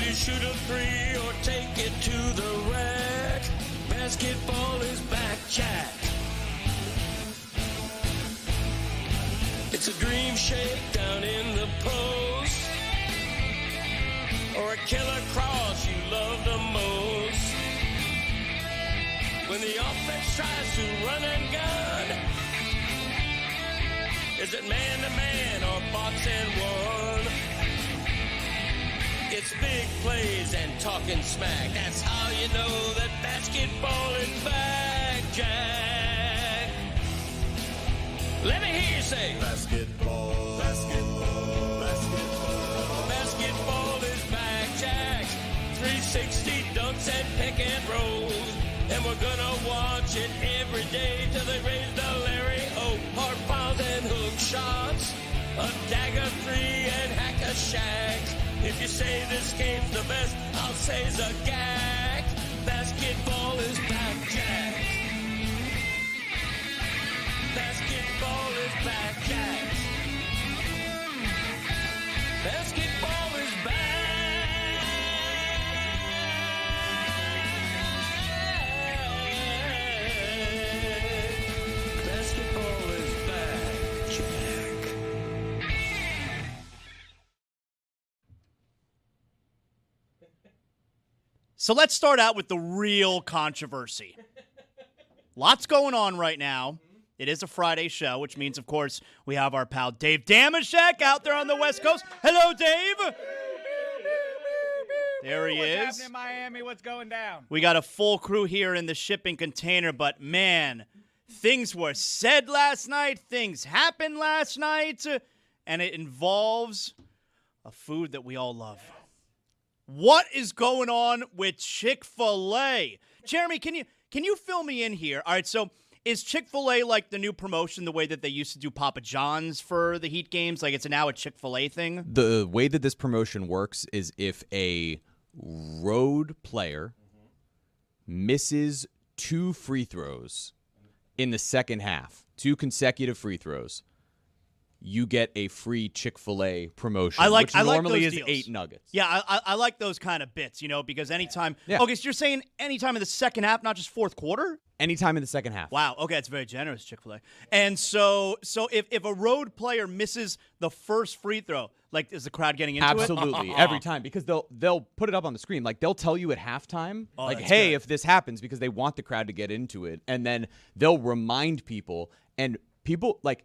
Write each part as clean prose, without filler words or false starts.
Will you shoot a three or take it to the rack? Basketball is back, Jack. It's a dream shake down in the post, or a killer cross you love the most. When the offense tries to run and gun, is it man-to-man or box and one? It's big plays and talking smack. That's how you know that basketball is back, Jack. Let me hear you say basketball, basketball, basketball. Basketball is back, Jack. 360 dunks and pick and rolls. And we're gonna watch it every day till they raise the Larry O. Hard fouls and hook shots. A dagger three and hack a shack. If you say this game's the best, I'll say's a gag. Basketball is back, Jack. Basketball is back, Jack. Basketball is back. Basketball is back, Jack. So let's start out with the real controversy. Lots going on right now. It is a Friday show, which means, of course, we have our pal Dave Damashek out there on the West Coast. Hello, Dave. There he is. What's happening in Miami? What's going down? We got a full crew here in the shipping container, but man, things were said last night, things happened last night, and it involves a food that we all love. What is going on with Chick-fil-A? Jeremy, can you fill me in here? All right, so is Chick-fil-A like the new promotion, the way that they used to do Papa John's for the Heat games? Like it's now a Chick-fil-A thing? The way that this promotion works is if a road player misses 2 free throws in the second half, 2 consecutive free throws, you get a free Chick-fil-A promotion, which normally is deals. 8 nuggets. Yeah, I like those kind of bits, because anytime. Yeah. Okay, so you're saying anytime in the second half, not just fourth quarter? Anytime in the second half. Wow, okay, that's very generous, Chick-fil-A. And so if a road player misses the first free throw, like is the crowd getting into it? Absolutely, every time, because they'll put it up on the screen. Like they'll tell you at halftime, hey, good. if this happens, because they want the crowd to get into it, and then they'll remind people, and people like.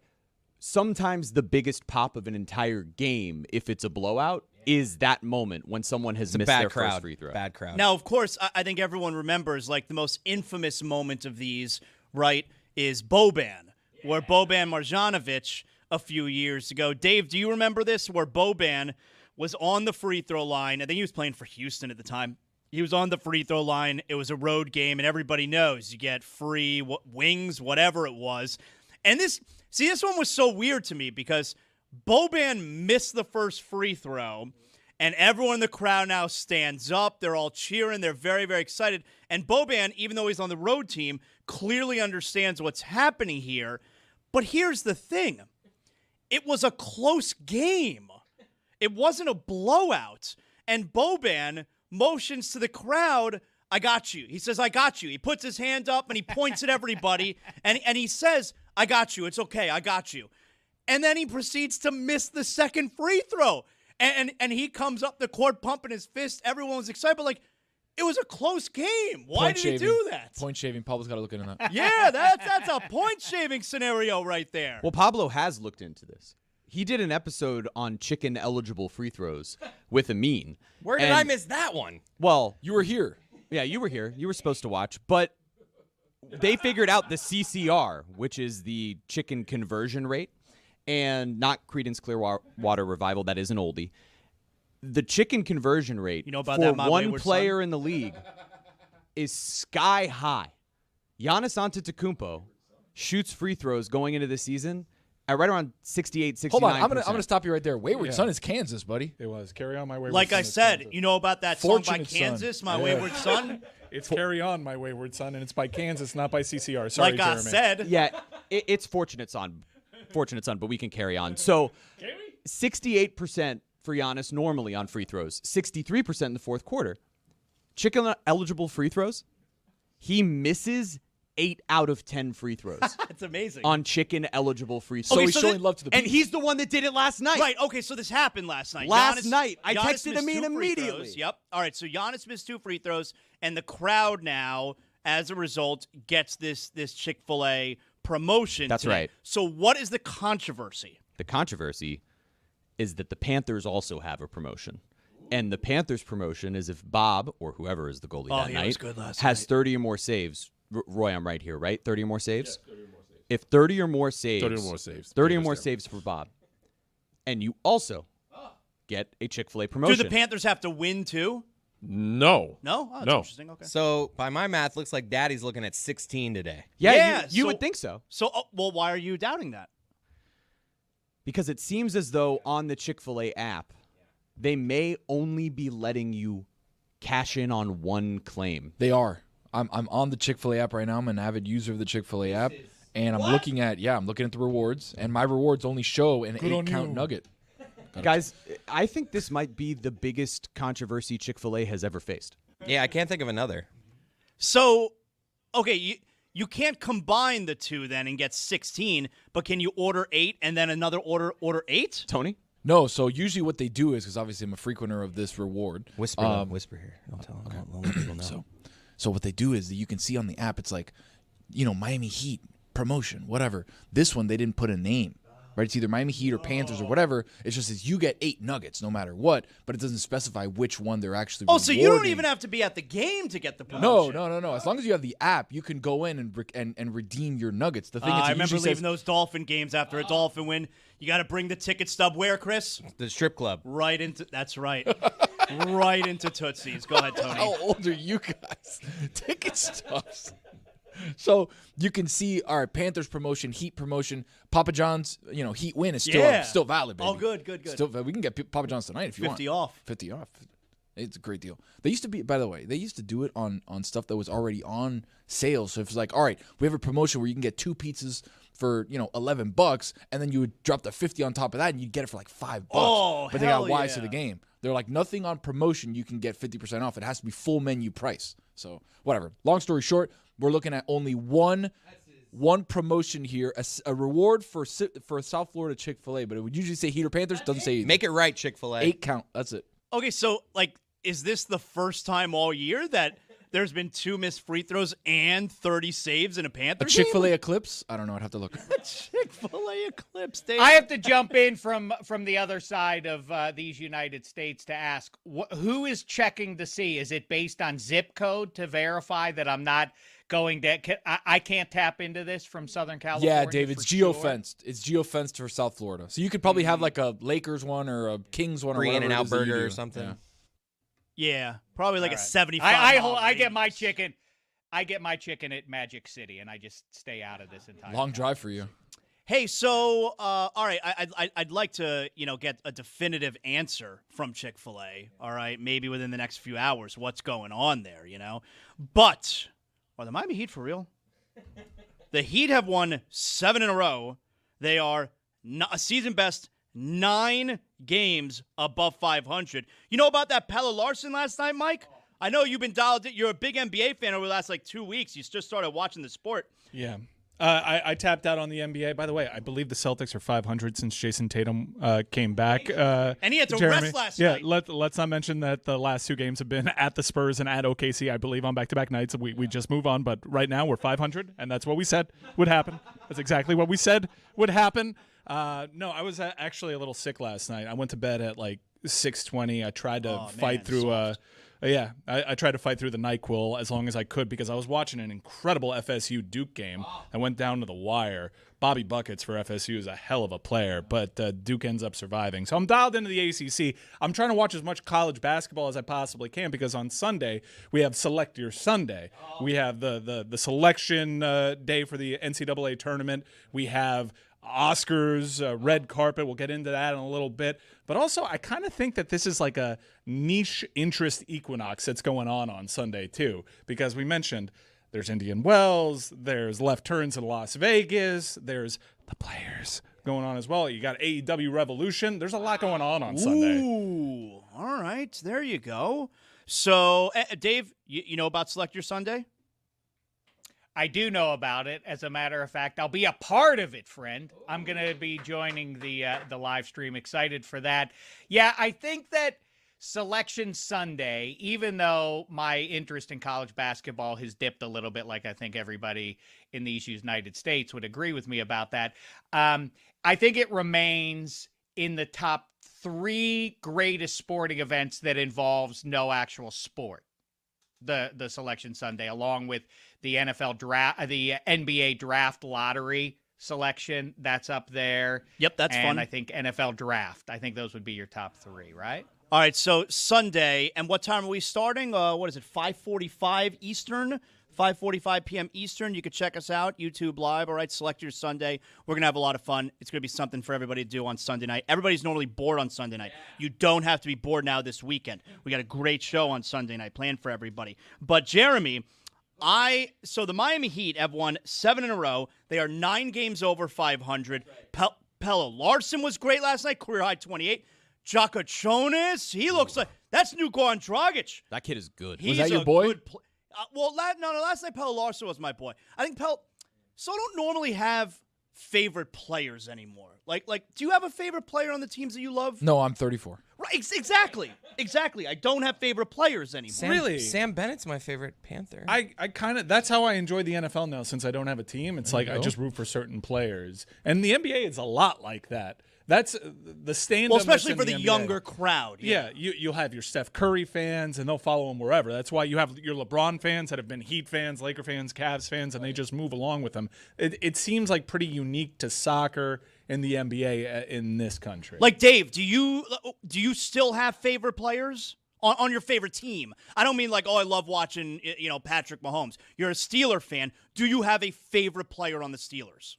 Sometimes the biggest pop of an entire game, if it's a blowout, is that moment when someone has missed their first free throw. Bad crowd. Now, of course, I think everyone remembers like the most infamous moment of these, right, is Boban, where Boban Marjanovic a few years ago. Dave, do you remember this, where Boban was on the free throw line? I think he was playing for Houston at the time. He was on the free throw line. It was a road game, and everybody knows you get free wings, whatever it was. And this one was so weird to me because Boban missed the first free throw, and everyone in the crowd now stands up. They're all cheering. They're very, very excited. And Boban, even though he's on the road team, clearly understands what's happening here. But here's the thing. It was a close game. It wasn't a blowout. And Boban motions to the crowd, I got you. He says, I got you. He puts his hand up and he points at everybody, and he says, I got you. It's okay. I got you. And then he proceeds to miss the second free throw. And he comes up the court pumping his fist. Everyone was excited, but like, it was a close game. Why did he do that? Point shaving. Pablo's got to look into that. Yeah, that's a point shaving scenario right there. Well, Pablo has looked into this. He did an episode on chicken-eligible free throws with Amin. Where did I miss that one? Well, You were here. yeah, you were here. You were supposed to watch. But they figured out the CCR, which is the chicken conversion rate, and not Creedence Clearwater Revival. That is an oldie. The chicken conversion rate about for that, my one wayward player son? in the league is sky high. Giannis Antetokounmpo shoots free throws going into the season at right around 68, 69%. Hold on. I'm gonna stop you right there. Wayward Son is Kansas, buddy. It was. Carry On My Wayward Like Son. I is said, Kansas. you know about that song by Fortunate Son. Kansas, My Wayward Son? It's Carry On My Wayward Son, and it's by Kansas, not by CCR. Sorry, Like I Jeremy. said. Yeah, it's Fortunate Son, but we can carry on. So 68% for Giannis normally on free throws, 63% in the fourth quarter. Chicken-eligible free throws, he misses 8 out of 10 free throws. That's amazing. On chicken-eligible free throws. So Okay, he's so showing thi- love to the And people. he's the one that did it last night. Right, okay, so this happened last night. Last night. I Giannis texted missed Amin 2 free immediately. throws. Yep. All right, so Giannis missed 2 free throws, and the crowd now, as a result, gets this Chick-fil-A promotion. That's today. right. So what is the controversy? The controversy is that the Panthers also have a promotion. And the Panthers promotion is if Bob, or whoever is the goalie that he night, was good last has night. 30 or more saves. Roy, I'm right here, right? 30 or more saves? Yeah, 30 or more saves. If 30 or more saves. 30 or more saves. 30 or more saves for Bob. And you also get a Chick-fil-A promotion. Do the Panthers have to win too? No. No? Oh, that's No. interesting. Okay. So by my math, looks like Daddy's looking at 16 today. Yeah, Yeah, you so- would think so. So, well, why are you doubting that? Because it seems as though on the Chick-fil-A app, they may only be letting you cash in on one claim. They are. I'm on the Chick-fil-A app right now. I'm an avid user of the Chick-fil-A app. And I'm looking at the rewards. And my rewards only show an 8-count nugget. Guys, I think this might be the biggest controversy Chick-fil-A has ever faced. Yeah, I can't think of another. So, okay, you can't combine the two then and get 16, but can you order 8 and then another order 8? Tony? No, so usually what they do is, because obviously I'm a frequenter of this reward. Whisper here. Don't tell them. Don't let people know. So what they do is that you can see on the app, it's like, Miami Heat promotion, whatever. This one, they didn't put a name. Right, it's either Miami Heat or Panthers or whatever. It's just as you get 8 nuggets no matter what, but it doesn't specify which one they're actually. Oh, so you don't rewarding. even have to be at the game to get the No. promotion. As long as you have the app, you can go in and redeem your nuggets. The thing is, I it remember usually leaving those Dolphin games after a Dolphin win. You got to bring the ticket stub where, Chris? The strip club. Right into. That's right. Right into Tootsie's. Go ahead, Tony. How old are you guys? Ticket stubs. So you can see, all right, Panthers promotion, Heat promotion, Papa John's, Heat win is still valid, baby. Oh, good. Still, we can get Papa John's tonight if you 50 want. off. 50 off. It's a great deal. They used to be, by the way, they used to do it on stuff that was already on sale. So if it's like, all right, we have a promotion where you can get 2 pizzas for, $11, and then you would drop the 50 on top of that, and you'd get it for like $5. Oh, but they got hell wise to yeah. the game. They're like, nothing on promotion you can get 50% off. It has to be full menu price. So whatever. Long story short, we're looking at only one promotion here, a reward for South Florida Chick-fil-A, but it would usually say Heat or Panthers. Doesn't say Make it right, Chick-fil-A. 8 count. That's it. Okay, so, is this the first time all year that there's been 2 missed free throws and 30 saves in a A Panthers Chick-fil-A eclipse? I don't know. I'd have to look. Chick-fil-A eclipse, Dave. I have to jump in from the other side of these United States to ask, who is checking to see? Is it based on zip code to verify that I'm not going to I can't tap into this from Southern California? Yeah, Dave, it's for sure? geofenced. It's geofenced for South Florida. So you could probably have like a Lakers one or a Kings one Free or whatever it In-N-Out is that you burger do. or something. Yeah. Yeah, probably like a 75. I get my chicken. I get my chicken at Magic City, and I just stay out of this entire Long drive for you. Hey, so all right, I'd like to get a definitive answer from Chick-fil-A. All right, maybe within the next few hours, what's going on there? But are the Miami Heat for real? The Heat have won 7 in a row. They are a season best 9 games above 500. You know about that Pelle Larson last night, Mike? I know you've been dialed in. You're a big NBA fan over the last 2 weeks. You just started watching the sport. Yeah. I tapped out on the NBA. By the way, I believe the Celtics are 500 since Jason Tatum came back. And he had to rest last night. Yeah, let's not mention that the last 2 games have been at the Spurs and at OKC, I believe, on back-to-back nights. We just move on. But right now we're 500, and that's what we said would happen. That's exactly what we said would happen. No, I was actually a little sick last night. I went to bed at 6:20. I tried to fight through I tried to fight through the NyQuil as long as I could because I was watching an incredible FSU Duke game. I went down to the wire. Bobby Buckets for FSU is a hell of a player, but Duke ends up surviving. So I'm dialed into the ACC. I'm trying to watch as much college basketball as I possibly can because on Sunday we have Select Your Sunday. We have the selection day for the NCAA tournament. We have Oscars, red carpet. We'll get into that in a little bit. But also, I kind of think that this is like a niche interest equinox that's going on Sunday, too. Because we mentioned there's Indian Wells, there's left turns in Las Vegas, there's the Players going on as well. You got AEW Revolution. There's a lot going on Sunday. Ooh, all right. There you go. So, Dave, you know about Select Your Sunday? I do know about it. As a matter of fact, I'll be a part of it, friend. I'm going to be joining the live stream. Excited for that. Yeah, I think that Selection Sunday, even though my interest in college basketball has dipped a little bit, like I think everybody in these United States would agree with me about that, I think it remains in the top 3 greatest sporting events that involves no actual sport. The Selection Sunday, along with the NFL draft, the NBA draft lottery selection, that's up there. Yep, that's fun. And I think NFL draft. I think those would be your top 3, right? All right, so Sunday, and what time are we starting? What is it, 5:45 Eastern? 5:45 p.m. Eastern. You can check us out, YouTube Live. All right, Select Your Sunday. We're going to have a lot of fun. It's going to be something for everybody to do on Sunday night. Everybody's normally bored on Sunday night. You don't have to be bored now this weekend. We got a great show on Sunday night planned for everybody. But, Jeremy, so the Miami Heat have won 7 in a row. They are 9 games over 500. Pelle Larson was great last night, career high 28. Jaka Jonas, he looks like that's new Goran Dragic. That kid is good. Was that your boy? Last night Pelle Larson was my boy. I think so I don't normally have favorite players anymore. Like, do you have a favorite player on the teams that you love? No, I'm 34. Right, exactly. I don't have favorite players anymore. Really? Sam Bennett's my favorite Panther. I kind of, that's how I enjoy the NFL now since I don't have a team. It's like I just root for certain players. And the NBA is a lot like that. That's the stand-up. Well, especially for the NBA. younger crowd. Yeah, you'll have your Steph Curry fans, and they'll follow him wherever. That's why you have your LeBron fans that have been Heat fans, Laker fans, Cavs fans, and they just move along with them. It seems like pretty unique to soccer in the NBA in this country. Like, Dave, do you still have favorite players on your favorite team? I don't mean like, I love watching, Patrick Mahomes. You're a Steeler fan. Do you have a favorite player on the Steelers?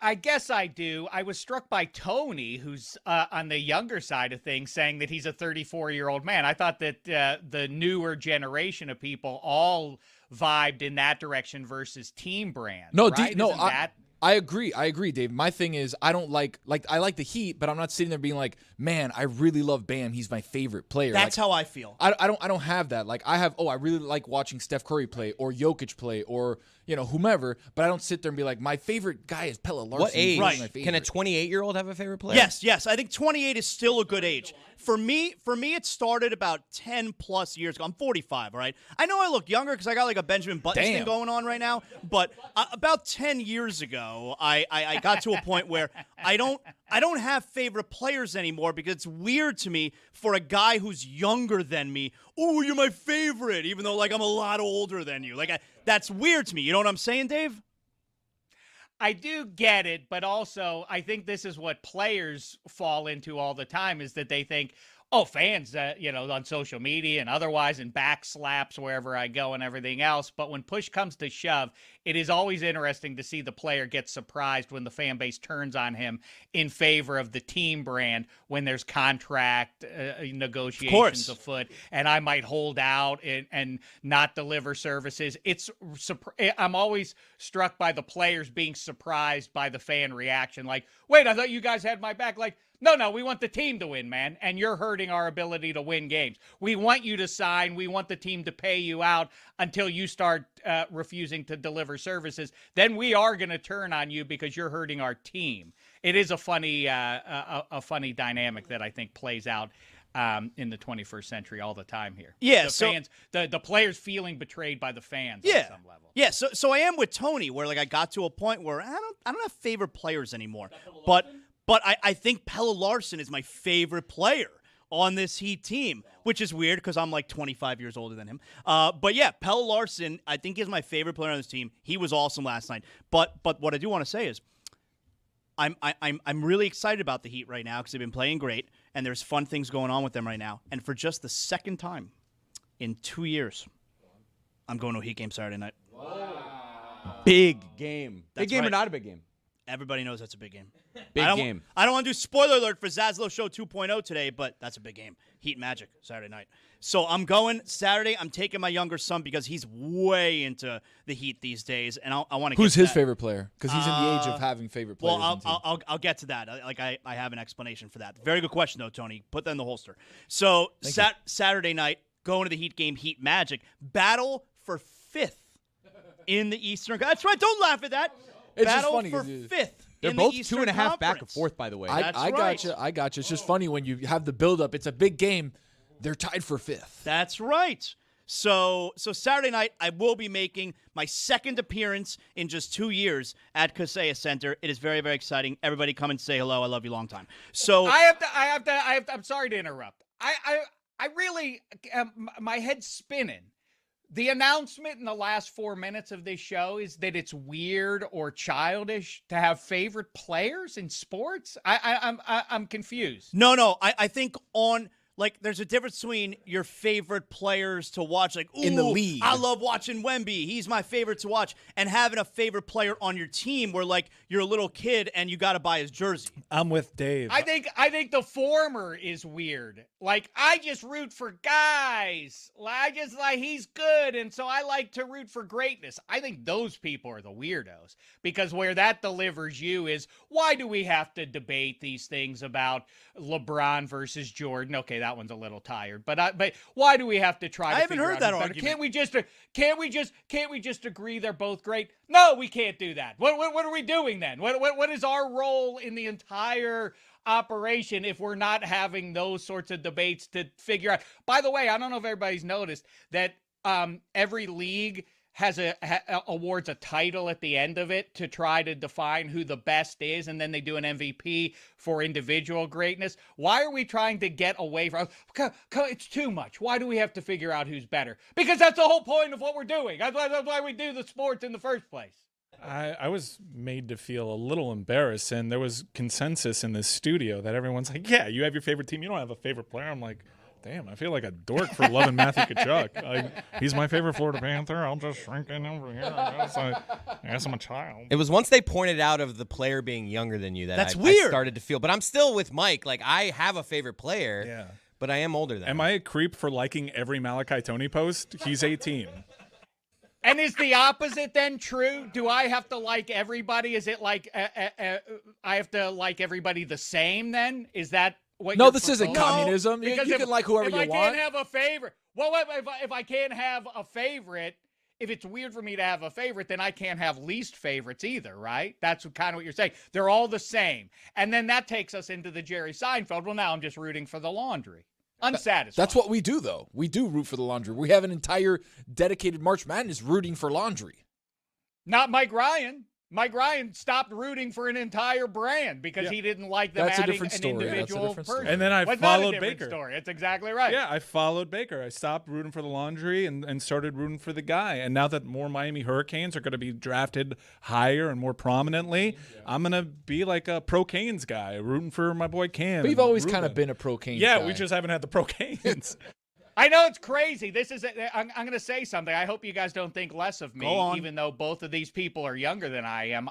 I guess I do. I was struck by Tony, who's on the younger side of things, saying that he's a 34-year-old man. I thought that the newer generation of people all vibed in that direction versus team brand. No, right? I agree, Dave. My thing is I don't like I like the Heat, but I'm not sitting there being like, man, I really love Bam. He's my favorite player. That's how I feel. I don't have that. Like I really like watching Steph Curry play or Jokic play or whomever, but I don't sit there and be like, my favorite guy is Pelle Larson. What age? Right. Can a 28-year-old have a favorite player? Yes. I think 28 is still a good age. For me, it started about 10 plus years ago. I'm 45, all right? I know I look younger because I got like a Benjamin Button thing going on right now, but about 10 years ago, I got to a point where I don't have favorite players anymore because it's weird to me for a guy who's younger than me. Oh, you're my favorite, even though like I'm a lot older than you. Like that's weird to me. You know what I'm saying, Dave? I do get it, but also I think this is what players fall into all the time is that they think, fans, on social media and otherwise and back slaps wherever I go and everything else. But when push comes to shove, it is always interesting to see the player get surprised when the fan base turns on him in favor of the team brand when there's contract negotiations afoot and I might hold out and not deliver services. I'm always struck by the players being surprised by the fan reaction. Like, wait, I thought you guys had my back. Like, no, we want the team to win, man, and you're hurting our ability to win games. We want you to sign. We want the team to pay you out until you start refusing to deliver services. Then we are going to turn on you because you're hurting our team. It is a funny dynamic that I think plays out in the 21st century all the time here. Yeah, the players feeling betrayed by the fans on some level. Yeah, so I am with Tony, where like I got to a point where I don't have favorite players anymore, but I think Pelle Larson is my favorite player on this Heat team, which is weird because I'm like 25 years older than him. But yeah, Pelle Larson, I think is my favorite player on this team. He was awesome last night. But what I do want to say is, I'm really excited about the Heat right now because they've been playing great and there's fun things going on with them right now. And for just the second time in 2 years, I'm going to a Heat game Saturday night. Big game. That's Big game right. or not a big game? Everybody knows that's a big game. Big I don't, game. I don't want to do spoiler alert for Zaslow Show 2.0 today, but that's a big game. Heat Magic, Saturday night. So I'm going Saturday. I'm taking my younger son because he's way into the Heat these days, and I want to Who's get his that. favorite player? Because he's in the age of having favorite players. Well, in the team. I'll get to that. I have an explanation for that. Very good question, though, Tony. Put that in the holster. So Saturday night, going to the Heat game, Heat Magic. Battle for 5th in the Eastern. That's right. Don't laugh at that. It's just Battle funny for 'cause 5th. They're in both the Eastern 2.5 back and Conference. forth, by the way. That's I right. gotcha. It's just funny when you have the build-up. It's a big game. They're tied for 5th. That's right. So Saturday night, I will be making my second appearance in just 2 years at Kaseya Center. It is very, very exciting. Everybody come and say hello. I love you long time. So I have to. I'm sorry to interrupt. I really, my head's spinning. The announcement in the last 4 minutes of this show is that it's weird or childish to have favorite players in sports. I'm confused. No. I think there's a difference between your favorite players to watch, like, ooh, In the league. I love watching Wemby. He's my favorite to watch. And having a favorite player on your team where, like, you're a little kid and you got to buy his jersey. I'm with Dave. I think the former is weird. Like, I just root for guys. I just like he's good, and so I like to root for greatness. I think those people are the weirdos, because where that delivers you is, why do we have to debate these things about LeBron versus Jordan? Okay, that one's a little tired, but why do we have to try? I haven't figure heard out that who's better? argument. Can't we just agree they're both great? No, we can't do that. What are we doing then? What is our role in the entire operation if we're not having those sorts of debates to figure out? By the way, I don't know if everybody's noticed that every league has awards a title at the end of it to try to define who the best is, and then they do an MVP for individual greatness. Why are we trying to get away from it's too much? Why do we have to figure out who's better? Because that's the whole point of what we're doing. That's why we do the sports in the first place. I was made to feel a little embarrassed, and there was consensus in this studio that everyone's like, yeah, you have your favorite team. You don't have a favorite player. I'm like, damn, I feel like a dork for loving Matthew Tkachuk. Like, he's my favorite Florida Panther. I'll just shrink in over here. I guess I'm a child. It was once they pointed out of the player being younger than you that That's I weird. started to feel. But I'm still with Mike. Like, I have a favorite player, Yeah. but I am older than him. Am I a creep for liking every Malachi Tony post? He's 18. And is the opposite then true? Do I have to like everybody? Is it like I have to like everybody the same then? Is that what No, you're this isn't proposing? communism. You Because can like whoever if you I want. can't have a favorite. Well, if I can't have a favorite, if it's weird for me to have a favorite, then I can't have least favorites either, right? That's kind of what you're saying. They're all the same. And then that takes us into the Jerry Seinfeld. Well, now I'm just rooting for the laundry. Unsatisfied. That's what we do, though. We do root for the laundry. We have an entire dedicated March Madness rooting for laundry. Not Mike Ryan. Mike Ryan stopped rooting for an entire brand because he didn't like them That's a adding different an story. That's a individual different person. story. And then I Well, it's not a followed different Baker. story. That's exactly right. Yeah, I followed Baker. I stopped rooting for the laundry and started rooting for the guy. And now that more Miami Hurricanes are going to be drafted higher and more prominently, I'm going to be like a pro Canes guy, rooting for my boy Cam. We've and always Ruben. kind of been a pro Canes Yeah, guy. we just haven't had the pro Canes. I know it's crazy. This is. I'm going to say something. I hope you guys don't think less of me, Go on. even though both of these people are younger than I am.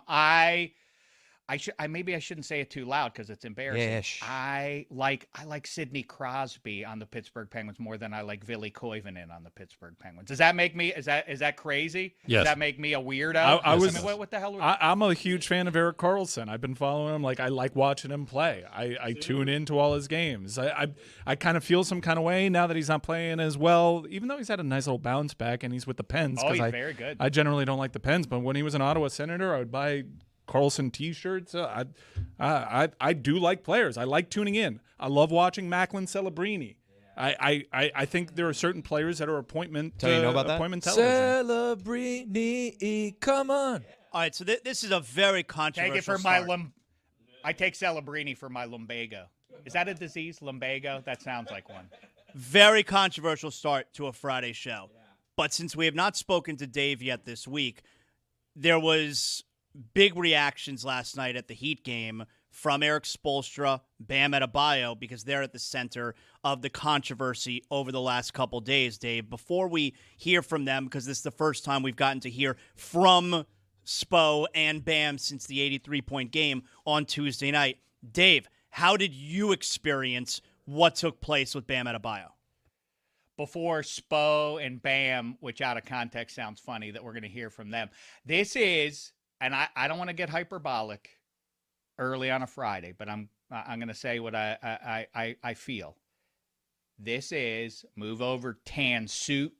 Maybe I shouldn't say it too loud because it's embarrassing. Yeah, shh. I like Sidney Crosby on the Pittsburgh Penguins more than I like Ville Koivunen on the Pittsburgh Penguins. Does that make me? Is that crazy? Yes. Does that make me a weirdo? I was. what the hell? I'm a huge fan of Erik Karlsson. I've been following him. Like, I like watching him play. I tune into all his games. I kind of feel some kind of way now that he's not playing as well, even though he's had a nice little bounce back and he's with the Pens. Oh, 'cause he's I, very good. I generally don't like the Pens, but when he was an Ottawa Senator, I would buy Carlson T-shirts. I do like players. I like tuning in. I love watching Macklin Celebrini. I think there are certain players that are appointment you know about that? appointment television. Celebrini, come on. All right, so this is a very Take controversial it for start. I take Celebrini for my lumbago. Is that a disease, lumbago? That sounds like one. Very controversial start to a Friday show. But since we have not spoken to Dave yet this week, there was big reactions last night at the Heat game from Eric Spolstra, Bam Adebayo, because they're at the center of the controversy over the last couple days, Dave. Before we hear from them, because this is the first time we've gotten to hear from Spo and Bam since the 83-point game on Tuesday night. Dave, how did you experience what took place with Bam Adebayo? Before Spo and Bam, which out of context sounds funny that we're going to hear from them. This is, and I don't want to get hyperbolic early on a Friday, but I'm going to say what I feel. This is move over tan suit.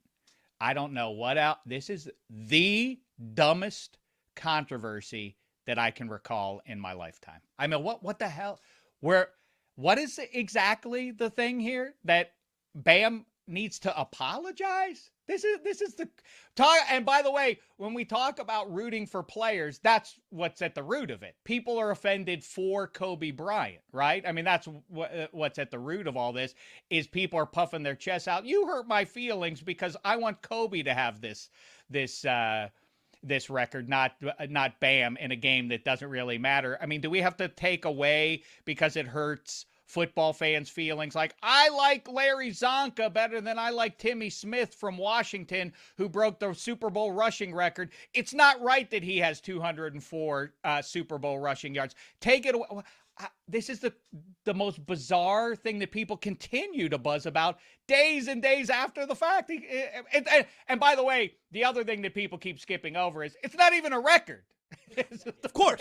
I don't know what else. This is the dumbest controversy that I can recall in my lifetime. I mean, what the hell? What is exactly the thing here that Bam needs to apologize? This is the talk. And by the way, when we talk about rooting for players, that's what's at the root of it. People are offended for Kobe Bryant, right? I mean, that's what's at the root of all this is people are puffing their chests out. You hurt my feelings because I want Kobe to have this record, not Bam in a game that doesn't really matter. I mean, do we have to take away because it hurts football fans' feelings? Like, I like Larry Zonka better than I like Timmy Smith from Washington, who broke the Super Bowl rushing record. It's not right that he has 204 Super Bowl rushing yards. Take it away. This is the most bizarre thing that people continue to buzz about days and days after the fact. And by the way, the other thing that people keep skipping over is it's not even a record. Of course.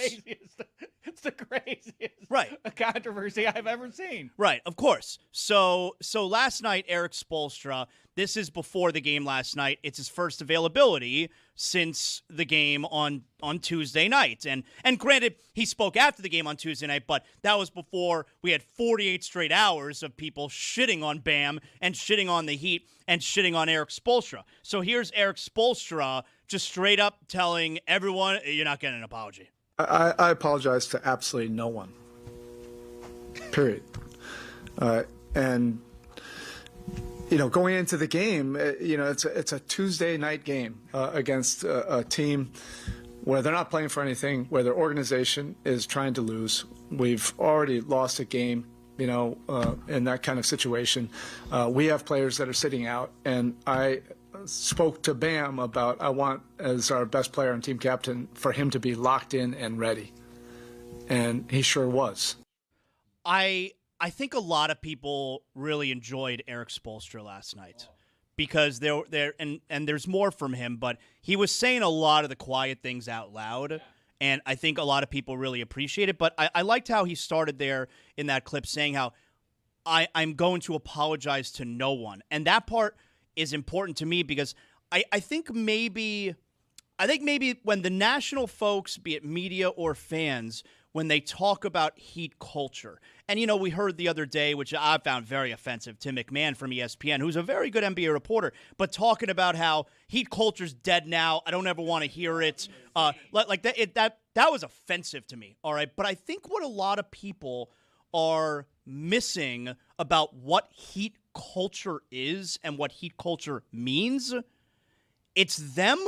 It's the craziest right. controversy I've ever seen. Right, of course. So last night, Eric Spolstra, this is before the game last night. It's his first availability since the game on Tuesday night. And granted, he spoke after the game on Tuesday night, but that was before we had 48 straight hours of people shitting on Bam and shitting on the Heat and shitting on Eric Spolstra. So here's Eric Spolstra just straight up telling everyone, you're not getting an apology. I apologize to absolutely no one. Period. And going into the game, it's a Tuesday night game against a team where they're not playing for anything, where their organization is trying to lose. We've already lost a game, in that kind of situation. We have players that are sitting out, and I spoke to Bam about I want, as our best player and team captain, for him to be locked in and ready. And he sure was. I think a lot of people really enjoyed Eric Spolstra last night because there's more from him, but he was saying a lot of the quiet things out loud, and I think a lot of people really appreciate it. But I liked how he started there in that clip saying how I'm going to apologize to no one. And that part is important to me because I think maybe when the national folks, be it media or fans, when they talk about Heat culture, and we heard the other day, which I found very offensive, Tim McMahon from ESPN, who's a very good NBA reporter, but talking about how Heat culture's dead now. I don't ever want to hear it. Like that was offensive to me. All right, but I think what a lot of people are missing about what Heat culture is and what Heat culture means, it's them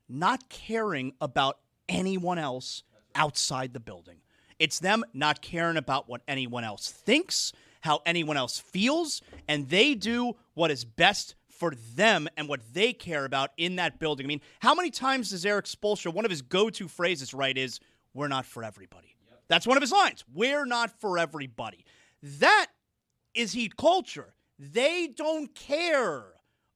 not caring about anyone else outside the building. It's them not caring about what anyone else thinks, how anyone else feels, and they do what is best for them and what they care about in that building. I mean, how many times does Eric Spolstra, one of his go-to phrases, right, is, we're not for everybody. Yep. That's one of his lines. We're not for everybody. That is Heat culture. They don't care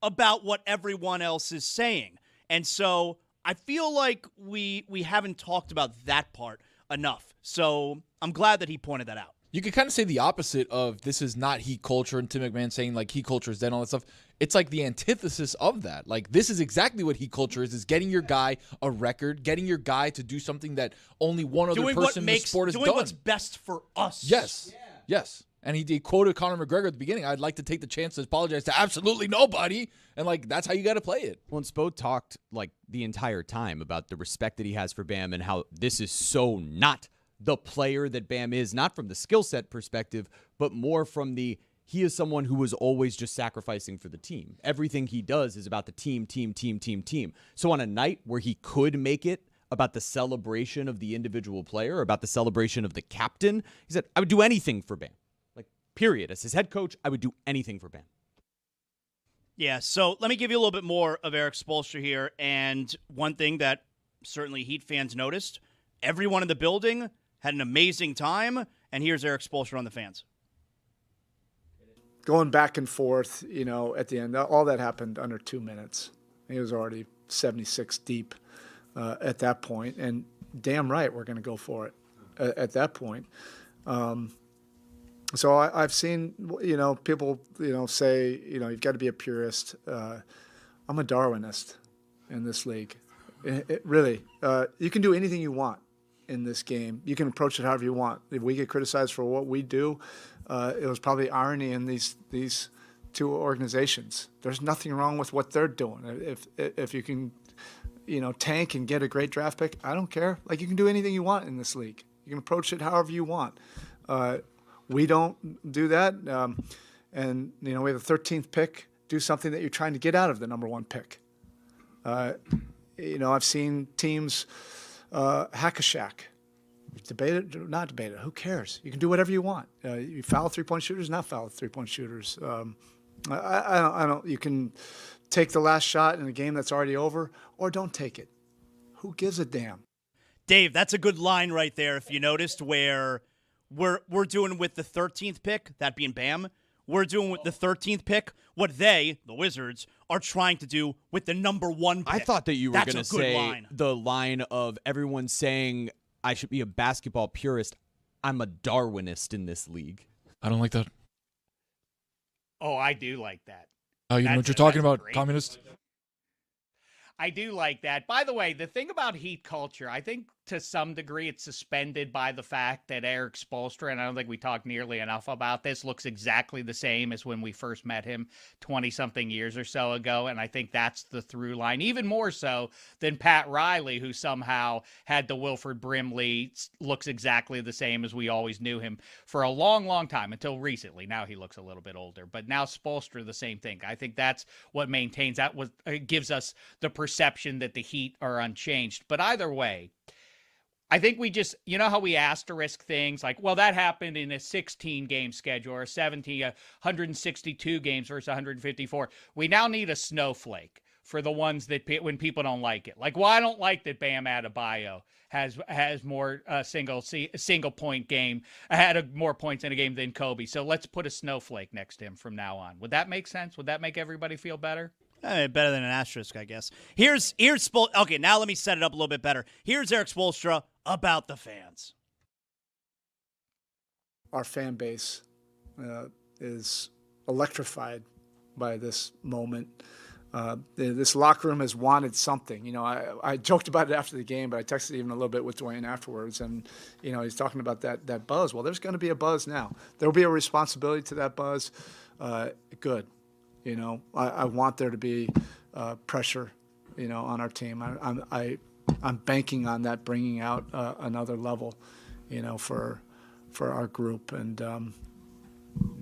about what everyone else is saying. And so I feel like we haven't talked about that part enough. So I'm glad that he pointed that out. You could kind of say the opposite of this is not Heat culture and Tim McMahon saying like Heat culture is dead and all that stuff. It's like the antithesis of that. Like this is exactly what Heat culture is getting your guy a record, getting your guy to do something that only one other person in the sport has done. Doing what's best for us. Yes. Yeah. Yes. And he quoted Conor McGregor at the beginning. I'd like to take the chance to apologize to absolutely nobody. And, that's how you got to play it. Well, and Spo talked, the entire time about the respect that he has for Bam and how this is so not the player that Bam is, not from the skill set perspective, but more from he is someone who was always just sacrificing for the team. Everything he does is about the team. So on a night where he could make it about the celebration of the individual player, about the celebration of the captain, he said, I would do anything for Bam. Period. As his head coach, I would do anything for Bam. Yeah, so let me give you a little bit more of Eric Spolstra here. And one thing that certainly Heat fans noticed. Everyone in the building had an amazing time, and here's Eric Spolstra on the fans. Going back and forth, at the end, all that happened under 2 minutes. He was already 76 deep at that point, and damn right we're going to go for it at that point. So I've seen, people, say, you've got to be a purist. I'm a Darwinist in this league. Really, you can do anything you want in this game. You can approach it however you want. If we get criticized for what we do, it was probably irony in these two organizations. There's nothing wrong with what they're doing. If you can, tank and get a great draft pick, I don't care. Like, you can do anything you want in this league. You can approach it however you want. We don't do that. And, we have the 13th pick. Do something that you're trying to get out of the number 1 pick. I've seen teams hack a shack. Debate it, not debate it. Who cares? You can do whatever you want. You foul 3-point shooters, not foul 3-point shooters. I don't. You can take the last shot in a game that's already over, or don't take it. Who gives a damn? Dave, that's a good line right there. If you noticed, where we're doing with the 13th pick, that being Bam, we're doing with the 13th pick what they, the Wizards, are trying to do with the number 1 pick. I thought that you were going to say line. the line of everyone saying I should be a basketball purist. I'm a Darwinist in this league. I don't like that. Oh, I do like that. Oh, you know what you're talking about, communist? I do like that. By the way, the thing about Heat culture, I think to some degree it's suspended by the fact that Eric Spolstra, and I don't think we talked nearly enough about this, looks exactly the same as when we first met him 20-something years or so ago, and I think that's the through line, even more so than Pat Riley, who somehow had the Wilford Brimley, looks exactly the same as we always knew him for a long, long time, until recently. Now he looks a little bit older, but now Spolstra, the same thing. I think that's what maintains, that was gives us the perception that the Heat are unchanged. But either way, I think we just, how we asterisk things like, well, that happened in a 16-game schedule or 162 games versus 154. We now need a snowflake for the ones that when people don't like it. Like, well, I don't like that Bam Adebayo has more single point game, had more points in a game than Kobe. So let's put a snowflake next to him from now on. Would that make sense? Would that make everybody feel better? Better than an asterisk, I guess. Here's okay, now let me set it up a little bit better. Here's Eric Spolstra about the fans. Our fan base is electrified by this moment. This locker room has wanted something. I joked about it after the game, but I texted even a little bit with Dwayne afterwards, and he's talking about that buzz. Well, there's going to be a buzz now. There will be a responsibility to that buzz. Good. I want there to be pressure, on our team. I'm banking on that bringing out another level, for our group, and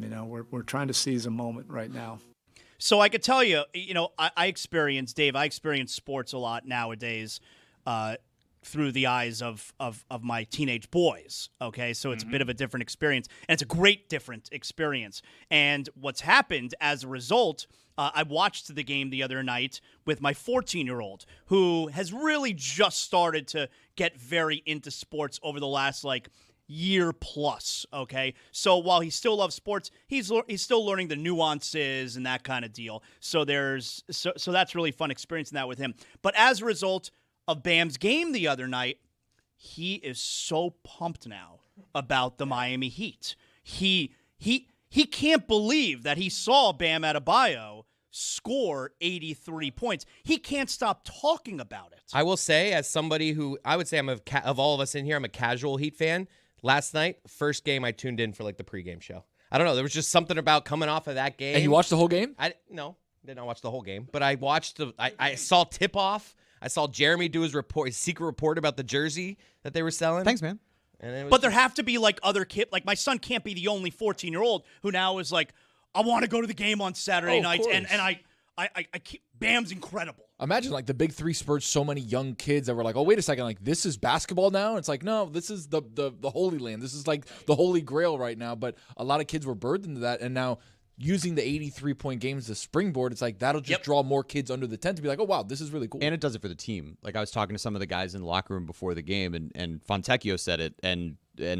we're trying to seize a moment right now. So I could tell you, I experience sports a lot nowadays through the eyes of my teenage boys, okay? So it's a bit of a different experience, and it's a great different experience. And what's happened as a result, I watched the game the other night with my 14-year-old, who has really just started to get very into sports over the last, year plus, okay? So while he still loves sports, he's still learning the nuances and that kind of deal. So so that's really fun experiencing that with him. But as a result of Bam's game the other night, he is so pumped now about the Miami Heat. He can't believe that he saw Bam Adebayo score 83 points. He can't stop talking about it. I will say, as somebody who, I would say of all of us in here, I'm a casual Heat fan. Last night, first game I tuned in for the pregame show. I don't know. There was just something about coming off of that game. And you watched the whole game? No, did not watch the whole game. But I watched I saw tip-off. I saw Jeremy do his secret report about the jersey that they were selling. Thanks, man. But there have to be other kids. My son can't be the only 14-year-old who now is I want to go to the game on Saturday nights, and I keep, Bam's incredible. Imagine the Big Three spurred so many young kids that were oh, wait a second, this is basketball now? It's no, this is the Holy Land. This is the Holy Grail right now. But a lot of kids were birthed into that, and now using the 83-point games as a springboard, it's like that'll just draw more kids under the tent to be like, oh, wow, this is really cool. And it does it for the team. Like I was talking to some of the guys in the locker room before the game, and Fontecchio said it, and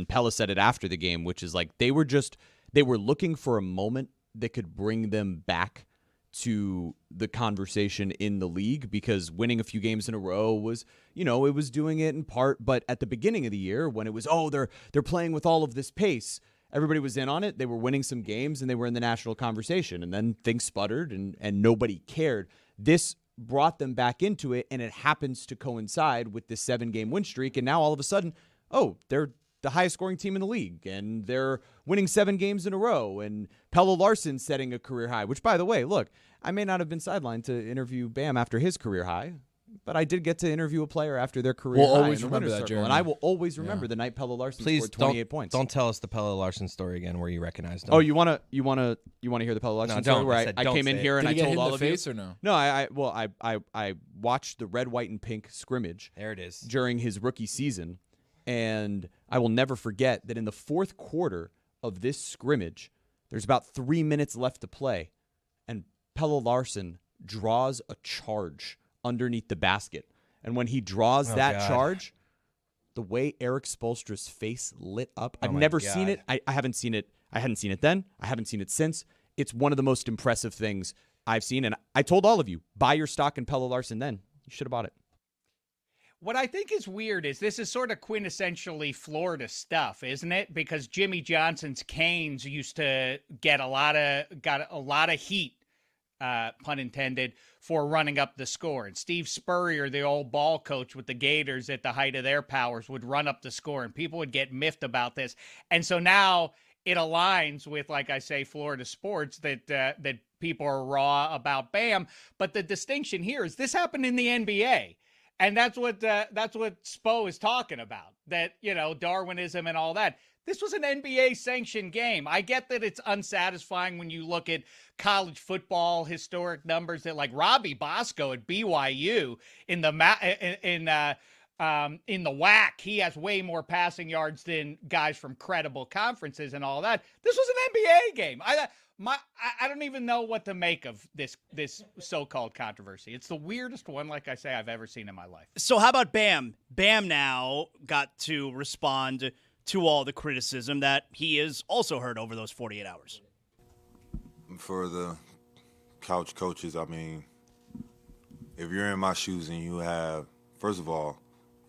Pella said it after the game, which is like they were looking for a moment that could bring them back to the conversation in the league, because winning a few games in a row was, it was doing it in part. But at the beginning of the year, when it was, they're playing with all of this pace, everybody was in on it. They were winning some games and they were in the national conversation, and then things sputtered and nobody cared. This brought them back into it, and it happens to coincide with this 7-game win streak. And now all of a sudden, they're the highest scoring team in the league, and they're winning 7 games in a row, and Pelle Larsson setting a career high, which, by the way, look, I may not have been sidelined to interview Bam after his career high, but I did get to interview a player after their career high. We'll always in the remember winner's that, circle, Jeremy. and I will always remember the night Pelle Larsson Please scored 28 points. Don't tell us the Pelle Larsson story again where you recognized him. Oh, you wanna hear the Pelle Larsson No, story don't. where I said I don't came in say here it. and Did I he get told hit in all the of face you? or no? No, I watched the red, white, and pink scrimmage. There it is. During his rookie season, and I will never forget that in the fourth quarter of this scrimmage, there's about 3 minutes left to play, and Pelle Larsson draws a charge underneath the basket. And when he draws that charge, the way Eric Spolstra's face lit up, I've never seen it. I haven't seen it. I hadn't seen it then. I haven't seen it since. It's one of the most impressive things I've seen. And I told all of you, buy your stock in Pelle Larsson then. You should have bought it. What I think is weird is this is sort of quintessentially Florida stuff, isn't it? Because Jimmy Johnson's Canes used to got a lot of heat, pun intended, for running up the score. And Steve Spurrier, the old ball coach with the Gators at the height of their powers, would run up the score, and people would get miffed about this. And so now it aligns with, like I say, Florida sports, that people are raw about Bam. But the distinction here is this happened in the NBA. And that's what Spo is talking about, that, Darwinism and all that. This was an NBA-sanctioned game. I get that it's unsatisfying when you look at college football historic numbers that, like, Robbie Bosco at BYU in the WAC, he has way more passing yards than guys from credible conferences and all that. This was an NBA game. I don't even know what to make of this so-called controversy. It's the weirdest one, like I say, I've ever seen in my life. So how about Bam? Bam now got to respond to all the criticism that he has also heard over those 48 hours. For the couch coaches, I mean, if you're in my shoes and you have, first of all,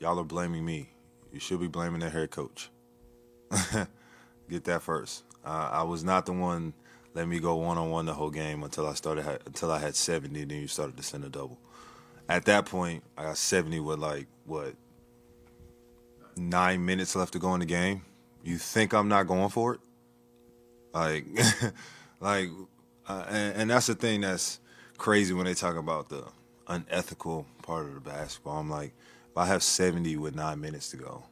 y'all are blaming me. You should be blaming the head coach. Get that first. I was not the one. Let me go one-on-one the whole game until I had 70. Then you started to send a double. At that point, I got 70 with 9 minutes left to go in the game. You think I'm not going for it? And that's the thing that's crazy when they talk about the unethical part of the basketball. I'm like, if I have 70 with 9 minutes to go,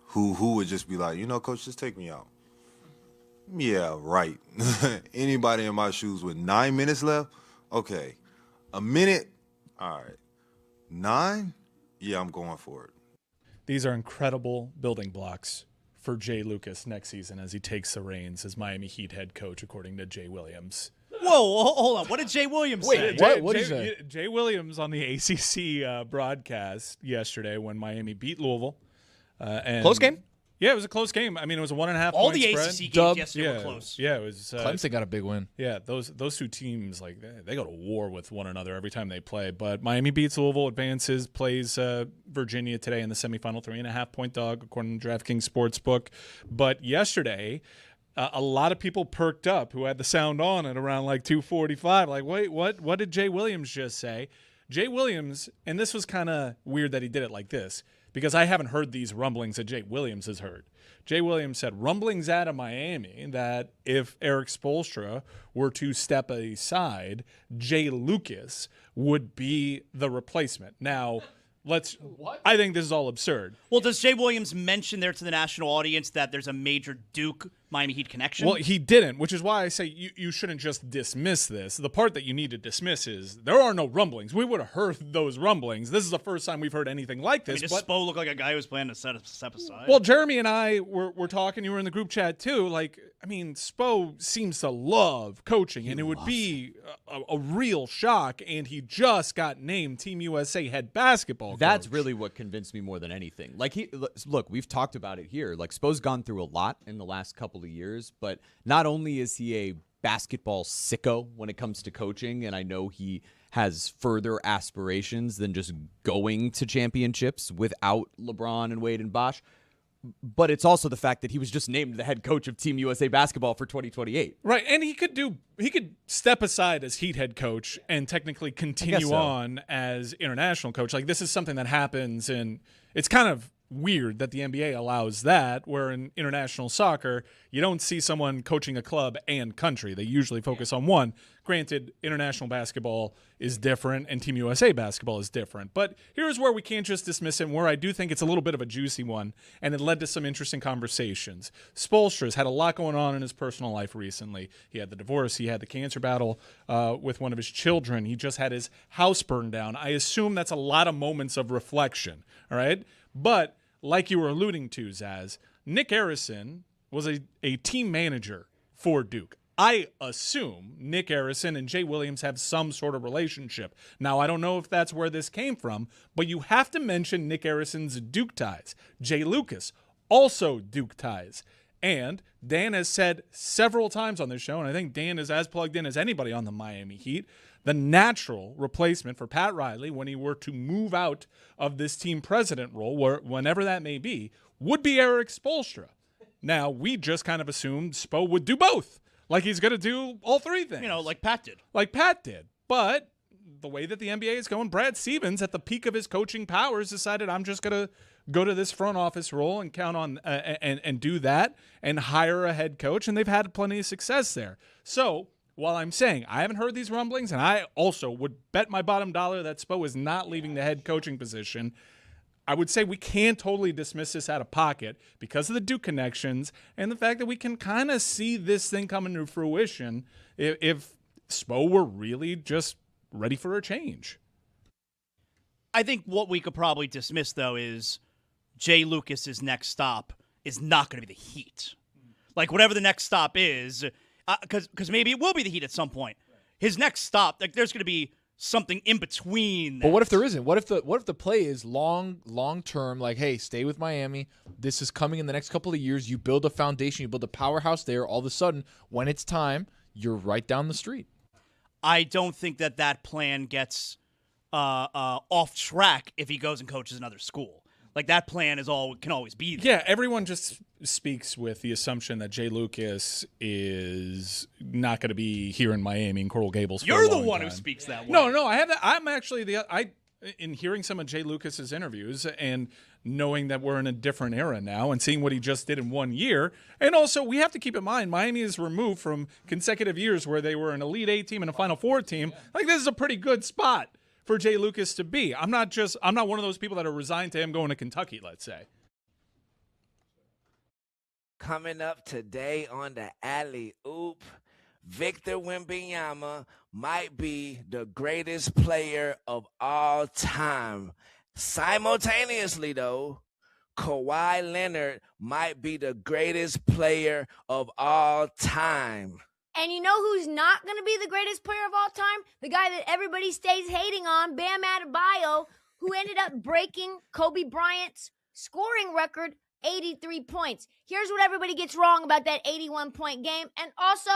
who would just be like, coach, just take me out? Yeah, right. Anybody in my shoes with 9 minutes left? Okay. A minute? All right. 9? Yeah, I'm going for it. These are incredible building blocks for Jay Lucas next season as he takes the reins as Miami Heat head coach, according to Jay Williams. Whoa, hold on. What did Jay Williams say? What did he say? Jay Williams on the ACC broadcast yesterday when Miami beat Louisville. Close game? Yeah, it was a close game. I mean, it was a 1.5 All point the spread. ACC games Dub. yesterday were close. Yeah, it was. Clemson got a big win. Yeah, those two teams, like, they go to war with one another every time they play. But Miami beats Louisville, advances, plays Virginia today in the semifinal, 3.5 point dog according to DraftKings Sportsbook. But yesterday, a lot of people perked up who had the sound on at around 2:45. Like, wait, what did Jay Williams just say? Jay Williams, and this was kind of weird that he did it like this, because I haven't heard these rumblings that Jay Williams has heard. Jay Williams said rumblings out of Miami that if Eric Spolstra were to step aside, Jay Lucas would be the replacement. Now, I think this is all absurd. Well, does Jay Williams mention there to the national audience that there's a major Duke Miami Heat connection? Well, he didn't, which is why I say you shouldn't just dismiss this. The part that you need to dismiss is there are no rumblings. We would have heard those rumblings. This is the first time we've heard anything like this. Does Spo look like a guy who's planning to step aside? Well, Jeremy and I were talking. You were in the group chat too. Like, I mean, Spo seems to love coaching, and it would be a real shock. And he just got named Team USA head basketball coach. That's really what convinced me more than anything. Like, look, we've talked about it here. Like, Spo's gone through a lot in the last couple of years, but not only is he a basketball sicko when it comes to coaching, and I know he has further aspirations than just going to championships without LeBron and Wade and Bosh, but it's also the fact that he was just named the head coach of Team USA basketball for 2028. Right, and he could step aside as Heat head coach and technically continue on as international coach. Like, this is something that happens, and it's kind of weird that the NBA allows that, where in international soccer, you don't see someone coaching a club and country. They usually focus on one. Granted, international basketball is different and Team USA basketball is different. But here's where we can't just dismiss it, and where I do think it's a little bit of a juicy one, and it led to some interesting conversations. Spolstra's had a lot going on in his personal life recently. He had the divorce. He had the cancer battle with one of his children. He just had his house burned down. I assume that's a lot of moments of reflection, all right? But like you were alluding to, Zaz, Nick Arison was a team manager for Duke. I assume Nick Arison and Jay Williams have some sort of relationship. Now, I don't know if that's where this came from, but you have to mention Nick Arison's Duke ties. Jay Lucas, also Duke ties. And Dan has said several times on this show, and I think Dan is as plugged in as anybody on the Miami Heat, the natural replacement for Pat Riley when he were to move out of this team president role, whenever that may be, would be Eric Spolstra. Now, we just kind of assumed Spo would do both. Like he's going to do all three things. You know, like Pat did. But the way that the NBA is going, Brad Stevens, at the peak of his coaching powers, decided I'm just going to go to this front office role and count on and do that and hire a head coach, and they've had plenty of success there. So while I'm saying I haven't heard these rumblings, and I also would bet my bottom dollar that Spo is not leaving the head coaching position, I would say we can't totally dismiss this out of pocket because of the Duke connections and the fact that we can kind of see this thing coming to fruition if Spo were really just ready for a change. I think what we could probably dismiss, though, is Jay Lucas's next stop is not going to be the Heat. Like, whatever the next stop is, because maybe it will be the Heat at some point. His next stop, like, there's going to be something in between that. But what if there isn't? What if the play is long term? Like, hey, stay with Miami. This is coming in the next couple of years. You build a foundation. You build a powerhouse there. All of a sudden, when it's time, you're right down the street. I don't think that plan gets off track if he goes and coaches another school. Like, that plan can always be there. Yeah, everyone just speaks with the assumption that Jay Lucas is not going to be here in Miami and Coral Gables. You're for a the one time. who speaks that way. No, I have that. I'm actually in hearing some of Jay Lucas's interviews and knowing that we're in a different era now and seeing what he just did in 1 year. And also, we have to keep in mind, Miami is removed from consecutive years where they were an Elite Eight team and a Final Four team. Like, this is a pretty good spot for Jay Lucas to be. I'm not one of those people that are resigned to him going to Kentucky, let's say. Coming up today on the Alley Oop, Victor Wembanyama might be the greatest player of all time. Simultaneously, though, Kawhi Leonard might be the greatest player of all time. And you know who's not going to be the greatest player of all time? The guy that everybody stays hating on, Bam Adebayo, who ended up breaking Kobe Bryant's scoring record, 83 points. Here's what everybody gets wrong about that 81-point game. And also,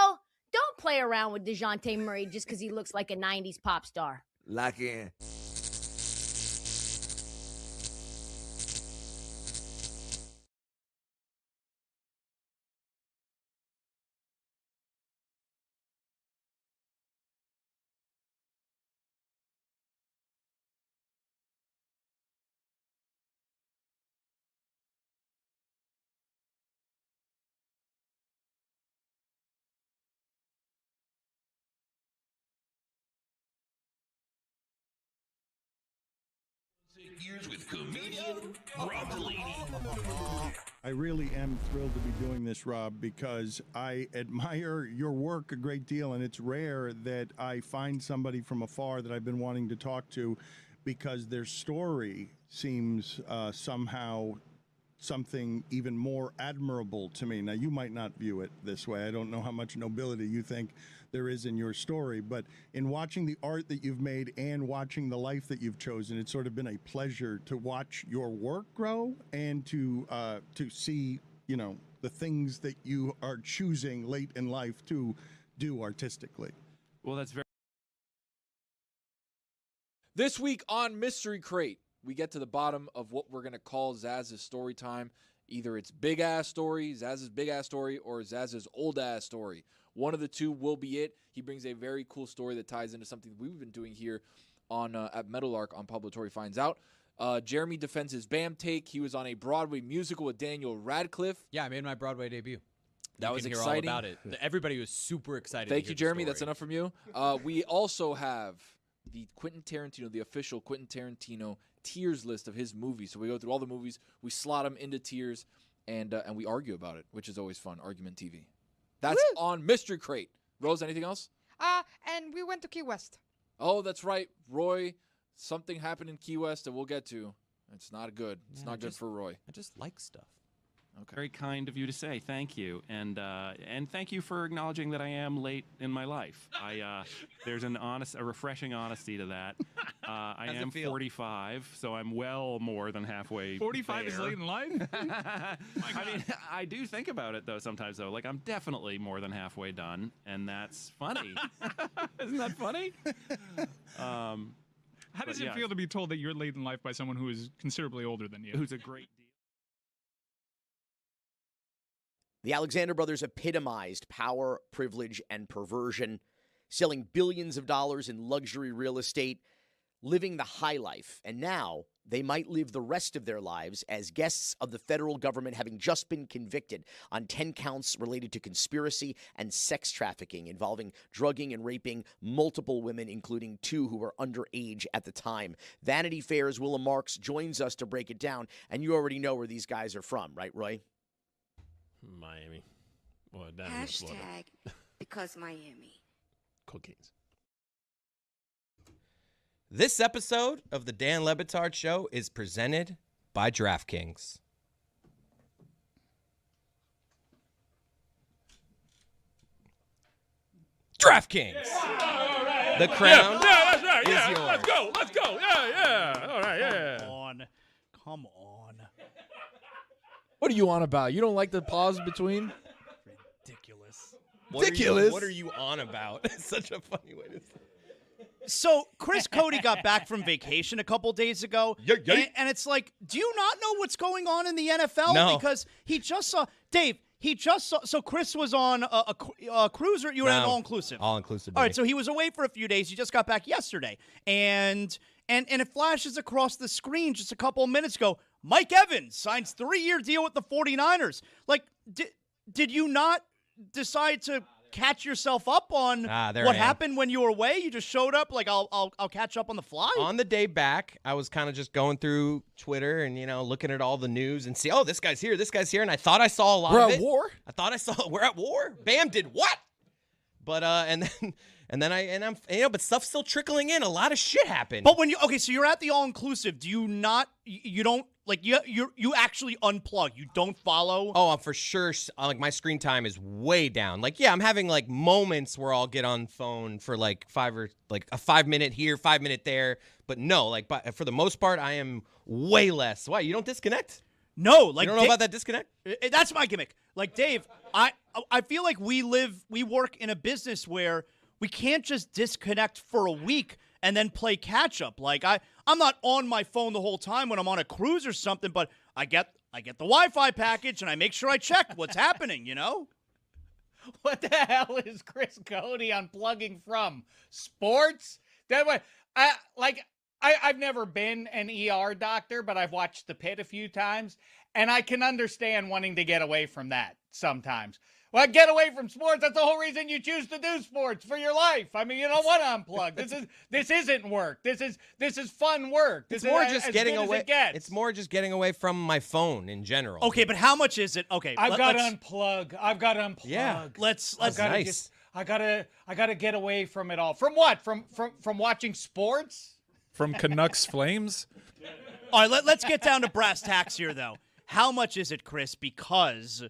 don't play around with DeJounte Murray just because he looks like a 90s pop star. Lock in. Years with comedian Rob Delaney. I really am thrilled to be doing this, Rob, because I admire your work a great deal, and it's rare that I find somebody from afar that I've been wanting to talk to because their story seems somehow something even more admirable to me. Now, you might not view it this way. I don't know how much nobility you think there is in your story, but in watching the art that you've made and watching the life that you've chosen, it's sort of been a pleasure to watch your work grow and to see, you know, the things that you are choosing late in life to do artistically. Well, that's very. This week on Mystery Crate, we get to the bottom of what we're going to call Zaz's story time. Either it's big-ass story, Zaz's big-ass story, or Zaz's old-ass story. One of the two will be it. He brings a very cool story that ties into something that we've been doing here on at Meadowlark on Pablo Torre Finds Out. Jeremy defends his BAM take. He was on a Broadway musical with Daniel Radcliffe. Yeah, I made my Broadway debut. That was hear exciting. all about it. Everybody was super excited. Thank to you, hear Jeremy. the That's story. enough from you. We also have the Quentin Tarantino, the official Quentin Tarantino tiers list of his movies. So we go through all the movies, we slot them into tiers, and we argue about it, which is always fun. Argument TV. That's on Mystery Crate. Rose, anything else? And we went to Key West. Oh, that's right. Roy, something happened in Key West that we'll get to. It's not good. It's not good for Roy. I just like stuff. Okay. Very kind of you to say. Thank you, and thank you for acknowledging that I am late in my life. There's a refreshing honesty to that. I am 45, so I'm well more than halfway. 45 is late in life. I mean, I do think about it though sometimes though. Like I'm definitely more than halfway done, and that's funny. Isn't that funny? How does it feel to be told that you're late in life by someone who is considerably older than you? Who's a great deal. The Alexander brothers epitomized power, privilege, and perversion, selling billions of dollars in luxury real estate, living the high life. And now they might live the rest of their lives as guests of the federal government, having just been convicted on 10 counts related to conspiracy and sex trafficking involving drugging and raping multiple women, including 2 who were underage at the time. Vanity Fair's Willa Marks joins us to break it down. And you already know where these guys are from, right, Roy? Miami. Well, down in Florida. Hashtag because Miami. Cookies. This episode of the Dan Le Batard Show is presented by DraftKings. DraftKings. Yeah. The crown that's right. is Yeah, yours. let's go. Yeah. All right, yeah. Come on. What are you on about? You don't like the pause between? Ridiculous. What are you on about? It's such a funny way to say it. So Chris Cody got back from vacation a couple days ago, and it's like, do you not know what's going on in the NFL? No. Because he just saw Dave. He just saw. So Chris was on a cruiser. You were at an all-inclusive. All-inclusive. All right. So he was away for a few days. He just got back yesterday, and it flashes across the screen just a couple of minutes ago. Mike Evans signs 3-year deal with the 49ers. Like, did you not decide to catch yourself up on what happened when you were away? You just showed up like, I'll catch up on the fly? On the day back, I was kind of just going through Twitter and, looking at all the news and see, oh, this guy's here, and I thought I saw a lot of it. We're at war? I thought I saw, we're at war? Bam did what? But, but stuff's still trickling in. A lot of shit happened. But so you're at the all-inclusive. Do you not, you don't, like, you actually unplug. You don't follow? Oh, for sure. Like, my screen time is way down. Like, yeah, I'm having, like, moments where I'll get on phone for, like, a 5 minute here, 5 minute there. But no, like, for the most part, I am way less. Why, you don't disconnect? No. Like, you don't know about that disconnect? That's my gimmick. Like, Dave, I feel like we work in a business where we can't just disconnect for a week and then play catch up. Like, I'm not on my phone the whole time when I'm on a cruise or something, but I get the Wi-Fi package and I make sure I check what's happening, What the hell is Chris Cody unplugging from? Sports? That way, I've never been an ER doctor, but I've watched The Pit a few times, and I can understand wanting to get away from that sometimes. Well, get away from sports. That's the whole reason you choose to do sports for your life. I mean, you don't want to unplug. This isn't work. This is fun work. It's more just getting away. It's more just getting away from my phone in general. Okay, but how much is it? Okay, I've got to unplug. Yeah, let's. Nice. I gotta get away from it all. From what? From watching sports? From Canucks Flames? All right, let's get down to brass tacks here, though. How much is it, Chris? Because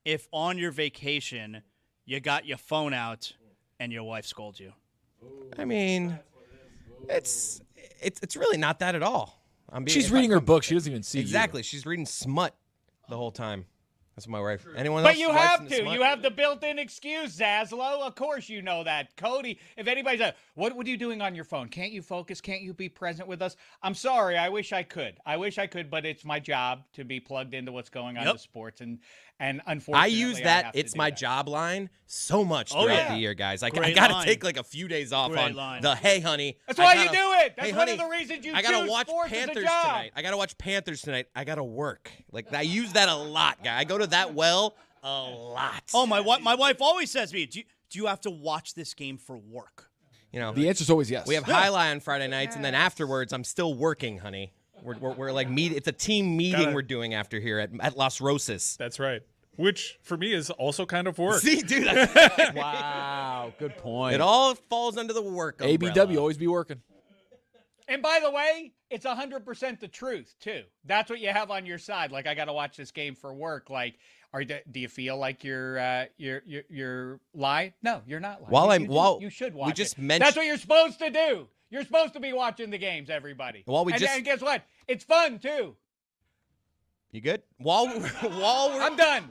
if on your vacation you got your phone out and your wife scolds you. I mean, it's really not that at all. She's reading her book. She doesn't even see exactly. you. She's reading smut the whole time. That's my wife. Anyone else? But you have to. You have the built-in excuse, Zaslow. Of course you know that. Cody, if anybody's like, what are you doing on your phone? Can't you focus? Can't you be present with us? I'm sorry. I wish I could. But it's my job to be plugged into what's going on in sports. And unfortunately, I use that. It's my job line so much throughout the year, guys. I got to take like a few days off on the hey, honey. That's why you do it. That's one of the reasons you I gotta choose watch sports Panthers as a job. tonight. I gotta watch Panthers tonight. I gotta work. Like I use that a lot, guy. I go to that well a lot. Oh, my wife always says to me, do you have to watch this game for work? You know, the answer's always yes. We have highlight on Friday nights, and then afterwards, I'm still working, honey. We're like it's a team meeting we're doing after here at Las Rosas. That's right. Which, for me, is also kind of work. See, dude. Wow, good point. It all falls under the work umbrella. ABW, always be working. And by the way, it's 100% the truth, too. That's what you have on your side. Like, I got to watch this game for work. Like, do you feel like you're lying? No, you're not lying. You should watch it. That's what you're supposed to do. You're supposed to be watching the games, everybody. And guess what? It's fun, too. You good? While we're I'm done.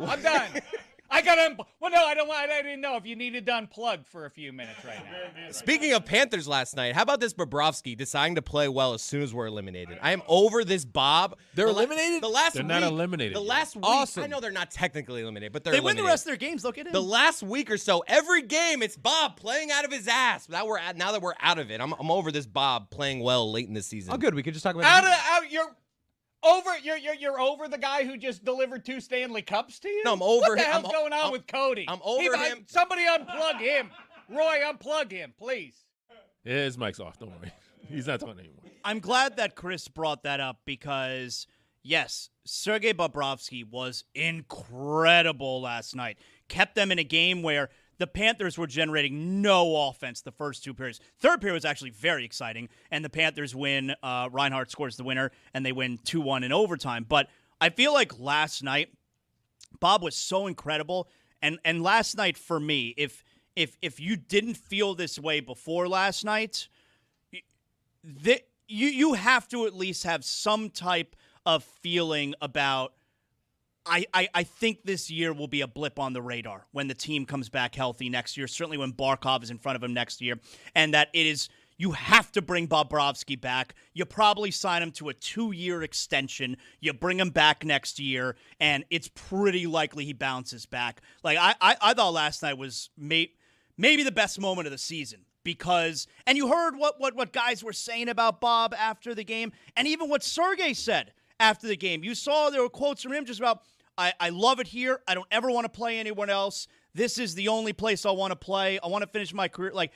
I got to. Well, no, I don't. I didn't know if you needed to unplug for a few minutes right now. Speaking of Panthers last night, how about this Bobrovsky deciding to play well as soon as we're eliminated? I am over this Bob. They're eliminated? They're not eliminated The yet. last week. Awesome. I know they're not technically eliminated, but They they're win eliminated. the rest of their games. Look at him. The last week or so, every game, it's Bob playing out of his ass. Now that we're out of it, I'm over this Bob playing well late in the season. Oh, good. We could just talk about You're over the guy who just delivered 2 Stanley Cups to you? No, I'm over What the him. hell's going on with Cody? I'm over him. Somebody unplug him. Roy, unplug him, please. Yeah, his mic's off. Don't worry. He's not talking anymore. I'm glad that Chris brought that up because, yes, Sergei Bobrovsky was incredible last night. Kept them in a game where the Panthers were generating no offense the first 2 periods. Third period was actually very exciting, and the Panthers win. Reinhart scores the winner, and they win 2-1 in overtime. But I feel like last night, Bob was so incredible. And last night for me, if you didn't feel this way before last night, you have to at least have some type of feeling about, I think this year will be a blip on the radar when the team comes back healthy next year, certainly when Barkov is in front of him next year, and that you have to bring Bobrovsky back. You probably sign him to a 2-year extension. You bring him back next year, and it's pretty likely he bounces back. Like, I thought last night was maybe the best moment of the season. Because, and you heard what guys were saying about Bob after the game, and even what Sergei said after the game. You saw there were quotes from him just about, I love it here. I don't ever want to play anyone else. This is the only place I want to play. I want to finish my career. Like,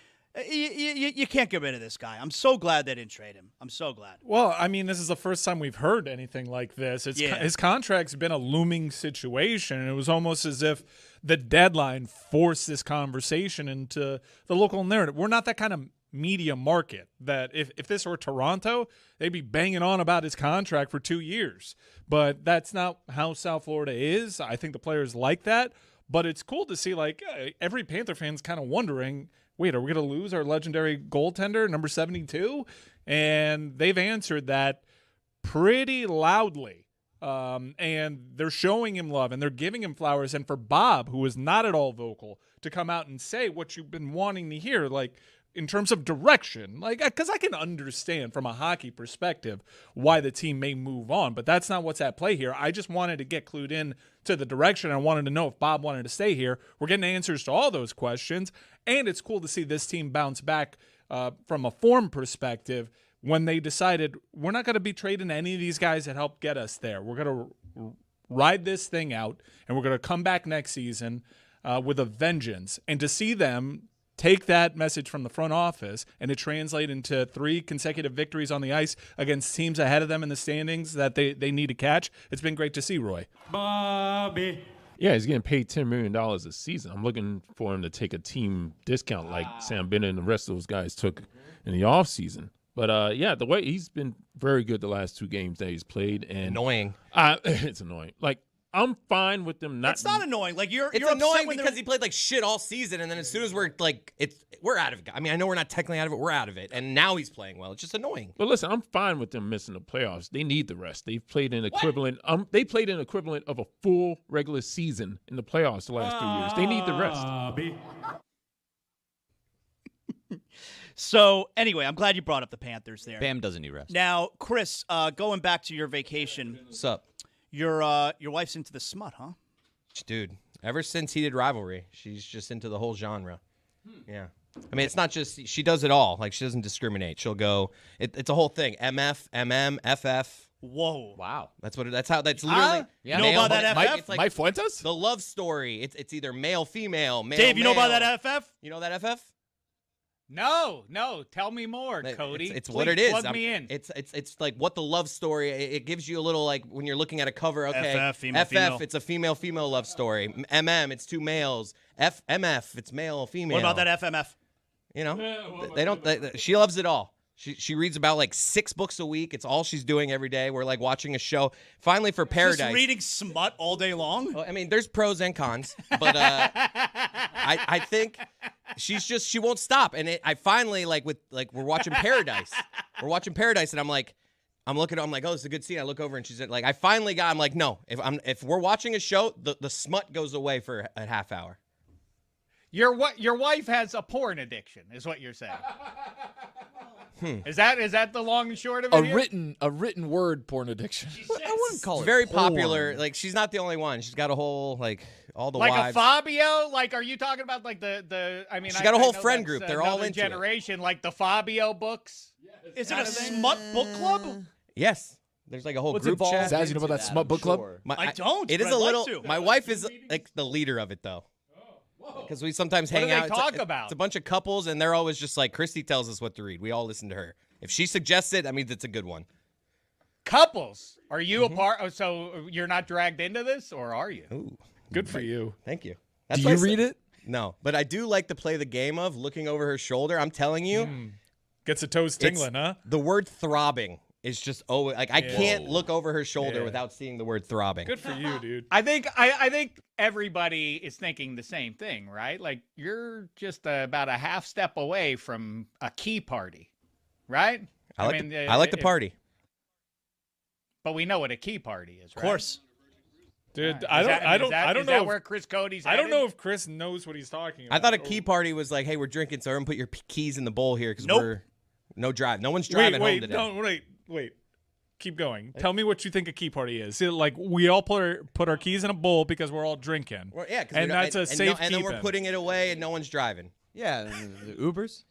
you can't get rid of this guy. I'm so glad they didn't trade him. I'm so glad. Well, I mean, this is the first time we've heard anything like this. His contract's been a looming situation, and it was almost as if the deadline forced this conversation into the local narrative. We're not that kind of media market that if this were Toronto, they'd be banging on about his contract for 2 years. But that's not how South Florida is. I think the players like that. But it's cool to see, like, every Panther fan's kind of wondering, wait, are we going to lose our legendary goaltender, number 72? And they've answered that pretty loudly. And they're showing him love, and they're giving him flowers. And for Bob, who is not at all vocal, to come out and say what you've been wanting to hear, like, in terms of direction, like, because I can understand from a hockey perspective why the team may move on, but that's not what's at play here. I just wanted to get clued in to the direction. I wanted to know if Bob wanted to stay here. We're getting answers to all those questions, and it's cool to see this team bounce back from a form perspective when they decided we're not going to be trading any of these guys that helped get us there. We're going to ride this thing out, and we're going to come back next season with a vengeance. And to see them take that message from the front office and it translate into 3 consecutive victories on the ice against teams ahead of them in the standings that they need to catch, it's been great to see, Roy. Bobby. Yeah, he's getting paid $10 million a season. I'm looking for him to take a team discount like Sam Bennett and the rest of those guys took in the offseason. But, yeah, the way he's been very good the last 2 games that he's played. And Annoying. It's annoying. Like, I'm fine with them not. It's not annoying. Like It's you're annoying because he played like shit all season, and then as soon as we're out of it. I mean, I know we're not technically out of it. We're out of it, and now he's playing well. It's just annoying. But listen, I'm fine with them missing the playoffs. They need the rest. They've played an equivalent. They played an equivalent of a full regular season in the playoffs the last 3 years. They need the rest. So anyway, I'm glad you brought up the Panthers there. Bam doesn't need rest. Now, Chris, going back to your vacation. What's up? Your wife's into the smut, huh? Dude, ever since Heated Rivalry, she's just into the whole genre. Yeah. I mean, it's not just, she does it all. Like, she doesn't discriminate. She'll go, it's a whole thing. MF, MM, FF. Whoa. Wow. That's literally. You know about that FF? It's like Mike Fuentes? The love story. It's either male, female, male, Dave, you know about male. that FF? You know that FF? No. Tell me more, Cody. It's Please what it is. Plug me in. It's like what the love story. It gives you a little like when you're looking at a cover. Okay, FF, female. It's a female love story. MM, it's 2 males. MF, it's male, female. What about that FMF? You know, she loves it all. She reads about like 6 books a week. It's all she's doing every day. We're like watching a show. Finally, for Paradise. Just reading smut all day long? Well, I mean, there's pros and cons, but I think she won't stop. And I finally we're watching Paradise. We're watching Paradise, and I'm like, oh, this is a good scene. I look over, and she's like, I'm like, no. If we're watching a show, the smut goes away for a half hour. Your wife has a porn addiction, is what you're saying. Is that the long and short of it? A written word porn addiction. I wouldn't call it very popular. Like, she's not the only one. She's got a whole all the wives. A Fabio. Like, are you talking about like the? I mean, she's got a whole friend group. They're all into generation, like the Fabio books. Is it a smut book club? Yes. There's like a whole group chat. Zaz, you know about that smut book club? I don't. It is but a I'd little. like to. My wife is like the leader of it though. Because we sometimes hang out. What do they talk about? It's a bunch of couples, and they're always just like, Christy tells us what to read. We all listen to her. If she suggests it, that means it's a good one. Couples, are you a part? So you're not dragged into this, or are you? Ooh, good for you. Thank you. Do you read it? No, but I do like to play the game of looking over her shoulder. I'm telling you, gets the toes tingling, huh? The word throbbing is just I can't look over her shoulder without seeing the word throbbing. Good for you, dude. I think everybody is thinking the same thing, right? Like, you're just about a half step away from a key party, right? I like the party. But we know what a key party is, right? Of course. Dude, Right. I don't Is know that where Chris Cody's I don't headed? know if Chris knows what he's talking about. I thought a key party was like, hey, we're drinking, so everyone put your keys in the bowl here because Nope. we're no drive. No one's driving home today. Wait. Keep going. Tell me what you think a key party is. Like, we all put our keys in a bowl because we're all drinking. Well, yeah, and that's a safe and then we're putting it away and no one's driving. Yeah, the Ubers.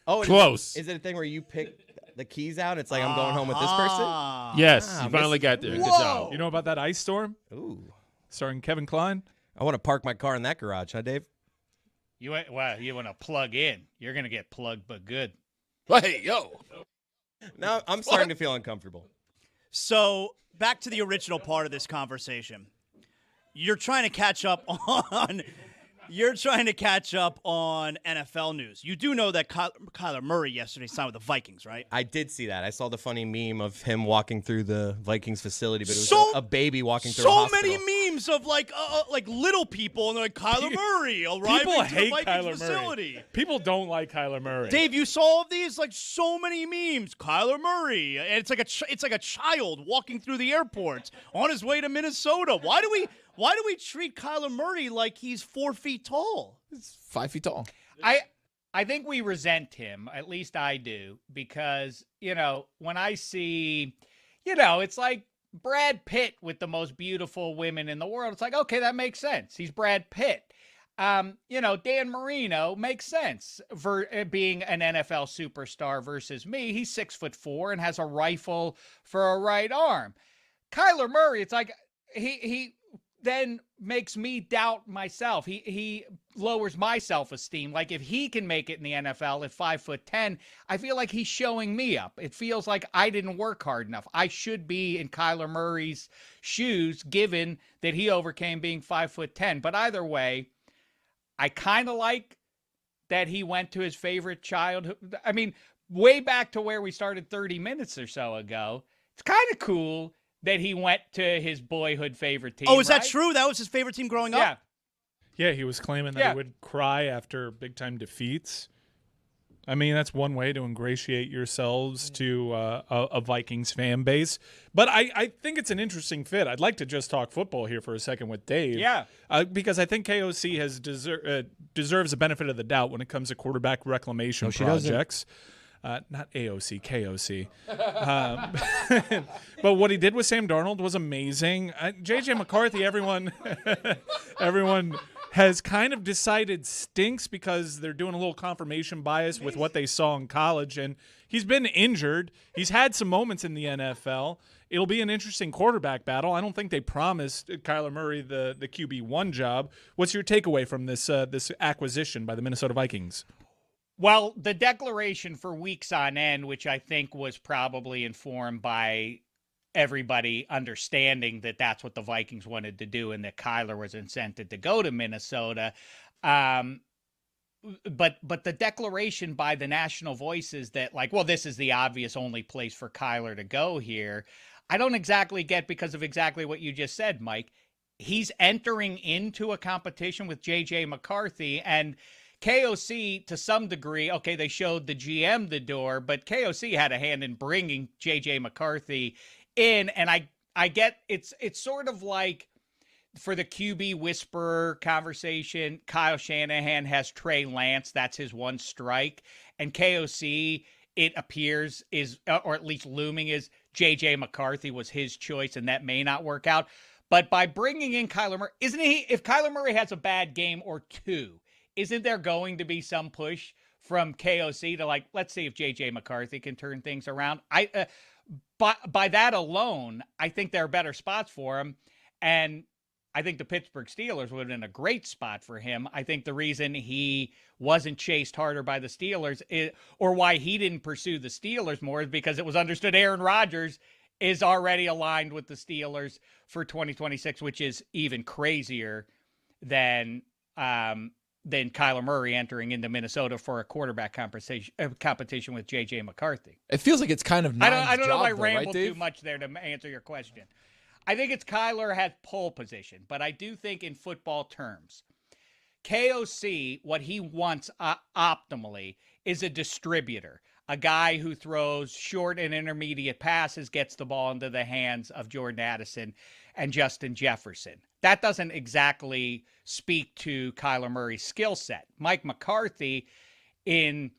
Close. Is it a thing where you pick the keys out? It's like, I'm going home with this person? Yes, you finally got there. Good job. You know about that ice storm? Ooh. Starring Kevin Kline? I want to park my car in that garage, huh, Dave? You want to plug in. You're going to get plugged, but good. Hey, yo. Now I'm starting to feel uncomfortable. So back to the original part of this conversation. You're trying to catch up on NFL news. You do know that Kyler Murray yesterday signed with the Vikings, right? I did see that. I saw the funny meme of him walking through the Vikings facility, but it was a baby walking through a hospital. So many memes of like little people, and they're like, Kyler Murray arriving People to the hate Vikings Kyler facility. Murray. People don't like Kyler Murray. Dave, you saw all of these? Like, so many memes. Kyler Murray, and it's like a child walking through the airport on his way to Minnesota. Why do we treat Kyler Murray like he's 4 feet tall? He's 5 feet tall. I think we resent him, at least I do, because, when I see, it's like Brad Pitt with the most beautiful women in the world. It's like, okay, that makes sense. He's Brad Pitt. Dan Marino makes sense for being an NFL superstar versus me. He's 6'4" and has a rifle for a right arm. Kyler Murray, it's like, he then makes me doubt myself. He lowers my self-esteem. Like if he can make it in the NFL at 5'10", I feel like he's showing me up. It feels like I didn't work hard enough. I should be in Kyler Murray's shoes, given that he overcame being 5'10". But either way, I kind of like that he went to his favorite childhood. I mean, way back to where we started 30 minutes or so ago. It's kind of cool that he went to his boyhood favorite team. Oh, is that right? true? That was his favorite team growing Yeah. up? Yeah, he was claiming that he would cry after big-time defeats. I mean, that's one way to ingratiate yourselves to a Vikings fan base. But I think it's an interesting fit. I'd like to just talk football here for a second with Dave. Yeah. Because I think KOC has deserves the benefit of the doubt when it comes to quarterback reclamation projects. Not AOC, KOC. But what he did with Sam Darnold was amazing. J.J. McCarthy, everyone has kind of decided stinks because they're doing a little confirmation bias with what they saw in college. And he's been injured. He's had some moments in the NFL. It'll be an interesting quarterback battle. I don't think they promised Kyler Murray the QB1 job. What's your takeaway from this acquisition by the Minnesota Vikings? Well, the declaration for weeks on end, which I think was probably informed by everybody understanding that that's what the Vikings wanted to do and that Kyler was incented to go to Minnesota. But the declaration by the national voices that like, well, this is the obvious only place for Kyler to go here. I don't exactly get because of exactly what you just said, Mike. He's entering into a competition with J.J. McCarthy and KOC, to some degree, okay, they showed the GM the door, but KOC had a hand in bringing J.J. McCarthy in, and I get it's sort of like for the QB whisperer conversation, Kyle Shanahan has Trey Lance, that's his one strike, and KOC, it appears, is, or at least looming, is J.J. McCarthy was his choice, and that may not work out. But by bringing in Kyler Murray, isn't he, if Kyler Murray has a bad game or two, isn't there going to be some push from KOC to like, let's see if J.J. McCarthy can turn things around? By that alone, I think there are better spots for him. And I think the Pittsburgh Steelers would have been a great spot for him. I think the reason he wasn't chased harder by the Steelers or why he didn't pursue the Steelers more is because it was understood Aaron Rodgers is already aligned with the Steelers for 2026, which is even crazier than Kyler Murray entering into Minnesota for a quarterback competition with J.J. McCarthy. It feels like it's kind of I don't know if I job, though, rambled right, too much there to answer your question. I think it's Kyler has pole position, but I do think in football terms, KOC, what he wants optimally is a distributor, a guy who throws short and intermediate passes, gets the ball into the hands of Jordan Addison and Justin Jefferson. That doesn't exactly speak to Kyler Murray's skill set. Mike McCarthy, in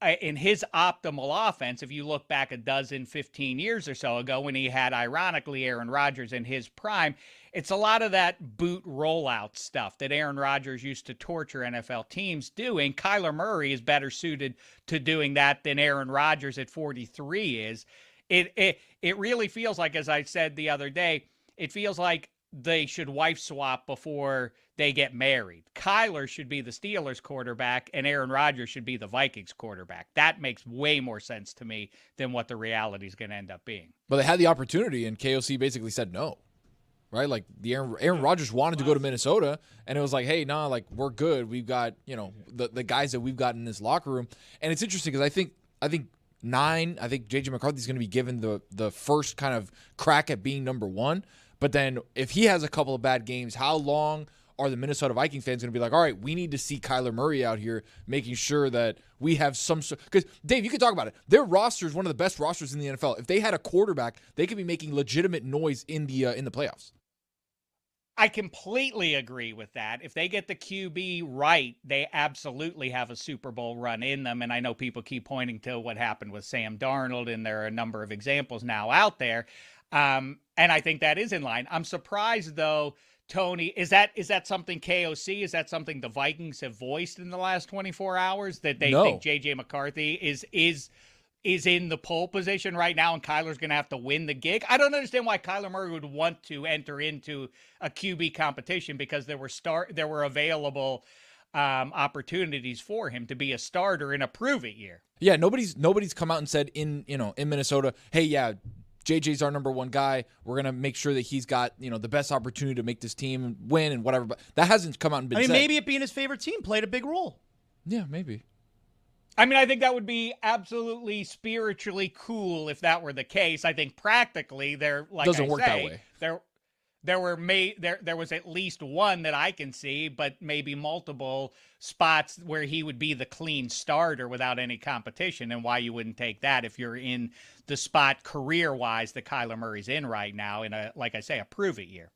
his optimal offense, if you look back 15 years or so ago when he had, ironically, Aaron Rodgers in his prime, it's a lot of that boot rollout stuff that Aaron Rodgers used to torture NFL teams doing. Kyler Murray is better suited to doing that than Aaron Rodgers at 43 is. It really feels like, as I said the other day, it feels like they should wife swap before they get married. Kyler should be the Steelers quarterback and Aaron Rodgers should be the Vikings quarterback. That makes way more sense to me than what the reality is going to end up being. But they had the opportunity and KOC basically said no. Right? Like the Aaron Rodgers wanted to go to Minnesota and it was like, hey, nah, like we're good. We've got, the guys that we've got in this locker room. And it's interesting because I think J.J. McCarthy's going to be given the first kind of crack at being number one. But then if he has a couple of bad games, how long are the Minnesota Vikings fans going to be like, all right, we need to see Kyler Murray out here making sure that we have some – because, Dave, you can talk about it. Their roster is one of the best rosters in the NFL. If they had a quarterback, they could be making legitimate noise in the playoffs. I completely agree with that. If they get the QB right, they absolutely have a Super Bowl run in them. And I know people keep pointing to what happened with Sam Darnold, and there are a number of examples now out there. And I think that is in line. I'm surprised, though, Tony, is that something KOC, is that something the Vikings have voiced in the last 24 hours, that they think J.J. McCarthy is is in the pole position right now, and Kyler's going to have to win the gig. I don't understand why Kyler Murray would want to enter into a QB competition, because there were available opportunities for him to be a starter in a prove-it year. Yeah, nobody's come out and said in Minnesota, hey, yeah, JJ's our number one guy. We're gonna make sure that he's got the best opportunity to make this team win and whatever. But that hasn't come out and been said. Maybe it being his favorite team played a big role. Yeah, maybe. I mean, I think that would be absolutely spiritually cool if that were the case. I think practically, doesn't work that way. There was at least one that I can see, but maybe multiple spots where he would be the clean starter without any competition, and why you wouldn't take that if you're in the spot career-wise that Kyler Murray's in right now in a prove-it year.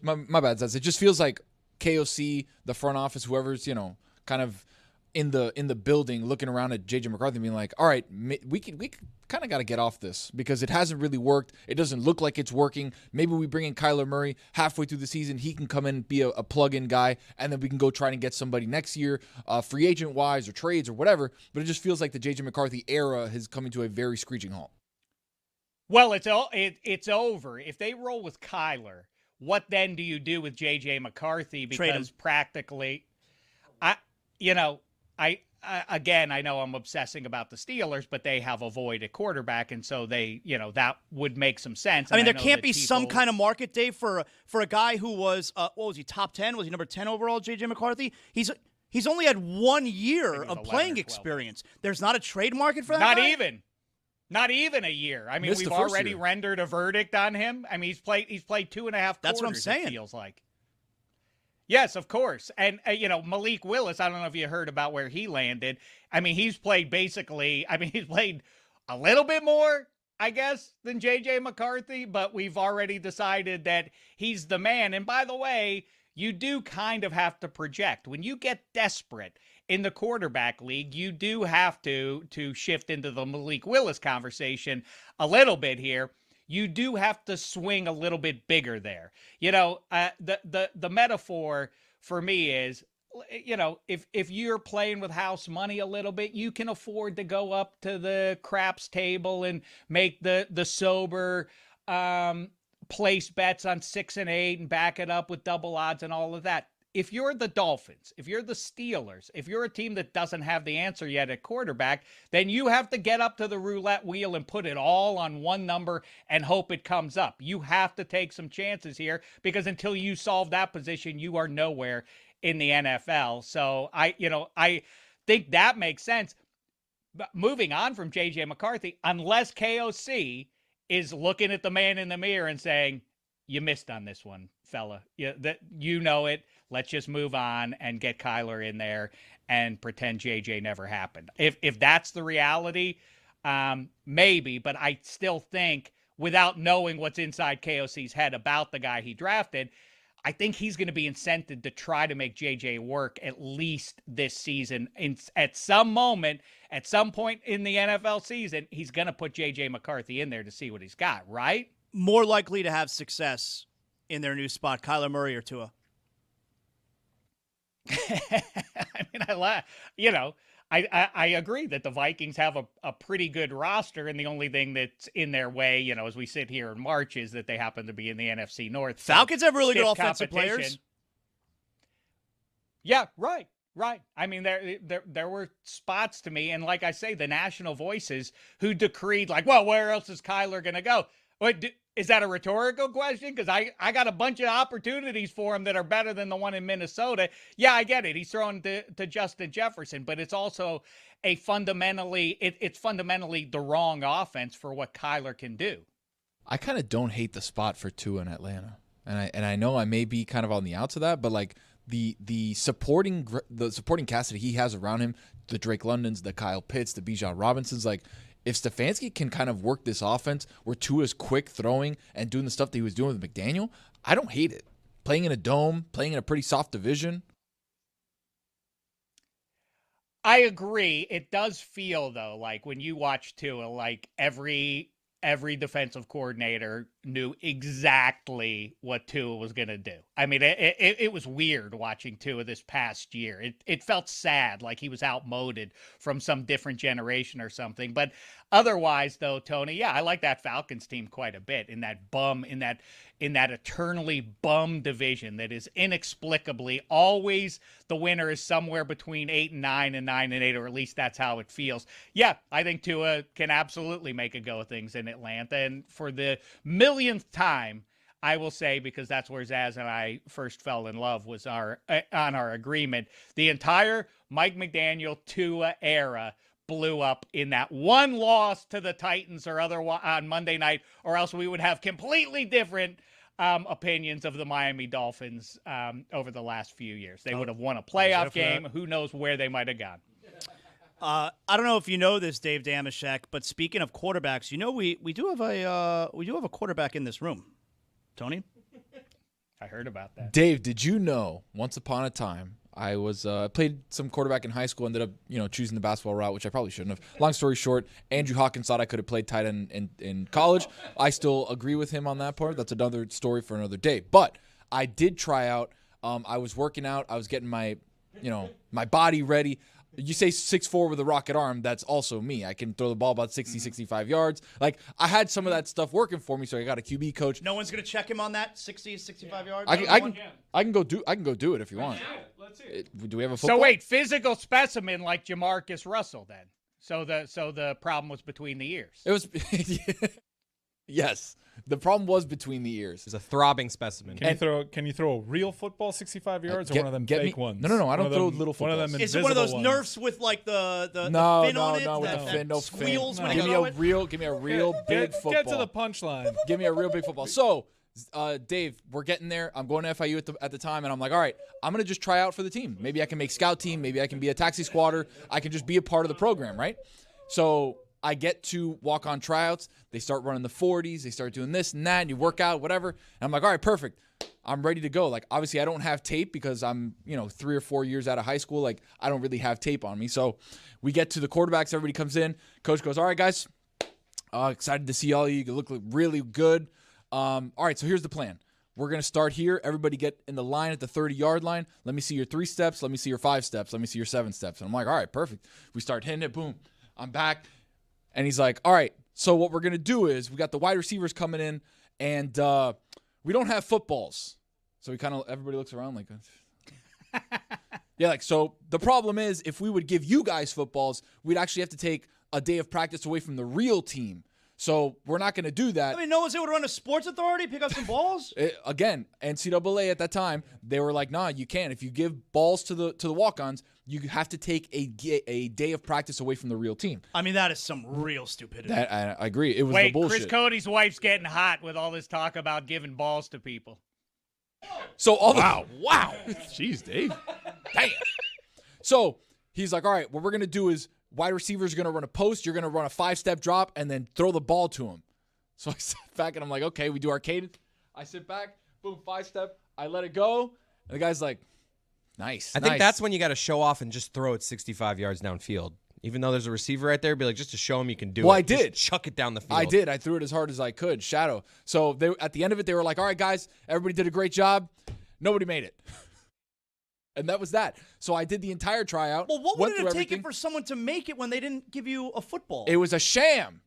My bad, Zaz. It just feels like KOC, the front office, whoever's kind of in the building looking around at JJ McCarthy being like, all right, we kind of got to get off this because it hasn't really worked. It doesn't look like it's working. Maybe we bring in Kyler Murray halfway through the season. He can come in and be a plug-in guy, and then we can go try and get somebody next year, free agent-wise or trades or whatever. But it just feels like the JJ McCarthy era is coming to a very screeching halt. Well, it's over. If they roll with Kyler, what then do you do with JJ McCarthy? Because practically, Again, I know I'm obsessing about the Steelers, but they have a void at quarterback, and so they, that would make some sense. I mean, there can't be some kind of market day for a guy who was, what was he, top 10? Was he number 10 overall, J.J. McCarthy? He's only had 1 year of playing experience. There's not a trade market for that Not guy? Not even a year. I mean, we've already rendered a verdict on him. I mean, he's played 2.5 quarters. That's what I'm saying. It feels like. Yes, of course. And, Malik Willis, I don't know if you heard about where he landed. I mean, he's played he's played a little bit more, I guess, than J.J. McCarthy, but we've already decided that he's the man. And by the way, you do kind of have to project. When you get desperate in the quarterback league, you do have to shift into the Malik Willis conversation a little bit here. You do have to swing a little bit bigger there. The metaphor for me is, if you're playing with house money a little bit, you can afford to go up to the craps table and make the sober place bets on 6 and 8 and back it up with double odds and all of that. If you're the Dolphins, if you're the Steelers, if you're a team that doesn't have the answer yet at quarterback, then you have to get up to the roulette wheel and put it all on one number and hope it comes up. You have to take some chances here, because until you solve that position, you are nowhere in the NFL. So I think that makes sense. But moving on from JJ McCarthy, unless KOC is looking at the man in the mirror and saying, you missed on this one, fella. It. Let's just move on and get Kyler in there and pretend JJ never happened. If that's the reality, maybe, but I still think, without knowing what's inside KOC's head about the guy he drafted, I think he's going to be incented to try to make JJ work at least this season. At some moment, at some point in the NFL season, he's going to put JJ McCarthy in there to see what he's got, right? More likely to have success in their new spot, Kyler Murray or Tua? I mean, I laugh. I agree that the Vikings have a pretty good roster, and the only thing that's in their way, as we sit here in March, is that they happen to be in the NFC North. Falcons have really good offensive players. Yeah, right. I mean, there were spots to me, and like I say, the national voices who decreed, like, well, where else is Kyler going to go? Is that a rhetorical question? Because I got a bunch of opportunities for him that are better than the one in Minnesota. Yeah, I get it. He's throwing to Justin Jefferson, but it's also it's fundamentally the wrong offense for what Kyler can do. I kind of don't hate the spot for Tua in Atlanta, and I know I may be kind of on the outs of that, but like the supporting cast that he has around him, the Drake Londons, the Kyle Pitts, the Bijan Robinsons, like. If Stefanski can kind of work this offense where Tua's quick throwing and doing the stuff that he was doing with McDaniel, I don't hate it. Playing in a dome, playing in a pretty soft division. I agree. It does feel, though, like when you watch Tua, like every defensive coordinator knew exactly what Tua was going to do. I mean, it was weird watching Tua this past year. It felt sad, like he was outmoded from some different generation or something. But Otherwise, though, Tony, yeah, I like that Falcons team quite a bit in that eternally bum division that is inexplicably always the winner is somewhere between 8-9 and 9-8, or at least that's how it feels. Yeah, I think Tua can absolutely make a go of things in Atlanta. And for the millionth time, I will say, because that's where Zaz and I first fell in love, was on our agreement. The entire Mike McDaniel Tua era blew up in that one loss to the Titans or otherwise on Monday night, or else we would have completely different opinions of the Miami Dolphins over the last few years. They would have won a playoff game. Who knows where they might have gone. I don't know if you know this, Dave Damashek, but speaking of quarterbacks, we do have a quarterback in this room. Tony? I heard about that. Dave, did you know once upon a time I was played some quarterback in high school, ended up choosing the basketball route, which I probably shouldn't have. Long story short, Andrew Hawkins thought I could have played tight end in college. I still agree with him on that part. That's another story for another day. But I did try out. I was working out. I was getting my body ready. You say 6'4" with a rocket arm, that's also me. I can throw the ball about 60, 65 yards. Like, I had some of that stuff working for me, so I got a QB coach. No one's going to check him on that 60, 65 yards? I can go do it if you want. Let's see it. Do we have a football? So wait, physical specimen like Jamarcus Russell then. So the problem was between the ears. It was yes. The problem was between the ears. It's a throbbing specimen. Can you throw a real football 65 yards or one of them fake ones? No. I don't throw little footballs. One of them Is it one of those ones. Nerfs with like the fin on it? No, with the fin. No squeals fin. when Give you me throw a it? real big football. Get to the punchline. Give me a real big football. So, Dave, we're getting there. I'm going to FIU at the time, and I'm like, all right, I'm going to just try out for the team. Maybe I can make scout team. Maybe I can be a taxi squatter. I can just be a part of the program, right? So I get to walk on tryouts. They start running the 40s. They start doing this and that, and you work out, whatever. And I'm like, all right, perfect. I'm ready to go. Like, obviously, I don't have tape because I'm, 3 or 4 years out of high school. Like, I don't really have tape on me. So we get to the quarterbacks. Everybody comes in. Coach goes, all right, guys. Excited to see all of you. You look really good. All right, so here's the plan. We're going to start here. Everybody get in the line at the 30-yard line. Let me see your 3 steps. Let me see your 5 steps. Let me see your 7 steps. And I'm like, all right, perfect. We start hitting it. Boom. I'm back. And he's like, all right, so what we're going to do is we got the wide receivers coming in, and we don't have footballs. So everybody looks around like, yeah, like, so the problem is if we would give you guys footballs, we'd actually have to take a day of practice away from the real team. So we're not going to do that. I mean, no one's able to run a sports authority, pick up some balls? Again, NCAA at that time, they were like, nah, you can't. If you give balls to the walk-ons, you have to take a day of practice away from the real team. I mean, that is some real stupidity. I agree. It was the bullshit. Chris Cody's wife's getting hot with all this talk about giving balls to people. So Wow. Jeez, Dave. Damn. So he's like, all right, what we're going to do is wide receivers are going to run a post. You're going to run a 5-step drop and then throw the ball to him. So I sit back and I'm like, okay, we do arcade. I sit back, boom, 5-step. I let it go. And the guy's like, nice. I think that's when you got to show off and just throw it 65 yards downfield. Even though there's a receiver right there, be like, just to show him you can do it. Well, I did. Just chuck it down the field. I did. I threw it as hard as I could. Shadow. So at the end of it, they were like, all right, guys, everybody did a great job. Nobody made it. And that was that. So I did the entire tryout. Well, what would it have taken for someone to make it when they didn't give you a football? It was a sham.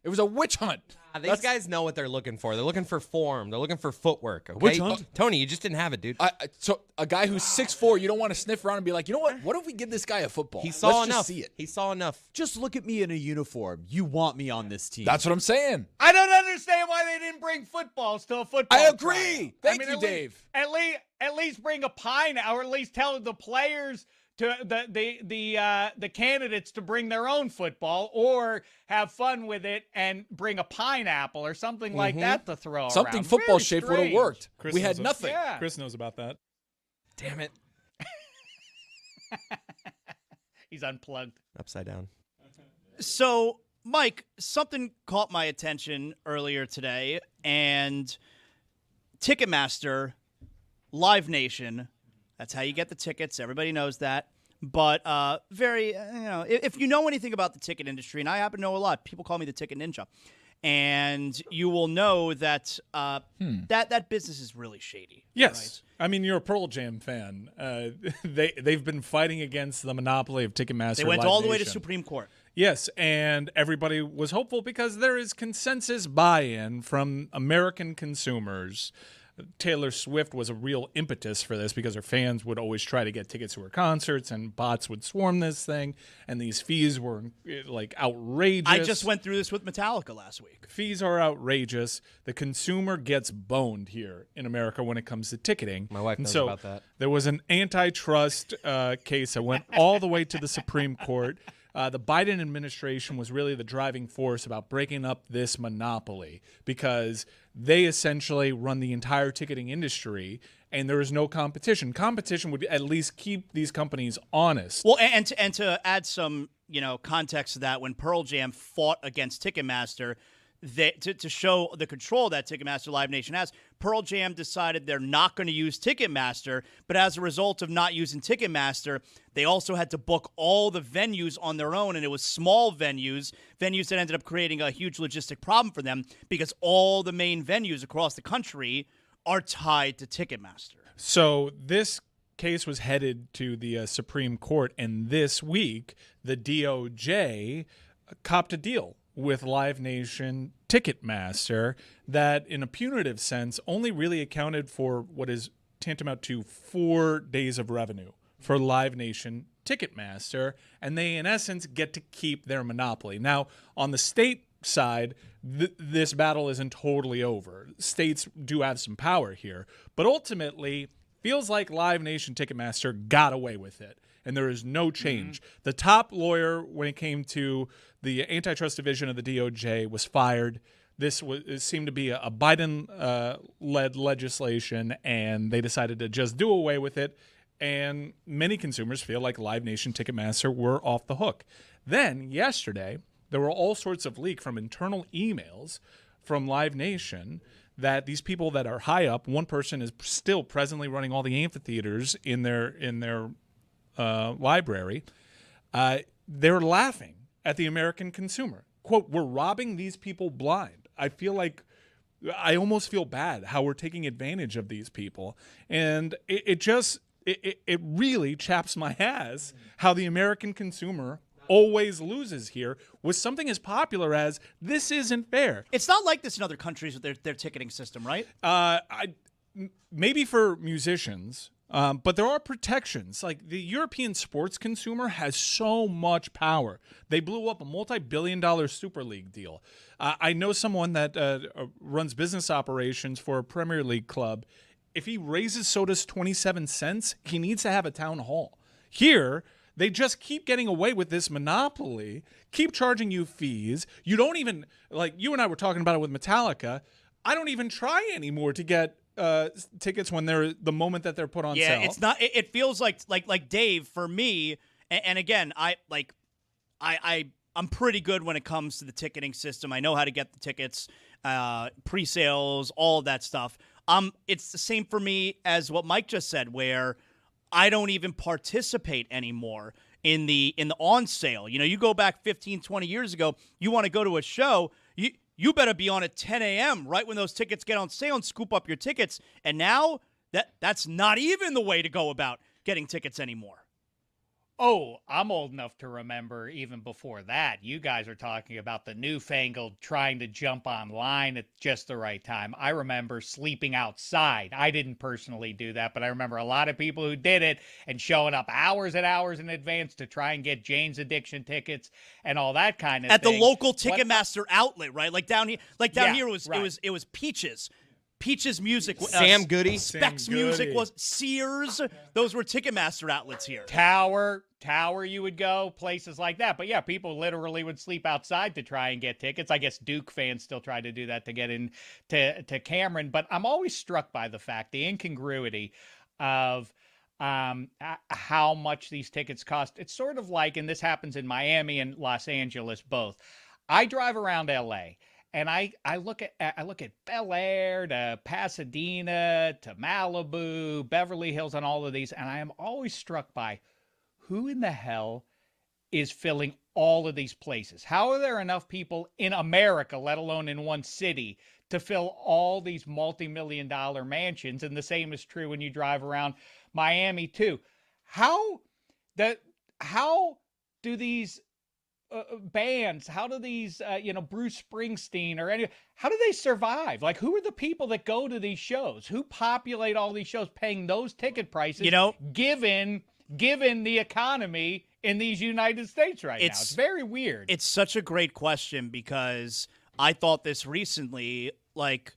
It was a witch hunt. These guys know what they're looking for. They're looking for form. They're looking for footwork. Okay? Witch hunt? Tony, you just didn't have it, dude. So a guy who's 6'4", you don't want to sniff around and be like, you know what? What if we give this guy a football? He saw Let's enough. Just see it. He saw enough. Just look at me in a uniform. You want me on this team. That's what I'm saying. I don't understand why they didn't bring footballs to a football. I agree. Tryout. Thank you, Dave. At least bring a pine, or at least tell the players to the candidates to bring their own football, or have fun with it and bring a pineapple or something like that to throw Something around. football Very shaped would have strange. worked. Chris We had knows nothing. Yeah. Chris knows about that. Damn it. He's unplugged. Upside down. So, Mike, something caught my attention earlier today, and Ticketmaster, Live Nation, that's how you get the tickets. Everybody knows that. But if you know anything about the ticket industry, and I happen to know a lot, people call me the Ticket Ninja, and you will know that that business is really shady. Yes. Right? I mean, you're a Pearl Jam fan. They've been fighting against the monopoly of Ticketmaster. They went Live all the way to Nation. Supreme Court. Yes, and everybody was hopeful because there is consensus buy-in from American consumers. Taylor Swift was a real impetus for this because her fans would always try to get tickets to her concerts, and bots would swarm this thing, and these fees were like outrageous. I just went through this with Metallica last week. Fees are outrageous. The consumer gets boned here in America when it comes to ticketing. My wife And knows so about that. There was an antitrust case that went all the way to the Supreme Court. The Biden administration was really the driving force about breaking up this monopoly because they essentially run the entire ticketing industry and there is no competition. Competition would at least keep these companies honest. Well, and to add some, context to that, when Pearl Jam fought against Ticketmaster, to show the control that Ticketmaster Live Nation has, Pearl Jam decided they're not going to use Ticketmaster, but as a result of not using Ticketmaster, they also had to book all the venues on their own, and it was small venues that ended up creating a huge logistic problem for them because all the main venues across the country are tied to Ticketmaster. So this case was headed to the Supreme Court, and this week the DOJ copped a deal with Live Nation Ticketmaster that in a punitive sense only really accounted for what is tantamount to 4 days of revenue for Live Nation Ticketmaster, and they in essence get to keep their monopoly. Now, on the state side, this battle isn't totally over. States do have some power here, but ultimately feels like Live Nation Ticketmaster got away with it, and there is no change. The top lawyer when it came to the antitrust division of the DOJ was fired. It seemed to be a Biden-led legislation, and they decided to just do away with it, and many consumers feel like Live Nation Ticketmaster were off the hook. Then, yesterday, there were all sorts of leaks from internal emails from Live Nation that these people that are high up, one person is still presently running all the amphitheaters in their library, they're laughing at the American consumer. Quote, "We're robbing these people blind." I almost feel bad how we're taking advantage of these people. And it really chaps my ass how the American consumer always loses here with something as popular as this isn't fair. It's not like this in other countries with their ticketing system, right? Maybe for musicians, but there are protections. Like the European sports consumer has so much power. They blew up a multi-billion-dollar Super League deal. I know someone that runs business operations for a Premier League club. If he raises sodas 27 cents, he needs to have a town hall. Here, they just keep getting away with this monopoly, keep charging you fees. You don't even, like you and I were talking about it with Metallica, I don't even try anymore to get tickets when they're the moment that they're put on sale. Yeah, it's not. It feels like Dave for me. And again, I'm pretty good when it comes to the ticketing system. I know how to get the tickets, pre-sales, all of that stuff. It's the same for me as what Mike just said, where I don't even participate anymore in the on sale. You go back 15, 20 years ago, you want to go to a show, you better be on at 10 a.m. right when those tickets get on sale and scoop up your tickets. And now that's not even the way to go about getting tickets anymore. Oh, I'm old enough to remember even before that. You guys are talking about the newfangled trying to jump online at just the right time. I remember sleeping outside. I didn't personally do that, but I remember a lot of people who did it and showing up hours and hours in advance to try and get Jane's Addiction tickets and all that kind of thing. At the local Ticketmaster Ticketmaster outlet, right? Like down here, here it was Peaches. Peaches Music, Sam Goody, Specs Music was Sears. Those were Ticketmaster outlets here. Tower, you would go places like that. But yeah, people literally would sleep outside to try and get tickets. I guess Duke fans still try to do that to get in to Cameron. But I'm always struck by the fact, the incongruity of how much these tickets cost. It's sort of like, and this happens in Miami and Los Angeles both. I drive around LA. And I look at Bel Air to Pasadena to Malibu, Beverly Hills, and all of these, and I am always struck by who in the hell is filling all of these places. How are there enough people in America, let alone in one city, to fill all these multi-million-dollar mansions? And the same is true when you drive around Miami too. How do these bands, how do these, Bruce Springsteen or how do they survive? Like, who are the people that go to these shows? Who populate all these shows paying those ticket prices, given the economy in these United States right now? It's very weird. It's such a great question because I thought this recently, like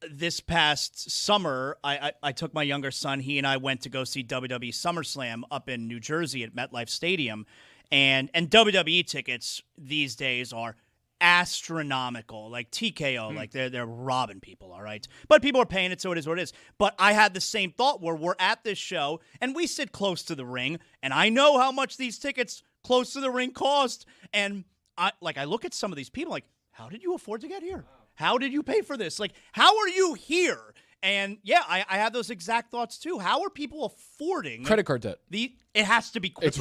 this past summer, I took my younger son. He and I went to go see WWE SummerSlam up in New Jersey at MetLife Stadium. And WWE tickets these days are astronomical, like TKO, like they're robbing people, all right? But people are paying it, so it is what it is. But I had the same thought where we're at this show, and we sit close to the ring, and I know how much these tickets close to the ring cost. And I look at some of these people like, how did you afford to get here? How did you pay for this? Like, how are you here? And yeah, I have those exact thoughts too. How are people affording credit card debt? It has to be quickly. It's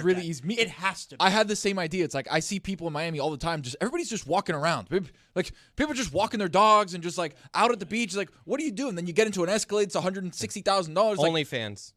really easy. It has to be. I had the same idea. It's like I see people in Miami all the time. Everybody's just walking around. Like people are just walking their dogs and just like out at the beach. Like, what do you do? And then you get into an Escalade. It's $160,000. OnlyFans.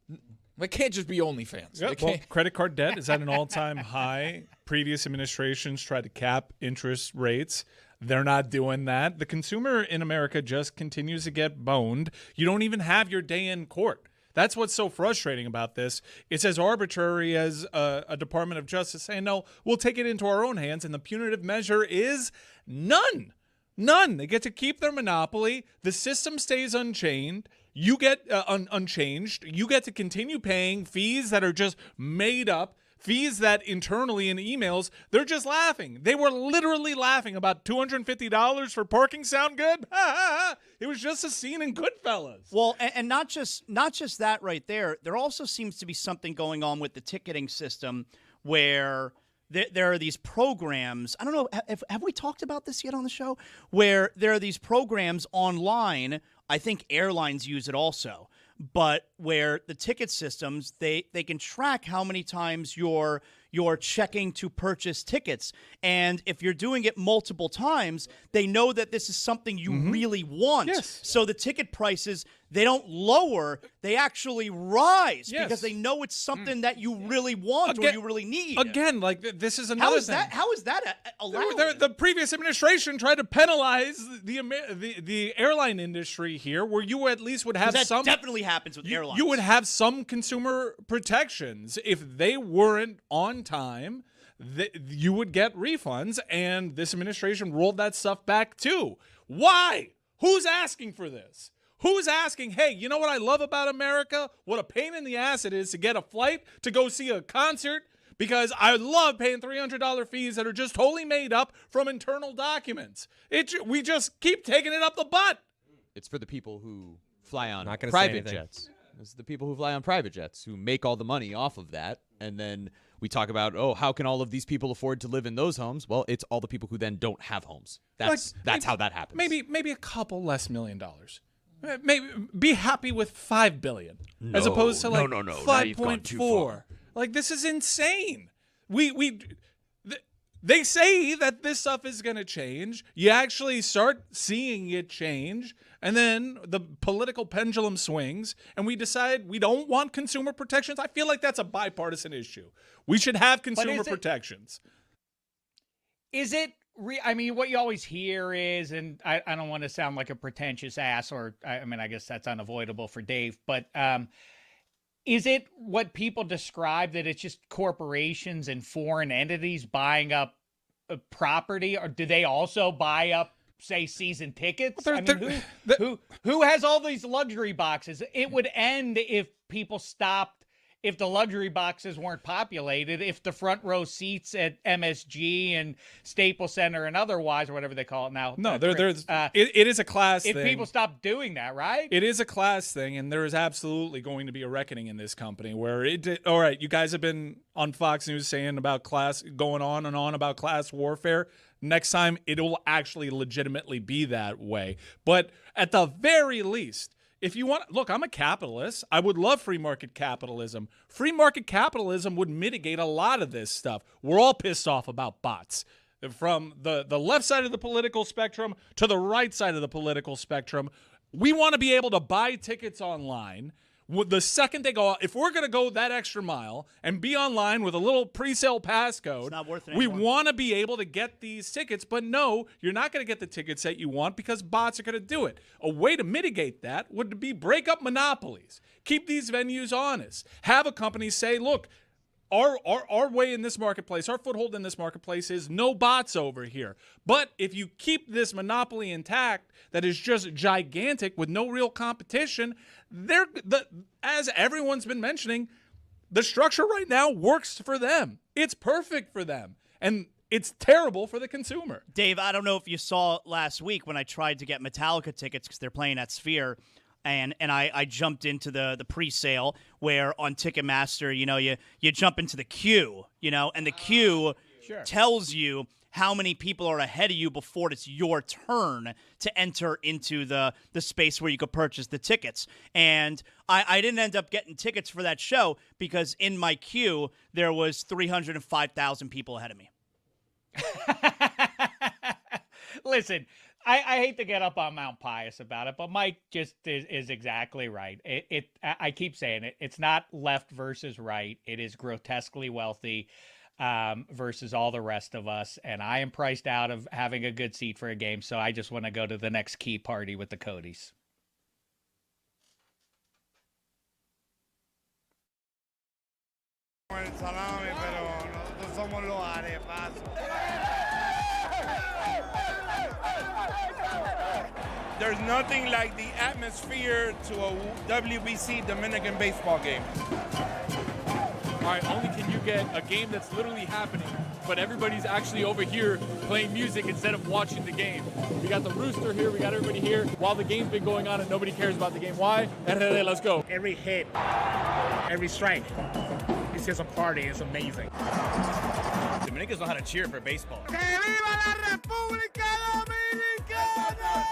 It can't just be OnlyFans. Yep. Well, credit card debt is at an all-time high. Previous administrations tried to cap interest rates. They're not doing that. The consumer in America just continues to get boned. You don't even have your day in court. That's what's so frustrating about this. It's as arbitrary as a Department of Justice saying, no, we'll take it into our own hands, and the punitive measure is none. None. They get to keep their monopoly. The system stays unchanged. You get unchanged. You get to continue paying fees that are just made up. Fees that internally in emails, they're just laughing. They were literally laughing about $250 for parking sound good. It was just a scene in Goodfellas. Well, and not just that right there. There also seems to be something going on with the ticketing system where there are these programs. I don't know, have we talked about this yet on the show? Where there are these programs online. I think airlines use it also. But where the ticket systems, they can track how many times you're checking to purchase tickets. And if you're doing it multiple times, they know that this is something you really want. Yes. So the ticket prices, they don't lower, they actually rise because they know it's something that you really want or you really need. Again, like this is another thing. How is that allowed? The previous administration tried to penalize the airline industry here, where you at least would have some. That definitely happens with airlines. You would have some consumer protections if they weren't on time. You would get refunds, and this administration rolled that stuff back too. Why? Who's asking for this? Who's asking, hey, you know what I love about America? What a pain in the ass it is to get a flight to go see a concert, because I love paying $300 fees that are just totally made up from internal documents. We just keep taking it up the butt. It's for the people who fly on Not gonna say private anything. jets. It's the people who fly on private jets who make all the money off of that. And then we talk about, how can all of these people afford to live in those homes? Well, it's all the people who then don't have homes. That's how that happens. Maybe a couple less $1 million. Maybe be happy with $5 billion as opposed to like 5.4. Like, this is insane. They say that this stuff is going to change. You actually start seeing it change, and then the political pendulum swings, and we decide we don't want consumer protections. I feel like that's a bipartisan issue. We should have consumer protections. Is it? I mean, what you always hear is, and I don't want to sound like a pretentious ass, or I mean, I guess that's unavoidable for Dave, but is it what people describe that it's just corporations and foreign entities buying up property, or do they also buy up, say, season tickets? Who has all these luxury boxes? It would end if people stopped. If the luxury boxes weren't populated, if the front row seats at MSG and Staples Center and otherwise, or whatever they call it now. No, it is a class thing. If people stop doing that, right? It is a class thing, and there is absolutely going to be a reckoning in this company where all right, you guys have been on Fox News saying about going on and on about class warfare. Next time, it will actually legitimately be that way. But at the very least, if you want, look, I'm a capitalist. I would love free market capitalism. Free market capitalism would mitigate a lot of this stuff. We're all pissed off about bots. From the left side of the political spectrum to the right side of the political spectrum, we want to be able to buy tickets online. The second they go out, if we're going to go that extra mile and be online with a little pre-sale passcode, It's not worth it we anymore. want to be able to get these tickets. But no, you're not going to get the tickets that you want because bots are going to do it. A way to mitigate that would be break up monopolies. Keep these venues honest. Have a company say, look, our way in this marketplace, our foothold in this marketplace is no bots over here. But if you keep this monopoly intact that is just gigantic with no real competition, as everyone's been mentioning, the structure right now works for them. It's perfect for them. And it's terrible for the consumer. Dave, I don't know if you saw last week when I tried to get Metallica tickets because they're playing at Sphere. And I jumped into the pre-sale where on Ticketmaster, you jump into the queue, and the queue tells you how many people are ahead of you before it's your turn to enter into the space where you could purchase the tickets. And I didn't end up getting tickets for that show because in my queue, there was 305,000 people ahead of me. Listen, I hate to get up on Mount Pius about it, but Mike just is exactly right. I keep saying it. It's not left versus right. It is grotesquely wealthy versus all the rest of us. And I am priced out of having a good seat for a game, so I just want to go to the next key party with the Codys. Salame, pero nosotros somos los arepas. There's nothing like the atmosphere to a WBC Dominican baseball game. All right, only can you get a game that's literally happening, but everybody's actually over here playing music instead of watching the game. We got the rooster here, we got everybody here while the game's been going on and nobody cares about the game. Why? Let's go. Every hit, every strike, it's just a party. It's amazing. Dominicans know how to cheer for baseball. ¡Que viva la República Dominicana!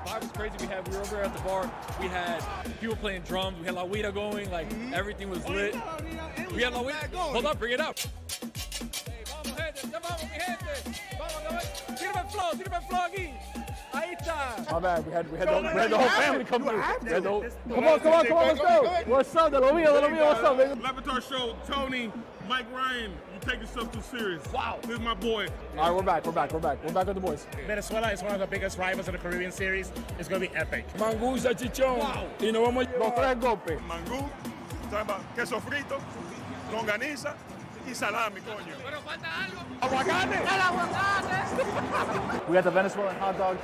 Vibe was crazy. We were over at the bar. We had people playing drums. We had La Huida going. Like, everything was lit. We had La Huida. Hold up, bring it up. Hey, vamos, gente. Ya vamos, mi gente. Vamos, tírame el flow aquí. Ahí está. My bad. We had the whole family come through. Come on, let's go. What's up? De lo mío, what's up, baby? Le Batard Show, Tony, Mike Ryan, you take yourself too serious. Wow. This is my boy. All right, we're back. We're back with the boys. Venezuela is one of the biggest rivals in the Caribbean series. It's going to be epic. Mangú, salchichón. Wow. Y nos vamos a Los tres golpes. Mangú, queso frito, longaniza y salami, coño. Pero falta algo. Aguacate. El aguacate. We got the Venezuelan hot dog.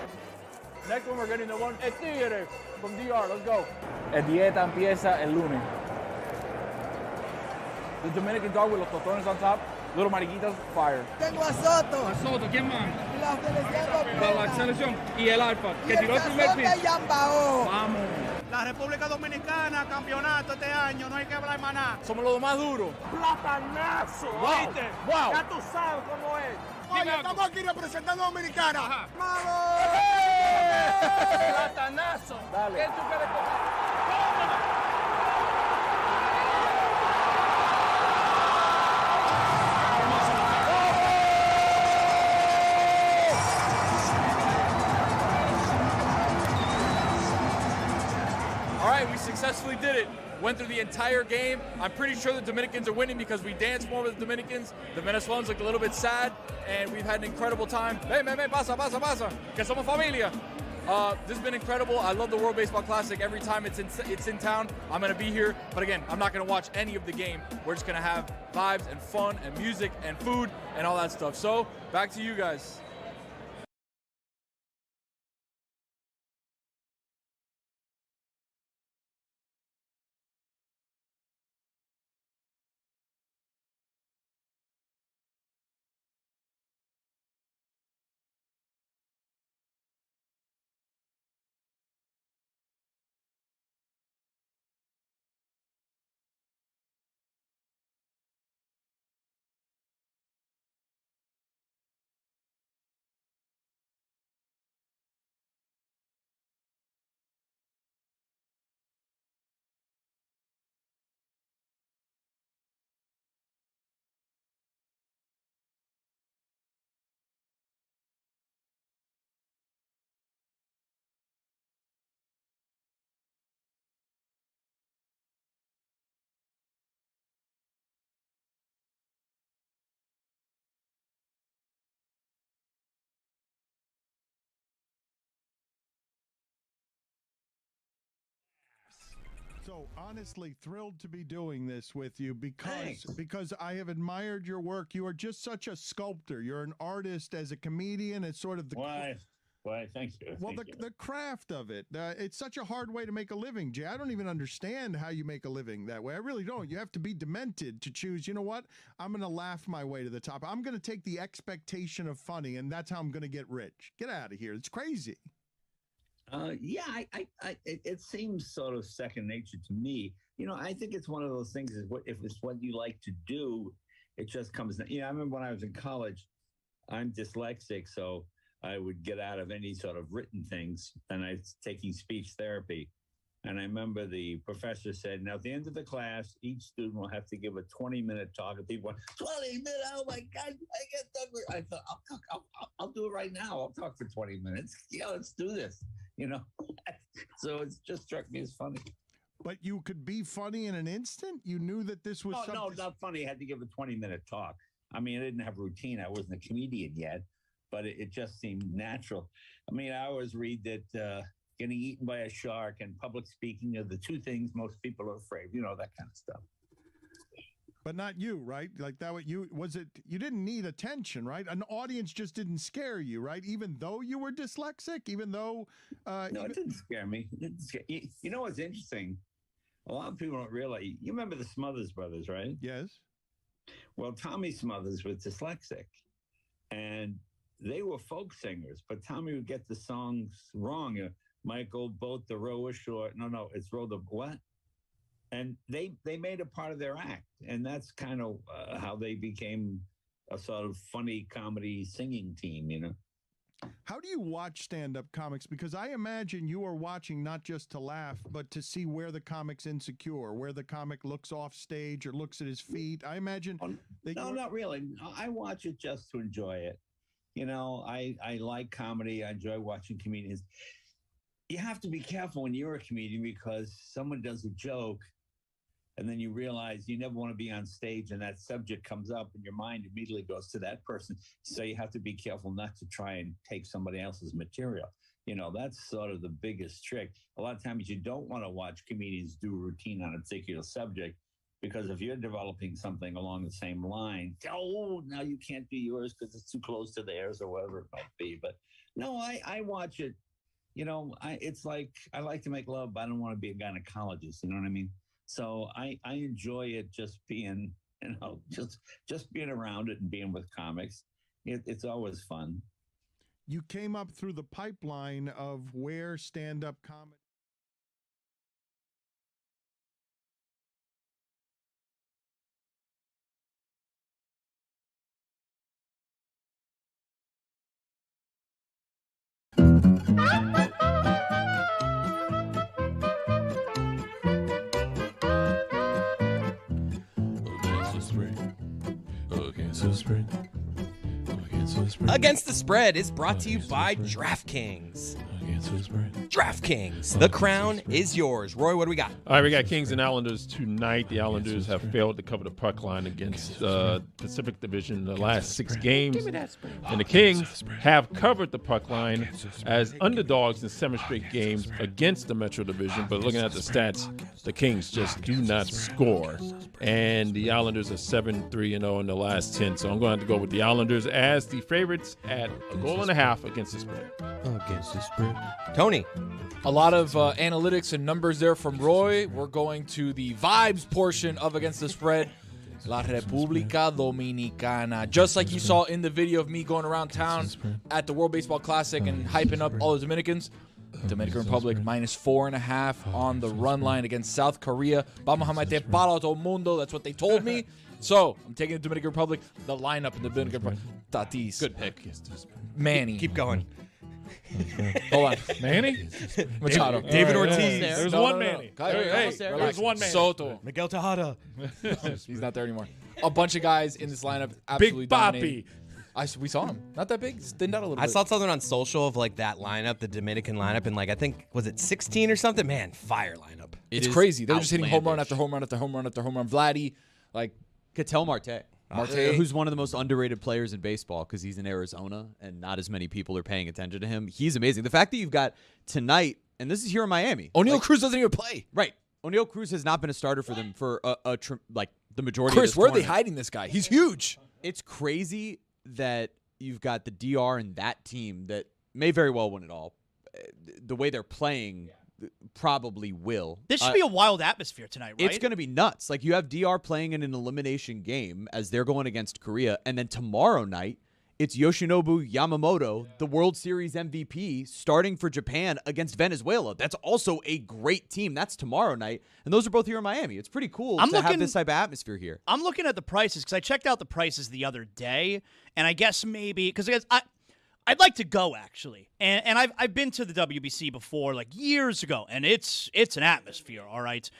Next one, we're getting the one El Tigre from DR. Let's go. El dieta empieza el lunes. The Dominican dog with los tostones on top. Little mariquitas, fire. Tengo a Soto. A Soto, ¿quién más? La selección La selección. Y el Alfa, que tiró el primer pitch. Vamos. La República Dominicana, campeonato este año, no hay que hablar más nada. Somos los más duros. ¡Platanazo! ¿Oíste? Wow. Ya tú sabes cómo es. Oye, estamos aquí representando a Dominicana. ¡Vamos! ¡Platanazo! Dale. ¿Qué tú quieres comer? All right, we successfully did it. Went through the entire game. I'm pretty sure the Dominicans are winning because we dance more with the Dominicans. The Venezuelans look a little bit sad, and we've had an incredible time. Ven, pasa, que somos familia. This has been incredible. I love the World Baseball Classic. Every time it's in town, I'm going to be here. But again, I'm not going to watch any of the game. We're just going to have vibes and fun and music and food and all that stuff. So, back to you guys. so honestly thrilled to be doing this with you because I have admired your work. You are just such a sculptor. You're an artist as a comedian. It's sort of the Why? Thank you. well, the craft of it. It's such a hard way to make a living, Jay. I don't even understand how you make a living that way. I really don't. You have to be demented to choose, you know what? I'm going to laugh my way to the top. I'm going to take the expectation of funny, and that's how I'm going to get rich. Get out of here. It's crazy. It seems sort of second nature to me. You know, I think it's one of those things if it's what you like to do, it just comes. You know, I remember when I was in college, I'm dyslexic, so I would get out of any sort of written things, and I was taking speech therapy. And I remember the professor said, now at the end of the class, each student will have to give a 20-minute talk. And people went, 20 minutes, oh my God, I get done. I thought, I'll do it right now. I'll talk for 20 minutes. Yeah, let's do this, you know. So it just struck me as funny. But you could be funny in an instant? You knew that this was something? No, not funny. I had to give a 20-minute talk. I mean, I didn't have routine. I wasn't a comedian yet, but it just seemed natural. I mean, I always read that getting eaten by a shark and public speaking are the two things most people are afraid, you know, that kind of stuff. But not you, right? Like that, you didn't need attention, right? An audience just didn't scare you, right? Even though you were dyslexic, even though... No, it didn't scare me. You know what's interesting? A lot of people don't realize, you remember the Smothers Brothers, right? Yes. Well, Tommy Smothers was dyslexic, and they were folk singers, but Tommy would get the songs wrong. Michael, boat the row ashore. No, it's row the what? And they made it part of their act, and that's kind of how they became a sort of funny comedy singing team, you know. How do you watch stand-up comics? Because I imagine you are watching not just to laugh, but to see where the comic's insecure, where the comic looks off stage or looks at his feet. I imagine. No, not really. I watch it just to enjoy it. You know, I like comedy. I enjoy watching comedians. You have to be careful when you're a comedian because someone does a joke and then you realize you never want to be on stage and that subject comes up and your mind immediately goes to that person. So you have to be careful not to try and take somebody else's material. You know, that's sort of the biggest trick. A lot of times you don't want to watch comedians do routine on a particular subject because if you're developing something along the same line, oh, now you can't do yours because it's too close to theirs or whatever it might be. But no, I watch it. You know, it's like I like to make love, but I don't want to be a gynecologist. You know what I mean? So I enjoy it just being, you know, just being around it and being with comics. It's always fun. You came up through the pipeline of where stand-up comedy. Against the Spread is brought to you by DraftKings. DraftKings, the crown is yours. Roy, what do we got? All right, we got Kings and Islanders tonight. The Islanders have failed to cover the puck line against Pacific Division the last 6 games. And the Kings have covered the puck line as underdogs in 7 straight games against the Metro Division. But looking at the stats, the Kings just do not score. And the Islanders are 7-3-0 in the last 10. So I'm going to have to go with the Islanders as the favorites at 1.5 goals against the spread. Against the spread. Tony. A lot of analytics and numbers there from Roy. We're going to the vibes portion of Against the Spread. La República Dominicana. Just like you saw in the video of me going around town at the World Baseball Classic and hyping up all the Dominicans. Dominican Republic -4.5 on the run line against South Korea. Vamos a meter palo a todo mundo. That's what they told me. So I'm taking the Dominican Republic. The lineup in the Dominican Republic. Tatis. Good pick. Manny. Keep going. Hold on. Manny? Machado. David Ortiz. There's one Manny. Hey, there's one Manny. Soto. Miguel Tejada. He's not there anymore. A bunch of guys in this lineup absolutely Big Papi. dominating. We saw him. Not that big. Thinned out a little I bit. saw something on social of like that lineup, the Dominican lineup, and like I think was it 16 or something? Man, fire lineup. It's crazy. They're just hitting home run after home run after home run after home run. Vladdy, like Ketel Marte. Marte, who's one of the most underrated players in baseball because he's in Arizona and not as many people are paying attention to him. He's amazing. The fact that you've got tonight, and this is here in Miami. O'Neal Cruz doesn't even play. Right. O'Neal Cruz has not been a starter for them for like the majority Chris, of this where are they tournament. hiding this guy? He's huge. It's crazy that you've got the DR and that team that may very well win it all. The way they're playing probably will. This should be a wild atmosphere tonight, right? It's going to be nuts. Like, you have DR playing in an elimination game as they're going against Korea, and then tomorrow night, it's Yoshinobu Yamamoto, the World Series MVP, starting for Japan against Venezuela. That's also a great team. That's tomorrow night, and those are both here in Miami. It's pretty cool to have this type of atmosphere here. I'm looking at the prices because I checked out the prices the other day, and I guess maybe because I'd like to go actually, and I've been to the WBC before, like years ago, and it's an atmosphere, all right.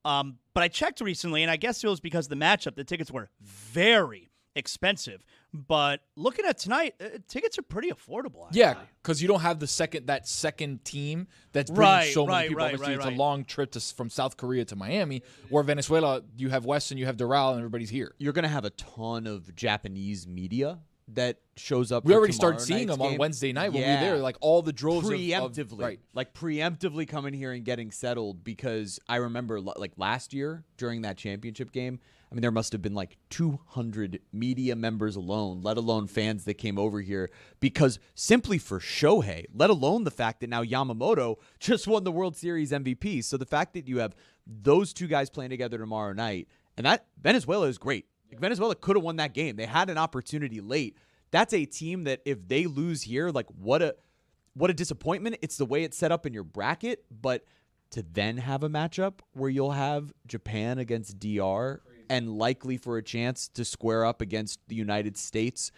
But I checked recently, and I guess it was because of the matchup. The tickets were very expensive, but looking at tonight, tickets are pretty affordable. Actually. Yeah, because you don't have that second team that's bringing so many people. Obviously, it's a long trip from South Korea to Miami, where Venezuela, you have Weston, you have Doral, and everybody's here. You're going to have a ton of Japanese media that shows up. We already started seeing them on Wednesday night when we were there. Like all the droves preemptively, preemptively coming here and getting settled, because I remember like last year during that championship game, I mean, there must have been like 200 media members alone, let alone fans that came over here because simply for Shohei, let alone the fact that now Yamamoto just won the World Series MVP. So the fact that you have those two guys playing together tomorrow night, and that Venezuela is great. Like, Venezuela could have won that game. They had an opportunity late. That's a team that if they lose here, like what a disappointment. It's the way it's set up in your bracket, but to then have a matchup where you'll have Japan against DR and likely for a chance to square up against the United States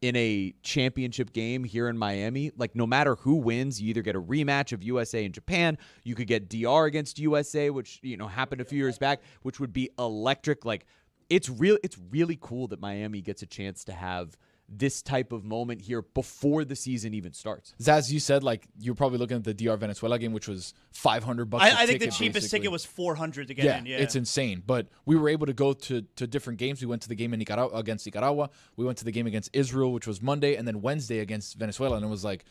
in a championship game here in Miami, like no matter who wins, you either get a rematch of USA and Japan, you could get DR against USA, which, you know, happened a few years back, which would be electric. Like, it's really cool that Miami gets a chance to have this type of moment here before the season even starts. Zaz, you said like you're probably looking at the DR Venezuela game, which was $500. I think the cheapest ticket was $400 to get in. Yeah, it's insane. But we were able to go to different games. We went to the game in Nicaragua against Nicaragua. We went to the game against Israel, which was Monday, and then Wednesday against Venezuela. And it was like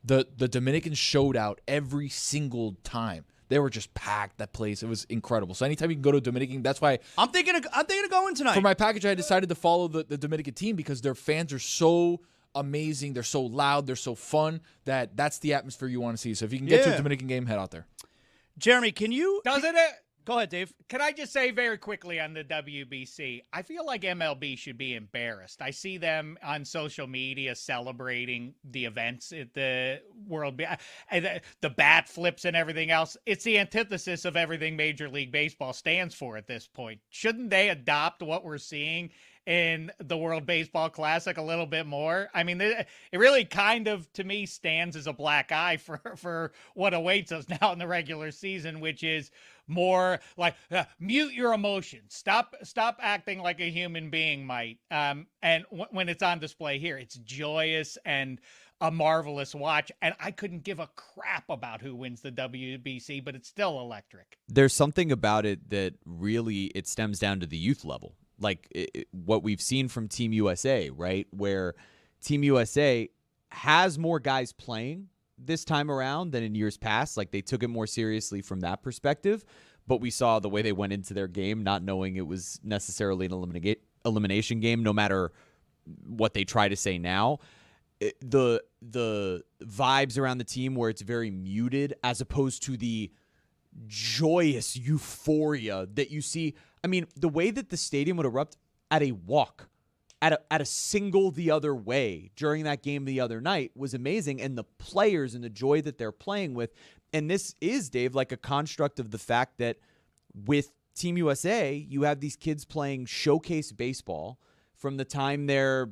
the Dominicans showed out every single time. They were just packed, that place. It was incredible. So anytime you can go to a Dominican, that's why I'm thinking of going tonight. For my package, I decided to follow the Dominican team because their fans are so amazing. They're so loud. They're so fun that's the atmosphere you want to see. So if you can get to a Dominican game, head out there. Jeremy, can you? Doesn't it? Go ahead, Dave. Can I just say very quickly on the WBC, I feel like MLB should be embarrassed. I see them on social media celebrating the events at the World, the bat flips and everything else. It's the antithesis of everything Major League Baseball stands for at this point. Shouldn't they adopt what we're seeing in the World Baseball Classic a little bit more? I mean, it really kind of, to me, stands as a black eye for what awaits us now in the regular season, which is more like mute your emotions, stop acting like a human being might. And when it's on display here, it's joyous and a marvelous watch. And I couldn't give a crap about who wins the WBC, but it's still electric. There's something about it that really it stems down to the youth level. Like what we've seen from Team USA, right? Where Team USA has more guys playing this time around than in years past. Like, they took it more seriously from that perspective, but we saw the way they went into their game, not knowing it was necessarily an elimination game, no matter what they try to say now. The vibes around the team where it's very muted as opposed to the joyous euphoria that you see. I mean, the way that the stadium would erupt at a walk, at a single the other way during that game the other night was amazing. And the players and the joy that they're playing with. And this is, Dave, like a construct of the fact that with Team USA, you have these kids playing showcase baseball from the time they're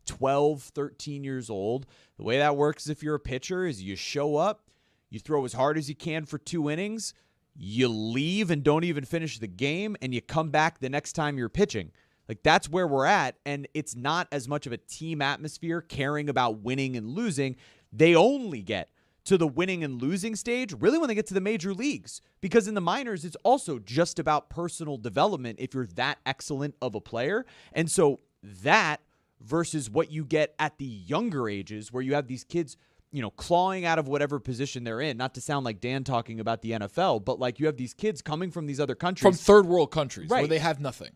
12, 13 years old. The way that works if you're a pitcher is you show up, you throw as hard as you can for 2 innings, you leave and don't even finish the game, and you come back the next time you're pitching. Like, that's where we're at, and it's not as much of a team atmosphere caring about winning and losing. They only get to the winning and losing stage really when they get to the major leagues, because in the minors, it's also just about personal development if you're that excellent of a player. And so that versus what you get at the younger ages where you have these kids clawing out of whatever position they're in. Not to sound like Dan talking about the NFL, but like you have these kids coming from these other countries. From third world countries where Right. they have nothing.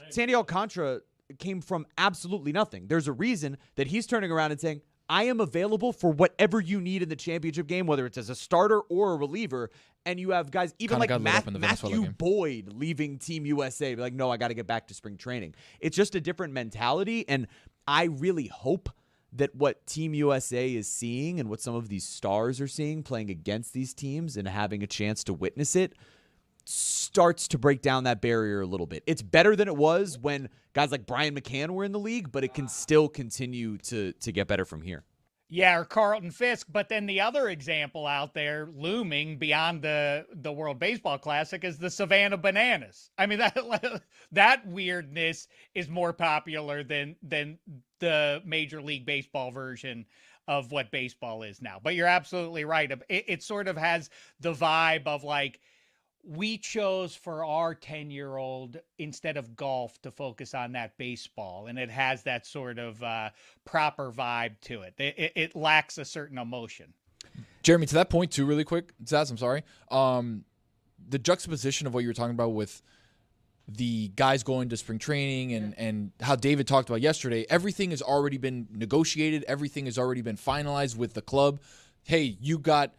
Sandy Alcantara came from absolutely nothing. There's a reason that he's turning around and saying, I am available for whatever you need in the championship game, whether it's as a starter or a reliever. And you have guys, even Kinda like got lit up in the Venezuela Matthew game. Boyd leaving Team USA, like, no, I got to get back to spring training. It's just a different mentality. And I really hope that what Team USA is seeing and what some of these stars are seeing playing against these teams and having a chance to witness it starts to break down that barrier a little bit. It's better than it was when guys like Brian McCann were in the league, but it can still continue to get better from here. Yeah, or Carlton Fisk. But then the other example out there looming beyond the World Baseball Classic is the Savannah Bananas. I mean, that weirdness is more popular than the Major League Baseball version of what baseball is now. But you're absolutely right. It sort of has the vibe of like, we chose for our 10-year-old instead of golf to focus on that baseball. And it has that sort of proper vibe to it. It lacks a certain emotion. Jeremy, to that point too, really quick, Zaz, I'm sorry. The juxtaposition of what you were talking about with the guys going to spring training and how David talked about yesterday, everything has already been negotiated. Everything has already been finalized with the club. Hey, you got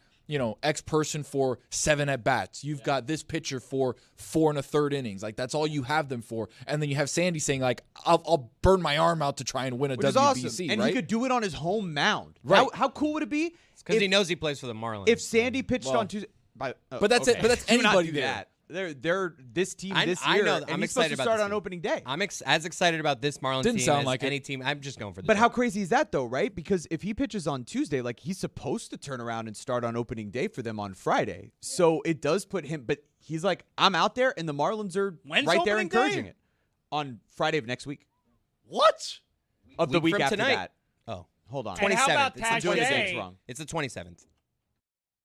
X person for 7 at-bats. You've got this pitcher for 4 1/3 innings. Like, that's all you have them for. And then you have Sandy saying, like, I'll burn my arm out to try and win a Which is WBC, awesome. And right? he could do it on his home mound. Right. How cool would it be? Because he knows he plays for the Marlins. If Sandy pitched on Tuesday. But that's it. But that's Do not anybody do there. that. They're this team this I year. know. And I'm he's excited supposed to about start this on team. opening day. I'm as excited about this Marlins Didn't team sound as like it. any team. I'm just going for this. But how crazy is that, though, right? Because if he pitches on Tuesday, like, he's supposed to turn around and start on opening day for them on Friday. So it does put him, but he's like, I'm out there, and the Marlins are When's right there opening encouraging day? it on Friday of next week. What? Of the week from after tonight. that. Oh, hold on. And how 27th. about It's Tash the 27th. Day? wrong. It's the 27th.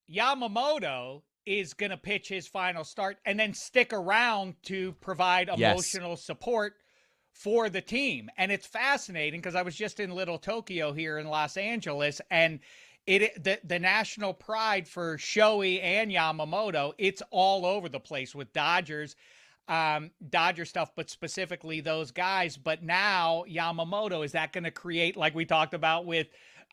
Yamamoto is going to pitch his final start and then stick around to provide Yes. emotional support for the team. And it's fascinating because I was just in Little Tokyo here in Los Angeles, and the national pride for Shohei and Yamamoto, it's all over the place with Dodger stuff, but specifically those guys. But now Yamamoto, is that going to create, like we talked about with,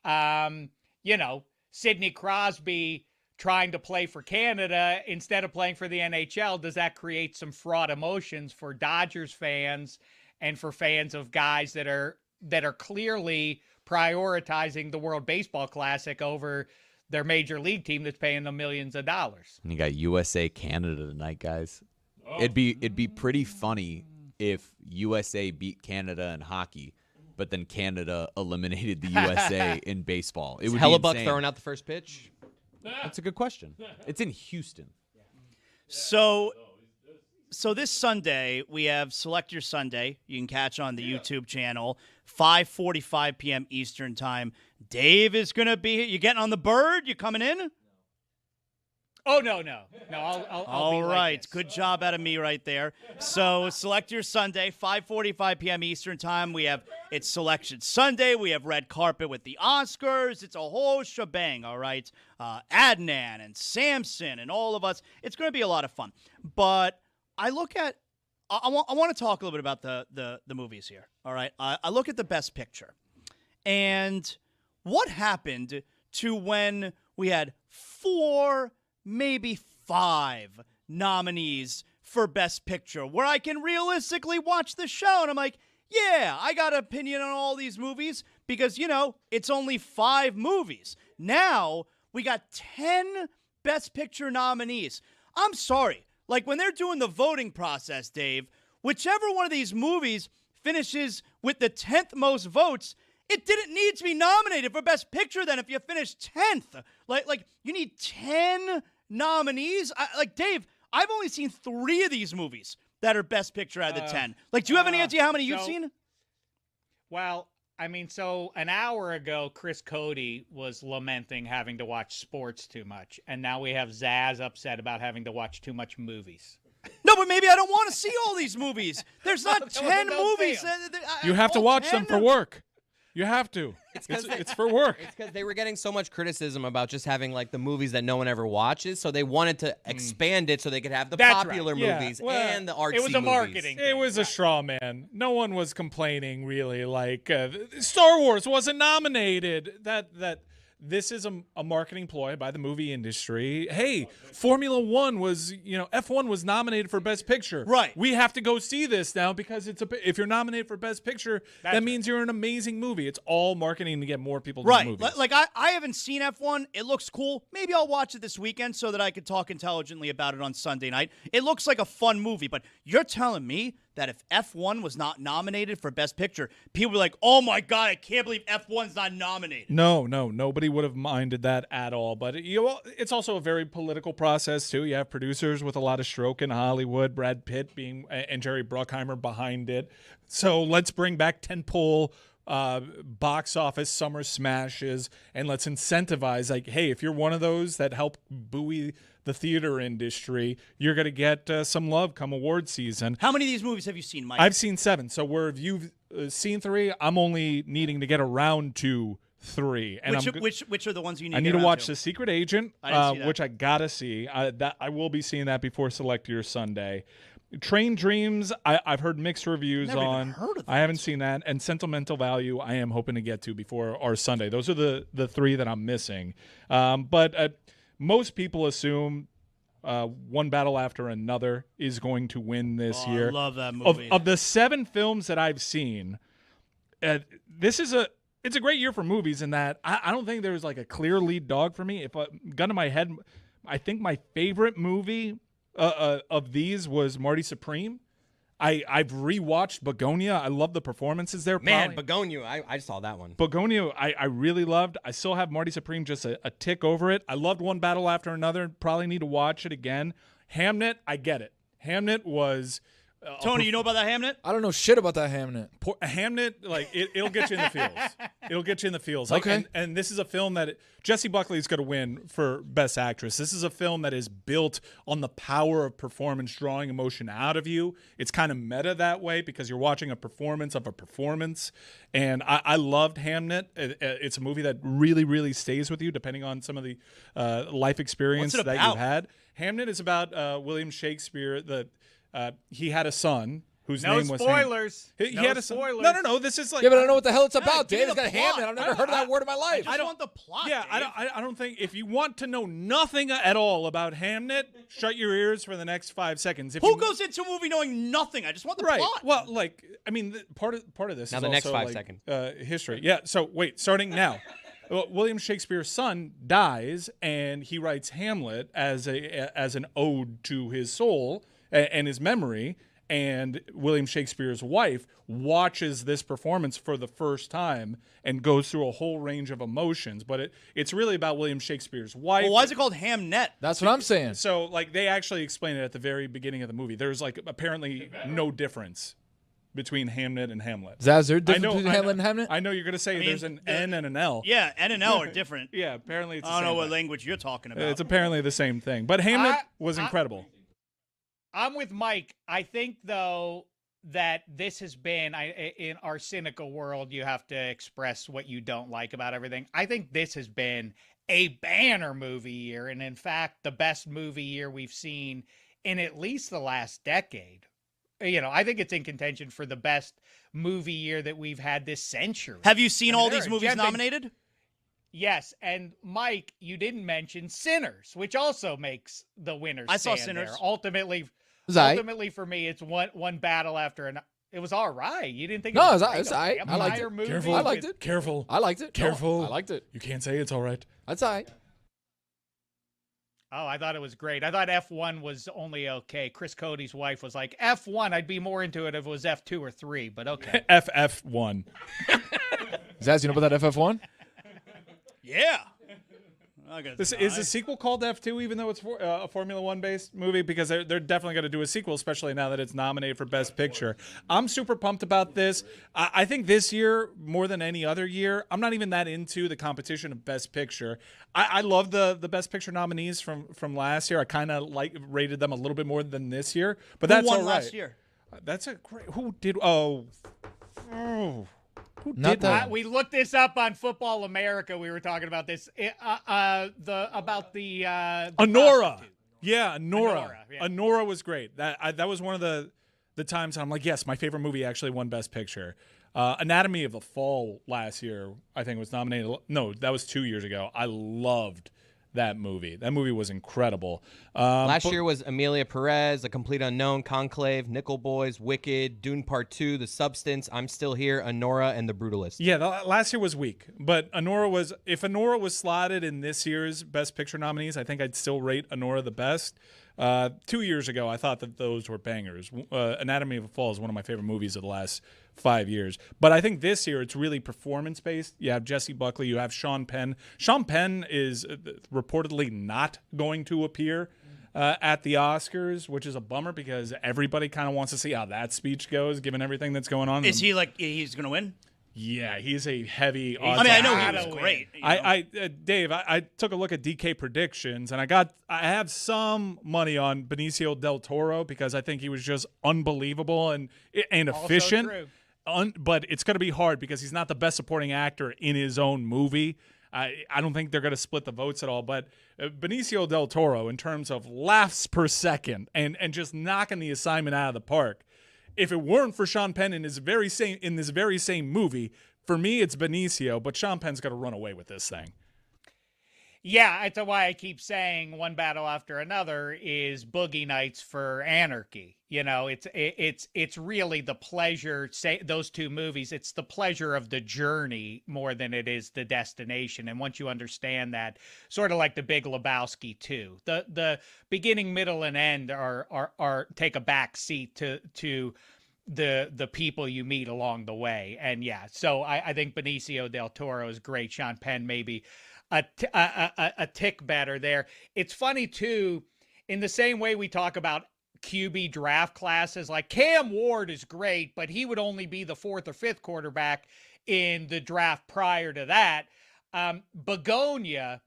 Sidney Crosby trying to play for Canada instead of playing for the NHL? Does that create some fraught emotions for Dodgers fans and for fans of guys that are clearly prioritizing the World Baseball Classic over their major league team that's paying them millions of dollars? And you got USA Canada tonight, guys. It'd be pretty funny if USA beat Canada in hockey, but then Canada eliminated the USA in baseball. It would be Hellebuck insane. throwing out the first pitch. That's a good question. It's in Houston. So this Sunday, we have Select Your Sunday. You can catch on the YouTube channel, 5:45 p.m. Eastern Time. Dave is going to be here. You getting on the bird? You coming in? Oh, no. I'll All be like right. this. Good job out of me right there. So Select Your Sunday, 5:45 p.m. Eastern Time. It's Selection Sunday. We have red carpet with the Oscars. It's a whole shebang, all right? Adnan and Samson and all of us. It's going to be a lot of fun. But I look at I want to talk a little bit about the movies here, all right? I look at the Best Picture. And what happened to when we had 4, maybe 5 nominees for Best Picture, where I can realistically watch the show and I'm like, yeah, I got an opinion on all these movies because, it's only 5 movies. Now we got 10 Best Picture nominees. I'm sorry. Like, when they're doing the voting process, Dave, whichever one of these movies finishes with the 10th most votes, it didn't need to be nominated for Best Picture then if you finished 10th. Like you need 10 nominees? Dave, I've only seen 3 of these movies that are Best Picture out of the 10. Like, do you have any idea how many you've seen? Well, so an hour ago, Chris Cody was lamenting having to watch sports too much. And now we have Zaz upset about having to watch too much movies. No, but maybe I don't want to see all these movies. There's not 10 movies. You have to watch them for work. You have to. It's for work. It's because they were getting so much criticism about just having like the movies that no one ever watches, so they wanted to expand it so they could have the popular movies and the artsy It was a marketing movies. It was a straw man. No one was complaining really. Like Star Wars wasn't nominated. That this is a marketing ploy by the movie industry. Hey, Formula One was, F1 was nominated for Best Picture. Right. We have to go see this now because if you're nominated for Best Picture, that means you're an amazing movie. It's all marketing to get more people to the movies. Like I haven't seen F1. It looks cool. Maybe I'll watch it this weekend so that I could talk intelligently about it on Sunday night. It looks like a fun movie, but you're telling me that if F1 was not nominated for Best Picture, people were like, oh my God, I can't believe F1's not nominated. No, nobody would have minded that at all. But it's also a very political process too. You have producers with a lot of stroke in Hollywood, Brad Pitt and Jerry Bruckheimer behind it. So let's bring back tentpole box office summer smashes, and let's incentivize, like, hey, if you're one of those that help buoy the theater industry, you're going to get some love come award season. How many of these movies have you seen, Mike? I've seen 7. So where you've seen 3, I'm only needing to get around to 3. And which are the ones you need? I need to watch The Secret Agent, I didn't see that. which I gotta see. I will be seeing that before Select Your Sunday. Train Dreams, I've heard mixed reviews Never on. even heard of I haven't seen that. And Sentimental Value, I am hoping to get to before our Sunday. Those are the 3 that I'm missing. But most people assume One Battle After Another is going to win this year. I love that movie. Of the 7 films that I've seen, it's a great year for movies in that I don't think there's like a clear lead dog for me. If a gun to my head, I think my favorite movie of these was Marty Supreme. I've rewatched Begonia. I love the performances there. Man, Begonia, I saw that one. Begonia, I really loved. I still have Marty Supreme just a tick over it. I loved One Battle After Another. Probably need to watch it again. Hamnet, I get it. Hamnet was... Tony, you know about that Hamnet? I don't know shit about that Hamnet. Hamnet, like, it'll get you in the feels. It'll get you in the feels. Like, Okay. And this is a film that Jessie Buckley is going to win for Best Actress. This is a film that is built on the power of performance, drawing emotion out of you. It's kind of meta that way because you're watching a performance of a performance. And I loved Hamnet. It's a movie that really, really stays with you depending on some of the life experience What's it that about? you've had. Hamnet is about William Shakespeare. He had a son whose No name was spoilers. He No had a son. spoilers. No. This is like Yeah, but I don't know what the hell it's about. give me Dave's the got plot. Hamnet. I've never heard of that word in my life. I don't want the plot. Yeah, Dave. I don't think if you want to know nothing at all about Hamnet, shut your ears for the next 5 seconds. If Who you, goes into a movie knowing nothing? I just want the right? plot. Well, like I mean, part of this Now is the next also 5 like, seconds. History. Yeah. So wait, starting now. William Shakespeare's son dies, and he writes Hamlet as an ode to his soul and his memory. And William Shakespeare's wife watches this performance for the first time and goes through a whole range of emotions. But it's really about William Shakespeare's wife. Well, why is it called Hamnet? That's what I'm saying. So, like, they actually explain it at the very beginning of the movie. There's, like, apparently no difference between Hamnet and Hamlet. Is there a difference between Hamlet and Hamnet? I know you're going to say there's an N and an L. Yeah, N and L are different. Yeah, apparently it's the I don't same know what thing. language you're talking about. It's apparently the same thing. But Hamlet was incredible. I'm with Mike. I think, though, that this has been, in our cynical world, you have to express what you don't like about everything. I think this has been a banner movie year, and in fact, the best movie year we've seen in at least the last decade. I think it's in contention for the best movie year that we've had this century. Have you seen all there these are movies gem- nominated? Yes, and Mike, you didn't mention Sinners, which also makes the winner. I saw stand there. Sinners. Ultimately, for me, it's one battle after another. It was all right. You didn't think No, it was it's all right. I liked it. Careful. I liked it. Careful. I liked it. Careful. No, I liked it. You can't say it's all right. That's all right. Oh, I thought it was great. I thought F1 was only okay. Chris Cody's wife was like, F1, I'd be more into it if it was F2 or 3, but okay. FF1. Zaz, you know about that FF1? Yeah. Is the sequel called F2 even though it's a Formula One based movie? Because they're definitely going to do a sequel, especially now that it's nominated for Best Picture. I'm super pumped about this. I think this year, more than any other year, I'm not even that into the competition of Best Picture. I love the Best Picture nominees from last year. I kind of rated them a little bit more than this year, but that's Who won all right. last year? That's a great. Who did? Not that. We looked this up on Football America. We were talking about this. About the Honora. Yeah, Honora. Yeah. Honora was great. That was one of the times I'm like, yes, my favorite movie actually won Best Picture. Anatomy of a Fall last year, I think, was nominated. No, that was 2 years ago. I loved that movie. That movie was incredible. Last year was Amelia Perez, A Complete Unknown, Conclave, Nickel Boys, Wicked, Dune Part 2, The Substance, I'm Still Here, Honora, and The Brutalist. Yeah, last year was weak. But if Honora was slotted in this year's Best Picture nominees, I think I'd still rate Honora the best. 2 years ago, I thought that those were bangers. Anatomy of a Fall is one of my favorite movies of the last 5 years. But I think this year it's really performance-based. You have Jesse Buckley. You have Sean Penn. Sean Penn is reportedly not going to appear at the Oscars, which is a bummer because everybody kind of wants to see how that speech goes, given everything that's going on. Is he like he's going to win? Yeah, he's a heavy. I know he was great. Dave, I took a look at DK predictions, and I have some money on Benicio del Toro because I think he was just unbelievable and efficient. But it's going to be hard because he's not the best supporting actor in his own movie. I don't think they're going to split the votes at all. But Benicio del Toro, in terms of laughs per second and just knocking the assignment out of the park. If it weren't for Sean Penn in this very same movie, for me it's Benicio, but Sean Penn's got to run away with this thing. Yeah, that's why I keep saying one battle after another is Boogie Nights for Anarchy. You know, it's really the pleasure. Say those two movies, it's the pleasure of the journey more than it is the destination. And once you understand that, sort of like the Big Lebowski too, the beginning, middle, and end are take a back seat to the people you meet along the way. And yeah, so I think Benicio del Toro is great. Sean Penn maybe a tick better there. It's funny too, in the same way we talk about QB draft classes, like Cam Ward is great, but he would only be the fourth or fifth quarterback in the draft prior to that. Begonia,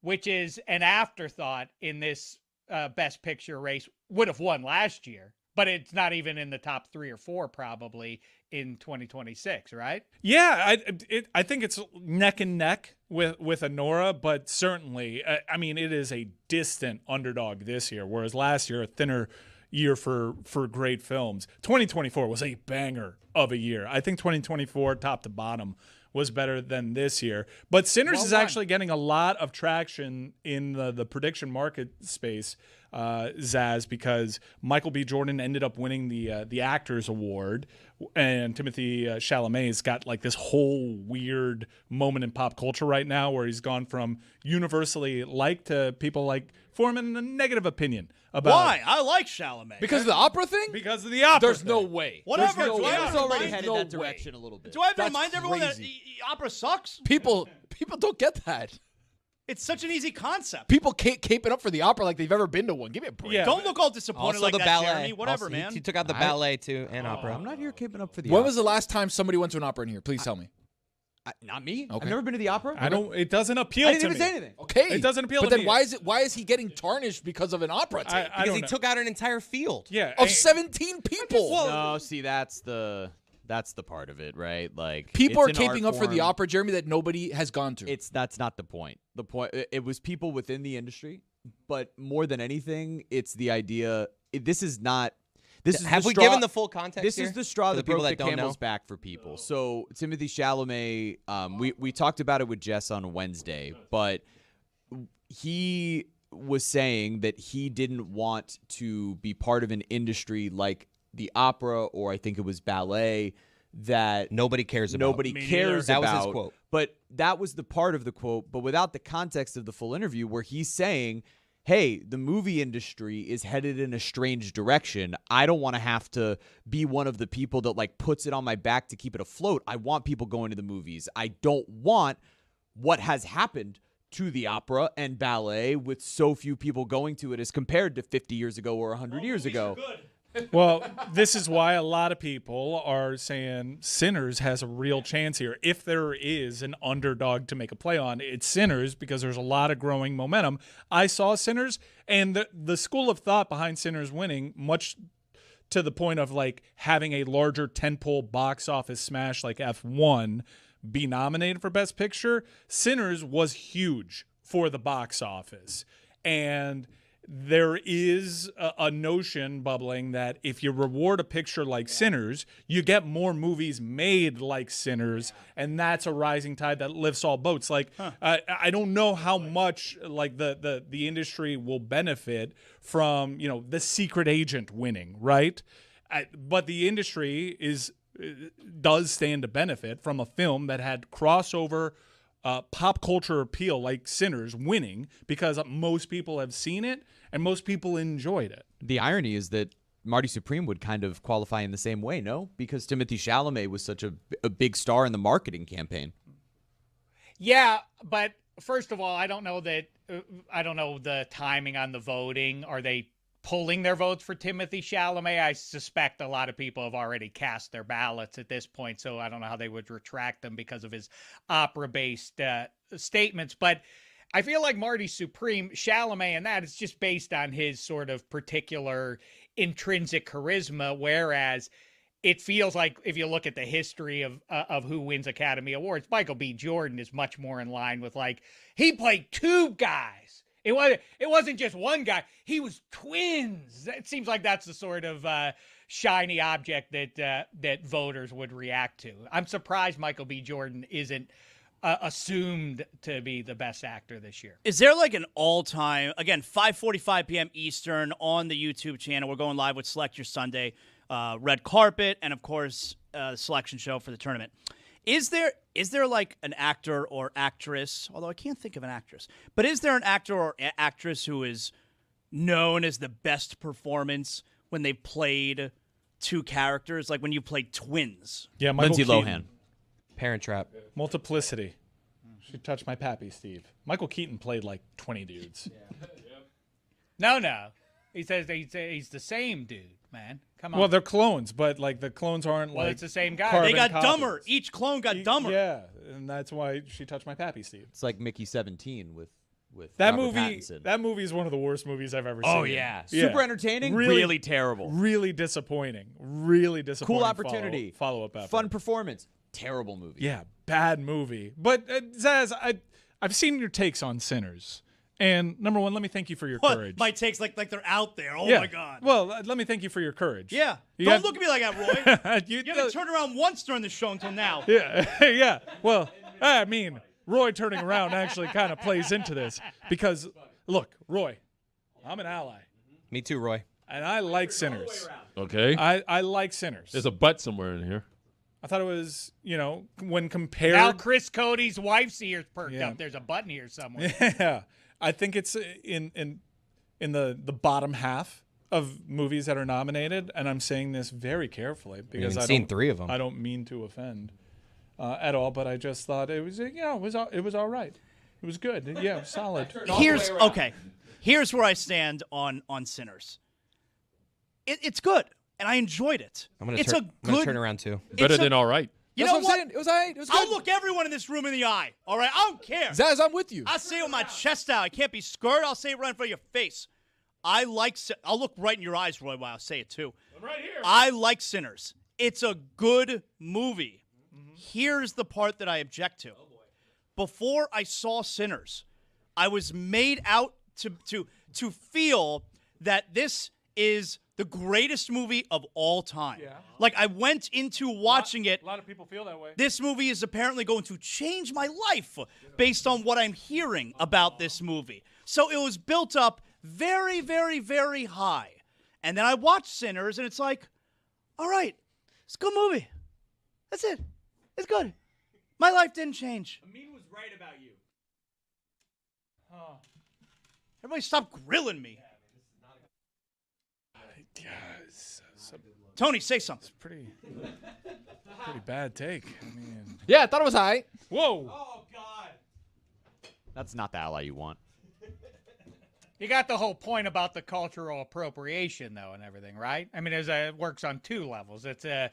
which is an afterthought in this Best Picture race, would have won last year, but it's not even in the top 3 or 4 probably in 2026, right? Yeah, I think it's neck and neck with Honora, but certainly, I mean, it is a distant underdog this year, whereas last year, a thinner year for great films. 2024 was a banger of a year. I think 2024, top to bottom, was better than this year. But Sinners is actually getting a lot of traction in the prediction market space, Zaz, because Michael B. Jordan ended up winning the Actors Award, and Timothy Chalamet's got like this whole weird moment in pop culture right now where he's gone from universally liked to people like forming a negative opinion about. Why? I like Chalamet. Because of the opera thing? Because of the opera There's thing. no way. Whatever. There's no way. It's already headed no that direction a little bit. Do I have to That's remind everyone that crazy. opera sucks? People don't get that. It's such an easy concept. People caping up for the opera like they've ever been to one. Give me a break. Yeah. Don't look all disappointed Also like the that, ballet. Jeremy. Whatever, Also, man. He took out the ballet too and opera. I'm not here keeping up for the When opera. was the last time somebody went to an opera in here? Please tell me. Not me. Okay. I've never been to the opera. It doesn't appeal I didn't to even me. say anything. Okay. It doesn't appeal but to then me. why is he getting tarnished because of an opera tape? I Because don't he know. took out an entire field. Yeah. of 17 people. No, see, that's the part of it, right? Like People are it's an caping art up for the form. opera, Jeremy, that nobody has gone to. That's not the point. The point it was people within the industry, but more than anything, it's the idea. This is not. This is Have the we straw, given the full context This here is the straw for that the people broke the that don't camel's know? back for people. So Timothy Chalamet, we talked about it with Jess on Wednesday, but he was saying that he didn't want to be part of an industry like the opera, or I think it was ballet, that nobody cares about. Nobody cares That about. was his quote. But that was the part of the quote, but without the context of the full interview where he's saying, hey, the movie industry is headed in a strange direction. I don't want to have to be one of the people that like puts it on my back to keep it afloat. I want people going to the movies. I don't want what has happened to the opera and ballet with so few people going to it as compared to 50 years ago or 100 years ago. Well, this is why a lot of people are saying Sinners has a real chance here. If there is an underdog to make a play on, it's Sinners because there's a lot of growing momentum. I saw Sinners, and the school of thought behind Sinners winning, much to the point of like having a larger tentpole box office smash like F1 be nominated for Best Picture, Sinners was huge for the box office. And there is a notion bubbling that if you reward a picture like Sinners, you get more movies made like Sinners, and that's a rising tide that lifts all boats. Like, I don't know how much like the industry will benefit from, you know, The Secret Agent winning, right? But the industry does stand to benefit from a film that had crossover pop culture appeal like Sinners winning, because most people have seen it and most people enjoyed it. The irony is that Marty Supreme would kind of qualify in the same way, no? Because Timothée Chalamet was such a big star in the marketing campaign. Yeah, but first of all, I don't know the timing on the voting. Are they pulling their votes for Timothée Chalamet? I suspect a lot of people have already cast their ballots at this point, so I don't know how they would retract them because of his opera-based statements. But I feel like Marty Supreme, Chalamet, and that is just based on his sort of particular intrinsic charisma, whereas it feels like if you look at the history of who wins Academy Awards, Michael B. Jordan is much more in line with, like, he played two guys. It wasn't just one guy. He was twins. It seems like that's the sort of shiny object that voters would react to. I'm surprised Michael B. Jordan isn't assumed to be the best actor this year. Is there like an all-time, again, 5:45 p.m. Eastern on the YouTube channel? We're going live with Select Your Sunday, Red Carpet, and of course, the selection show for the tournament. Is there like an actor or actress, although I can't think of an actress, but is there an actor or actress who is known as the best performance when they've played two characters, like when you played twins? Yeah, Michael Lindsay Keaton. Lohan. Parent Trap. Multiplicity. She touched my pappy, Steve. Michael Keaton played like 20 dudes. No. He says he's the same dude, man. Come on. Well, they're clones, but like the clones aren't like. Well, it's the same guy. carbon They got copies. dumber. Each clone got dumber. Yeah, and that's why she touched my pappy, Steve. It's like Mickey 17 with That Robert movie. Pattinson. That movie is one of the worst movies I've ever seen. Oh, yeah. Super entertaining, really terrible. Really disappointing. Really disappointing. Cool opportunity. Follow-up effort. Fun performance. Terrible movie. Yeah, bad movie. But Zaz, I've seen your takes on Sinners. And number one, let me thank you for your courage. My takes like they're out there. Oh Yeah. my God. Well, let me thank you for your courage. Yeah. You Don't have- look at me like that, Roy. You You haven't turned around once during the show until now. Yeah, yeah. Well, I mean, Roy turning around actually kind of plays into this because, look, Roy, I'm an ally. Me too, Roy. And I like Sinners. Okay. I like Sinners. There's a butt somewhere in here. I thought it was, when compared. Now Chris Cody's wife's ears perked Yeah. up. There's a button here somewhere. Yeah, I think it's in the bottom half of movies that are nominated, and I'm saying this very carefully because even I seen don't- 3 of them. I don't mean to offend at all, but I just thought it was it was all right. It was good. Yeah, solid. Here's where I stand on Sinners. It's good, and I enjoyed it. I'm gonna turn around too. Better than all right. You That's know what I'm saying. It was all right. It was I'll good. look everyone in this room in the eye. All right, I don't care. Zaz, I'm with you. I say it with my chest out. I can't be scared. I'll say it right in front of your face. I'll look right in your eyes, Roy, while I say it too. I'm right here. I like Sinners. It's a good movie. Here's the part that I object to. Before I saw Sinners, I was made out to feel that this is the greatest movie of all time. Yeah. Like, I went into watching it. A lot of people feel that way. This movie is apparently going to change my life based on what I'm hearing about this movie. So it was built up very, very, very high. And then I watched Sinners, and it's like, all right, it's a good movie. That's it. It's good. My life didn't change. Amin was right about you. Everybody stop grilling me. Yeah, it's Tony, say something. pretty bad take. I mean, Yeah, I thought it was all right. whoa. Oh, God. That's not the ally you want. You got the whole point about the cultural appropriation, though, and everything, right? I mean, it works on 2 levels. It's a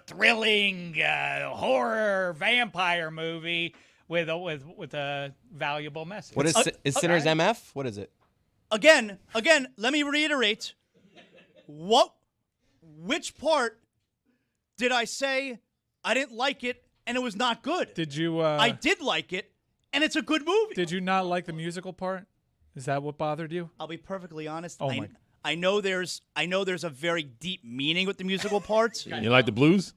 thrilling horror vampire movie with a valuable message. What is Sinners MF? What is it? Again, let me reiterate. What which part did I say I didn't like it and it was not good? Did you? I did like it, and it's a good movie. Did you not like the musical part? Is that what bothered you? I'll be perfectly honest. Oh my. I know there's a very deep meaning with the musical parts. You like the blues?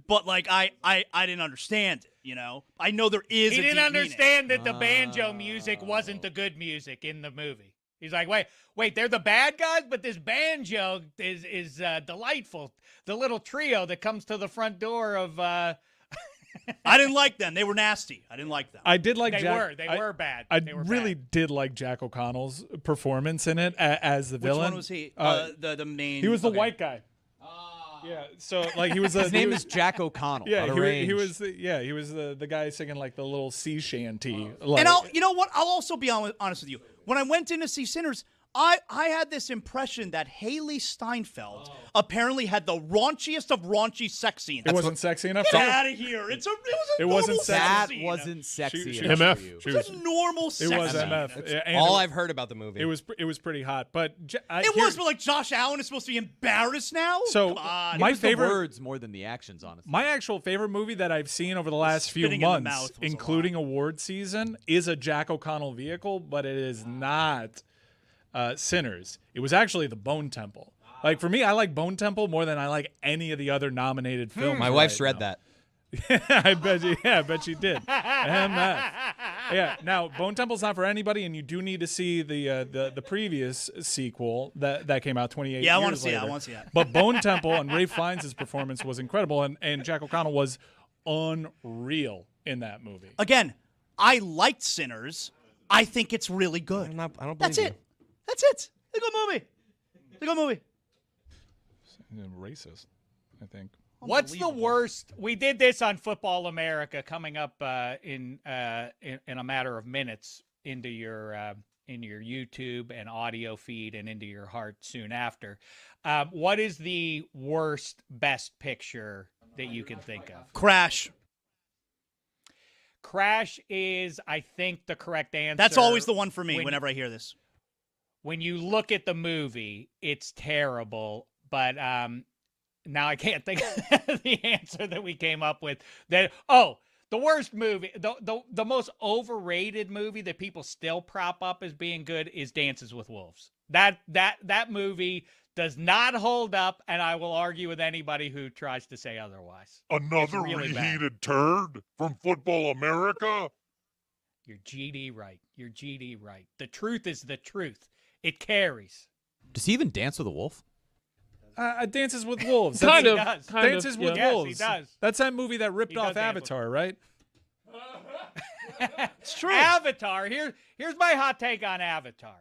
But like I didn't understand it, you know. I know there is. He a didn't deep understand that the banjo music wasn't the good music in the movie. He's like, wait, they're the bad guys, but this banjo is delightful. The little trio that comes to the front door of. I didn't like them. They were nasty. I didn't like them. I did like. They Jack, were bad. I They were really bad. did like Jack O'Connell's performance in it as the Which villain. one was he? The main. He was the okay. white guy. Yeah, so like he was. His name is Jack O'Connell. Yeah, What a he range. was. He was the guy singing like the little sea shanty. And you know what? I'll also be honest with you. When I went in to see Sinners, I had this impression that Haley Steinfeld apparently had the raunchiest of raunchy sex scenes. It wasn't sexy enough. Get out of here! It wasn't normal sexy. sex That scene. wasn't sexy She- enough MF. for you. She It was a normal sex It was scene. MF. Yeah, and All I've heard about the movie. It was pretty hot, but It was, but like Josh Allen is supposed to be embarrassed now. So Come on. my It was the favorite words more than the actions, honestly. My actual favorite movie that I've seen over the last few spitting in the months, mouth was a including award season, is a Jack O'Connell vehicle, but it is not Sinners. It was actually The Bone Temple. Like for me, I like Bone Temple more than I like any of the other nominated films. My wife's right read now. that. I bet she did. MF. Yeah. Now, Bone Temple's not for anybody, and you do need to see the previous sequel that came out 28 years Yeah, I later. want to see it. I want to see that. But Bone Temple and Ray Fiennes' performance was incredible, and Jack O'Connell was unreal in that movie. Again, I liked Sinners. I think it's really good. I don't That's believe it. That's it. It's a good movie. It's a good movie. Racist, I think. What's the worst? We did this on Football America, coming up in a matter of minutes into your YouTube and audio feed and into your heart soon after. What is the worst Best Picture that you can think of? Crash. Crash is, I think, the correct answer. That's always the one for me whenever I hear this. When you look at the movie, it's terrible, but now I can't think of the answer that we came up with. The worst movie, the most overrated movie that people still prop up as being good is Dances with Wolves. That movie does not hold up, and I will argue with anybody who tries to say otherwise. Another really bad. reheated turd from Football America? You're GD right. You're GD right. The truth is the truth. It carries. Does he even dance with a wolf? Dances with Wolves. Kind of. Dances with Yes, Wolves. he does. That's that movie that ripped He off does dance with Avatar, right? It's true. Avatar. Here's my hot take on Avatar.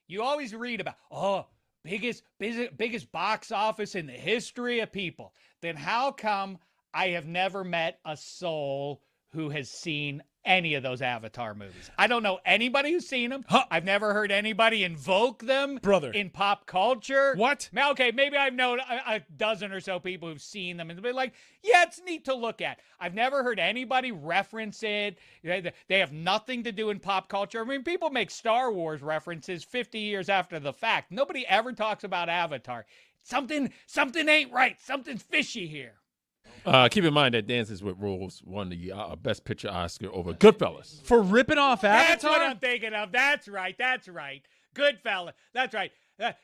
You always read about, biggest box office in the history of people. Then how come I have never met a soul who has seen any of those Avatar movies? I don't know anybody who's seen them. I've never heard anybody invoke them, Brother. in pop culture. What? Okay, maybe I've known a dozen or so people who've seen them and been like, yeah, it's neat to look at. I've never heard anybody reference it. They have nothing to do in pop culture. I mean, people make Star Wars references 50 years after the fact. Nobody ever talks about Avatar. Something ain't right. Something's fishy here. Keep in mind that Dances with Wolves won the Best Picture Oscar over Goodfellas. For ripping off Avatar? That's what I'm thinking of. That's right. Goodfellas. That's right.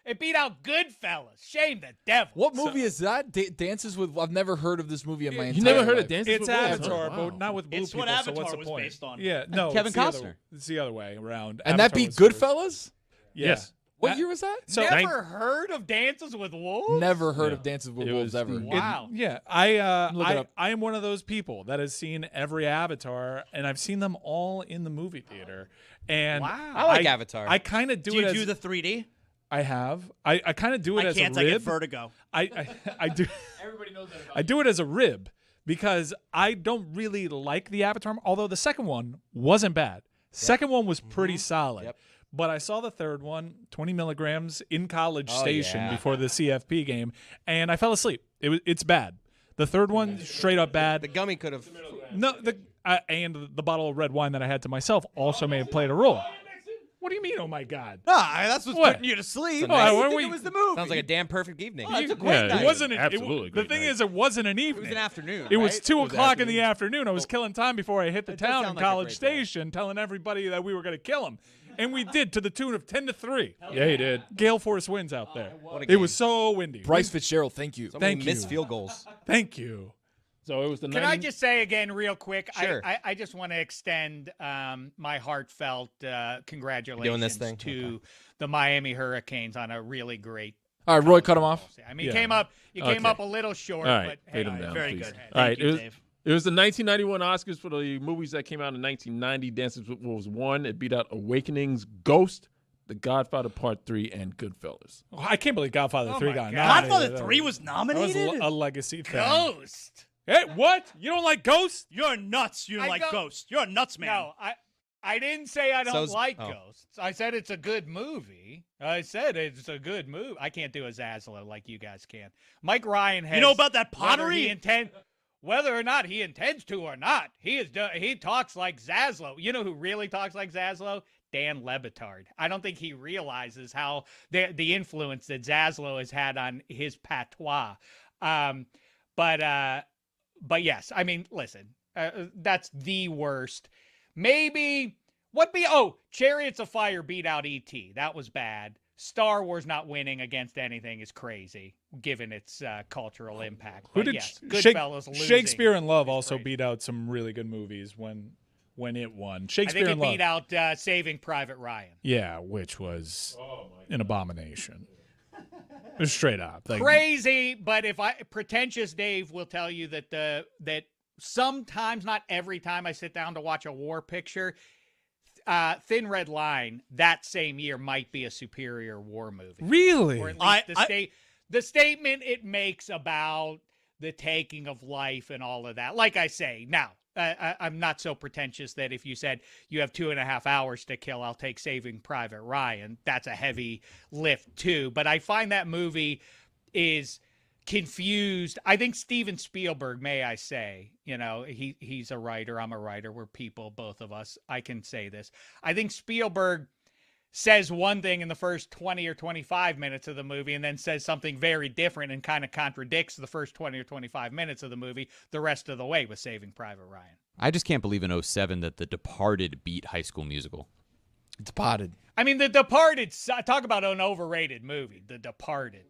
It beat out Goodfellas. Shame the devil. What movie is that? Dances with... I've never heard of this movie in my entire You never heard life. of Dances It's with Wolves? Avatar, Oh, wow. but not with blue It's people. what so Avatar what's the was point? based on. Yeah, no, Kevin it's the other- Costner. It's the other way around. And that Avatar beat was the first. Goodfellas? Yes. What year was that? So Never heard of Dances with Wolves? Never heard of Dances with It Wolves was ever. the- Wow. Yeah, Look it up. I am one of those people that has seen every Avatar, and I've seen them all in the movie theater. And Wow. I like Avatar. I kind of do Do it you as do the 3D? I have. I kind of do it I as can't. a I rib. get vertigo. I do. Everybody knows that about I do it as a rib because I don't really like the Avatar. Although the second one wasn't bad. Second one was pretty solid. Yep. But I saw the third one, 20 milligrams in College Station yeah. before the CFP game, and I fell asleep. It's bad. The third one, straight up bad. The gummy could have. No, and the bottle of red wine that I had to myself also may have played a role. What do you mean? Oh my God! That's what's What? putting you to sleep. Oh, I what think we- it was the movie. Sounds like a damn perfect evening. Oh, it's a great night. It wasn't. Absolutely. The thing is, it wasn't an evening. It was an afternoon. It was right? 2 It was o'clock in the afternoon. afternoon. I was killing time before I hit the That does town sound in like a College great day. Station, telling everybody that we were going to kill him. And we did, to the tune of 10-3. Yeah, he did. Gale force winds out there. What a It game. was so windy. Bryce Fitzgerald, thank you. So many Thank missed you. field goals. Thank you. So it was the Can I just say again, real quick? Sure. I just want to extend my heartfelt congratulations Doing this thing? to the Miami Hurricanes on a really great. All right, Roy, cut him off. I mean, Yeah. you came Okay. up a little short, All right, but fade hey, him down, very please. good. All right, Thank you, Dave. It was the 1991 Oscars for the movies that came out in 1990. Dances with Wolves won. It beat out Awakenings, Ghost, The Godfather Part 3, and Goodfellas. Oh, I can't believe Godfather 3 my got God. nominated. Godfather 3 was That nominated? was a legacy thing. Ghost. Hey, what? You don't like Ghost? You're nuts. You don't I like don't- Ghost. You're a nuts man. No, I didn't say I don't So's- like oh. Ghosts. I said it's a good movie. I said it's a good movie. I can't do a Zaslow like you guys can. Mike Ryan has. You know about that whether pottery? whether or not he intends to or not, he talks like Zaslow. You know who really talks like Zaslow? Dan Le Batard. I don't think he realizes how the influence that Zaslow has had on his patois. But yes, I mean, listen, that's the worst. Maybe Chariots of Fire beat out E.T. That was bad. Star Wars not winning against anything is crazy, given its cultural impact. Who But did yes, Shake- Goodfellas losing. Shakespeare in Love is also crazy. beat out some really good movies when it won. I Shakespeare think in it Love. beat out Saving Private Ryan. Yeah, which was an abomination. Straight up. Like, Crazy, but pretentious Dave will tell you that sometimes, not every time I sit down to watch a war picture, Thin Red Line that same year might be a superior war movie. Really? Or at least the statement it makes about the taking of life and all of that. Like I say, now, I'm not so pretentious that if you said you have 2.5 hours to kill, I'll take Saving Private Ryan. That's a heavy lift too. But I find that movie is confused. I think Steven Spielberg, may I say, he's a writer. I'm a writer. We're people, both of us. I can say this. I think Spielberg says one thing in the first 20 or 25 minutes of the movie and then says something very different and kind of contradicts the first 20 or 25 minutes of the movie the rest of the way with Saving Private Ryan. I just can't believe in 07 that The Departed beat High School Musical. Departed. I mean, The Departed, talk about an overrated movie. The Departed.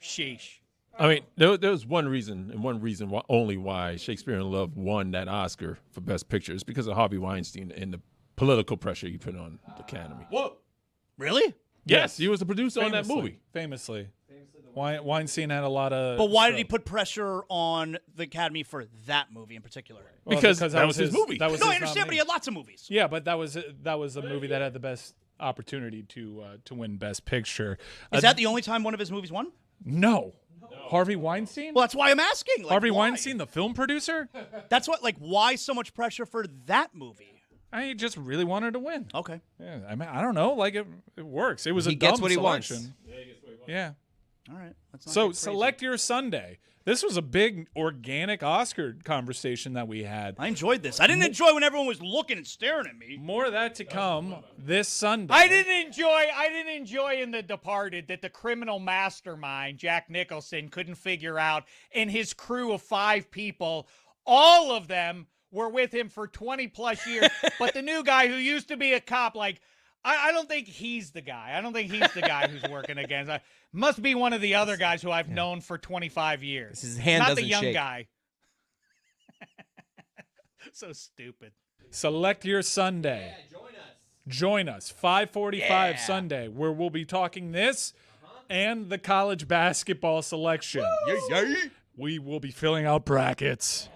Sheesh. I mean, there was one reason, and one reason only why Shakespeare in Love won that Oscar for Best Picture is because of Harvey Weinstein and the political pressure he put on the Academy. Whoa. Really? Yes, he was the producer on that movie. Famously. Weinstein had a lot of... But why did he put pressure on the Academy for that movie in particular? Well, Because that was his movie. That was No, I his understand, but he nominee. had lots of movies. Yeah, but that was a movie that had the best opportunity to win Best Picture. Is that the only time one of his movies won? No. Harvey Weinstein? Well, that's why I'm asking. Like, Harvey why? Weinstein, the film producer? That's what, like, why so much pressure for that movie? I just really wanted to win. Okay. Yeah, I mean, I don't know. Like, it works. It was He a gets dumb what he wants. selection. Yeah. All right. Let's not So get crazy. select your Sunday. This was a big organic Oscar conversation that we had. I enjoyed this. I didn't enjoy when everyone was looking and staring at me. More of that to come this Sunday. I didn't enjoy in The Departed that the criminal mastermind, Jack Nicholson, couldn't figure out, and his crew of 5 people, all of them were with him for 20 plus years. But the new guy who used to be a cop, like, I don't think he's the guy. I don't think he's the guy who's working against. Must be one of the other guys who I've known for 25 years. His hand Not doesn't the young shake. guy. So stupid. Select your Sunday. Yeah, join us. 5:45 Sunday, where we'll be talking this and the college basketball selection. We will be filling out brackets.